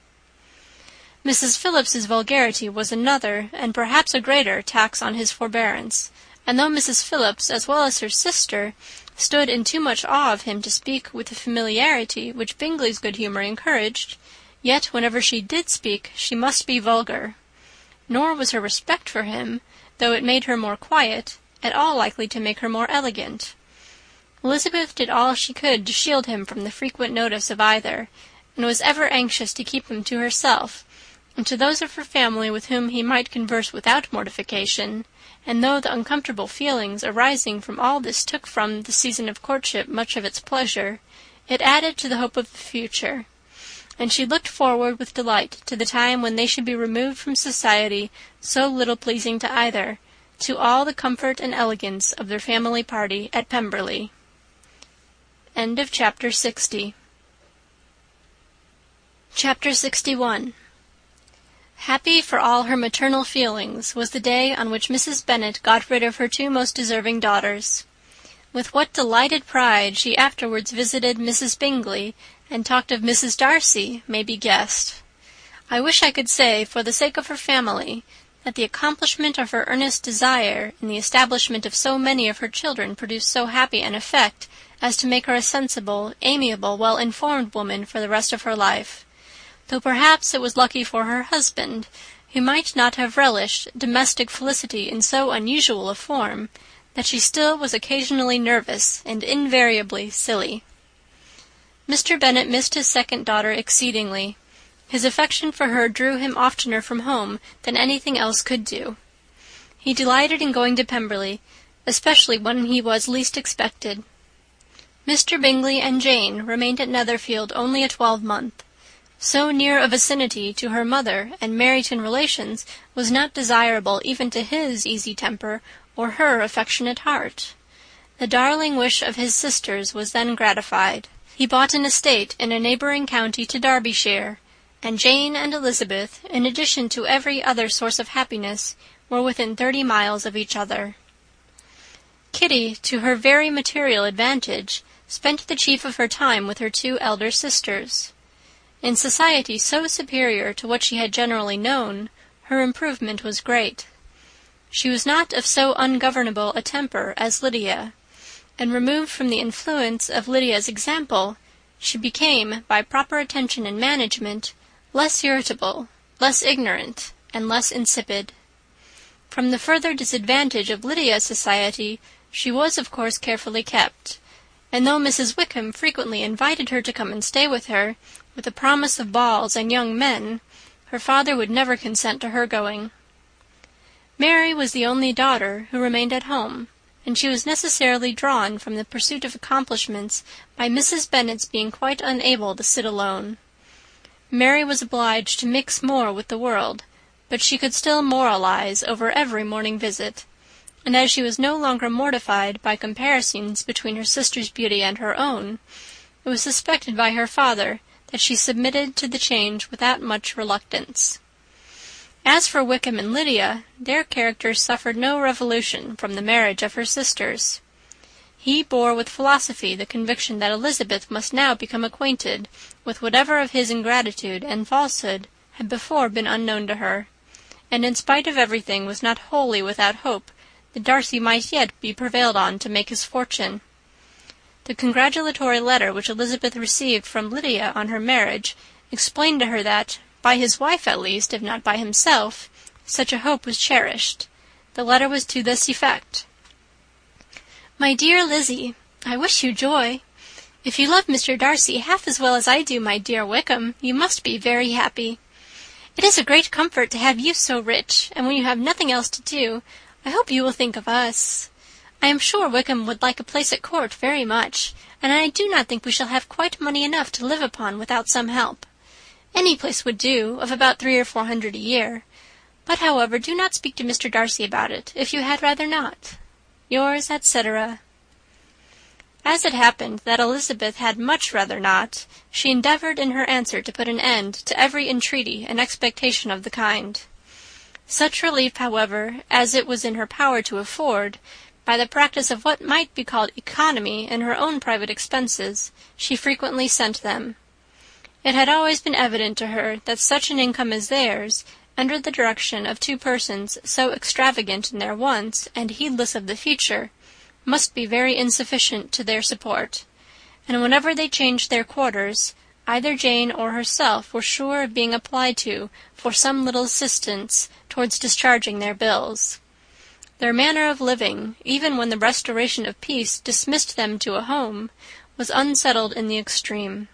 Mrs. Phillips's vulgarity was another, and perhaps a greater, tax on his forbearance, and though Mrs. Phillips, as well as her sister, stood in too much awe of him to speak with the familiarity which Bingley's good humour encouraged, yet whenever she did speak she must be vulgar. Nor was her respect for him, though it made her more quiet, at all likely to make her more elegant. Elizabeth did all she could to shield him from the frequent notice of either, and was ever anxious to keep him to herself, and to those of her family with whom he might converse without mortification. And though the uncomfortable feelings arising from all this took from the season of courtship much of its pleasure, it added to the hope of the future, and she looked forward with delight to the time when they should be removed from society so little pleasing to either, to all the comfort and elegance of their family party at Pemberley. End of Chapter 60. Chapter 61. Happy for all her maternal feelings was the day on which Mrs. Bennet got rid of her 2 most deserving daughters. With what delighted pride she afterwards visited Mrs. Bingley, and talked of Mrs. Darcy, may be guessed. I wish I could say, for the sake of her family, that the accomplishment of her earnest desire in the establishment of so many of her children produced so happy an effect as to make her a sensible, amiable, well-informed woman for the rest of her life, though perhaps it was lucky for her husband, who might not have relished domestic felicity in so unusual a form, that she still was occasionally nervous and invariably silly. Mr. Bennet missed his second daughter exceedingly, His affection for her drew him oftener from home than anything else could do. He delighted in going to Pemberley, especially when he was least expected. Mr. Bingley and Jane remained at Netherfield only a 12-month. So near a vicinity to her mother and Meryton relations was not desirable even to his easy temper or her affectionate heart. The darling wish of his sisters was then gratified. He bought an estate in a neighbouring county to Derbyshire, and Jane and Elizabeth, in addition to every other source of happiness, were within 30 miles of each other. Kitty, to her very material advantage, spent the chief of her time with her 2 elder sisters. In society so superior to what she had generally known, her improvement was great. She was not of so ungovernable a temper as Lydia, and removed from the influence of Lydia's example, she became, by proper attention and management, less irritable, less ignorant, and less insipid. From the further disadvantage of Lydia's society, she was of course carefully kept, and though Mrs. Wickham frequently invited her to come and stay with her, with a promise of balls and young men, her father would never consent to her going. Mary was the only daughter who remained at home, and she was necessarily drawn from the pursuit of accomplishments by Mrs. Bennet's being quite unable to sit alone. Mary was obliged to mix more with the world, but she could still moralize over every morning visit, and as she was no longer mortified by comparisons between her sister's beauty and her own, it was suspected by her father that she submitted to the change without much reluctance. As for Wickham and Lydia, their characters suffered no revolution from the marriage of her sisters. He bore with philosophy the conviction that Elizabeth must now become acquainted with whatever of his ingratitude and falsehood had before been unknown to her, and in spite of everything was not wholly without hope that Darcy might yet be prevailed on to make his fortune. The congratulatory letter which Elizabeth received from Lydia on her marriage explained to her that, by his wife at least, if not by himself, such a hope was cherished. The letter was to this effect: "My dear Lizzie, I wish you joy. If you love Mr. Darcy half as well as I do my dear Wickham, you must be very happy. It is a great comfort to have you so rich, and when you have nothing else to do, I hope you will think of us. I am sure Wickham would like a place at court very much, and I do not think we shall have quite money enough to live upon without some help. Any place would do, of about 300 or 400 a year. But, however, do not speak to Mr. Darcy about it, if you had rather not. Yours, etc." As it happened that Elizabeth had much rather not, she endeavoured in her answer to put an end to every entreaty and expectation of the kind. Such relief, however, as it was in her power to afford, by the practice of what might be called economy in her own private expenses, she frequently sent them. It had always been evident to her that such an income as theirs, under the direction of 2 persons so extravagant in their wants and heedless of the future, must be very insufficient to their support, and whenever they changed their quarters, either Jane or herself were sure of being applied to for some little assistance towards discharging their bills. Their manner of living, even when the restoration of peace dismissed them to a home, was unsettled in the extreme.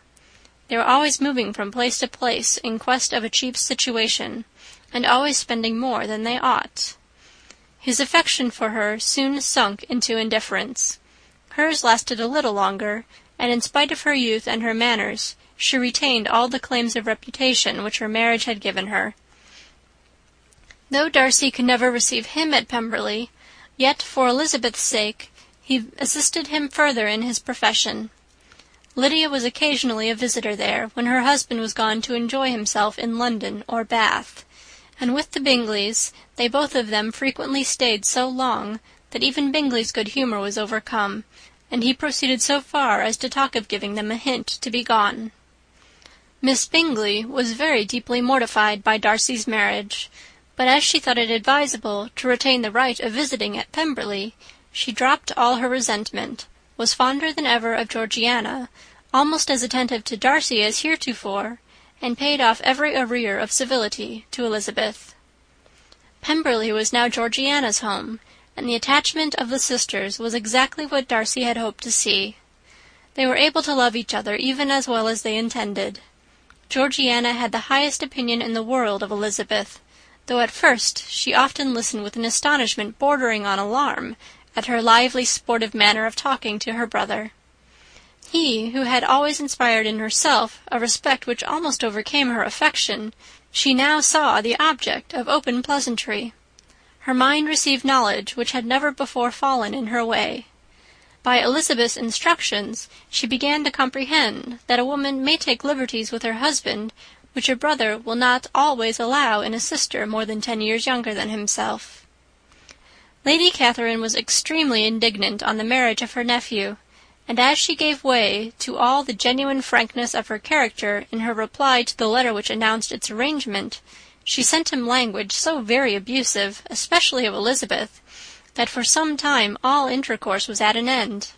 They were always moving from place to place in quest of a cheap situation, and always spending more than they ought. His affection for her soon sunk into indifference. Hers lasted a little longer, and in spite of her youth and her manners, she retained all the claims of reputation which her marriage had given her. Though Darcy could never receive him at Pemberley, yet, for Elizabeth's sake, he assisted him further in his profession. Lydia was occasionally a visitor there, when her husband was gone to enjoy himself in London or Bath, and with the Bingleys they both of them frequently stayed so long that even Bingley's good humour was overcome, and he proceeded so far as to talk of giving them a hint to be gone. Miss Bingley was very deeply mortified by Darcy's marriage, but as she thought it advisable to retain the right of visiting at Pemberley, she dropped all her resentment, was fonder than ever of Georgiana, almost as attentive to Darcy as heretofore, and paid off every arrear of civility to Elizabeth. Pemberley was now Georgiana's home, and the attachment of the sisters was exactly what Darcy had hoped to see. They were able to love each other even as well as they intended. Georgiana had the highest opinion in the world of Elizabeth, though at first she often listened with an astonishment bordering on alarm at her lively sportive manner of talking to her brother. He, who had always inspired in herself a respect which almost overcame her affection, she now saw the object of open pleasantry. Her mind received knowledge which had never before fallen in her way. By Elizabeth's instructions, she began to comprehend that a woman may take liberties with her husband which a brother will not always allow in a sister more than 10 years younger than himself. Lady Catherine was extremely indignant on the marriage of her nephew, and as she gave way to all the genuine frankness of her character in her reply to the letter which announced its arrangement, she sent him language so very abusive, especially of Elizabeth, that for some time all intercourse was at an end.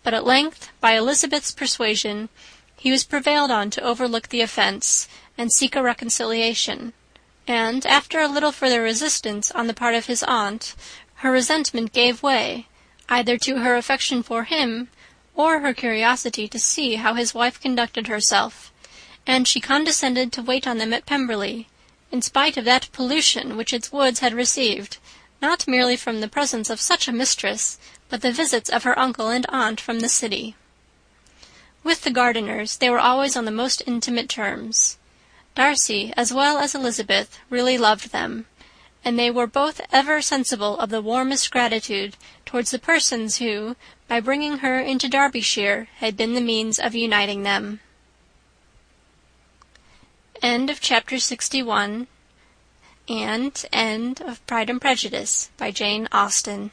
But at length, by Elizabeth's persuasion, he was prevailed on to overlook the offence, and seek a reconciliation; and, after a little further resistance on the part of his aunt, her resentment gave way, either to her affection for him, or her curiosity to see how his wife conducted herself, and she condescended to wait on them at Pemberley, in spite of that pollution which its woods had received, not merely from the presence of such a mistress, but the visits of her uncle and aunt from the city. With the Gardiners they were always on the most intimate terms. Darcy, as well as Elizabeth, really loved them, and they were both ever sensible of the warmest gratitude towards the persons who, by bringing her into Derbyshire, had been the means of uniting them. End of chapter 61, and end of Pride and Prejudice by Jane Austen.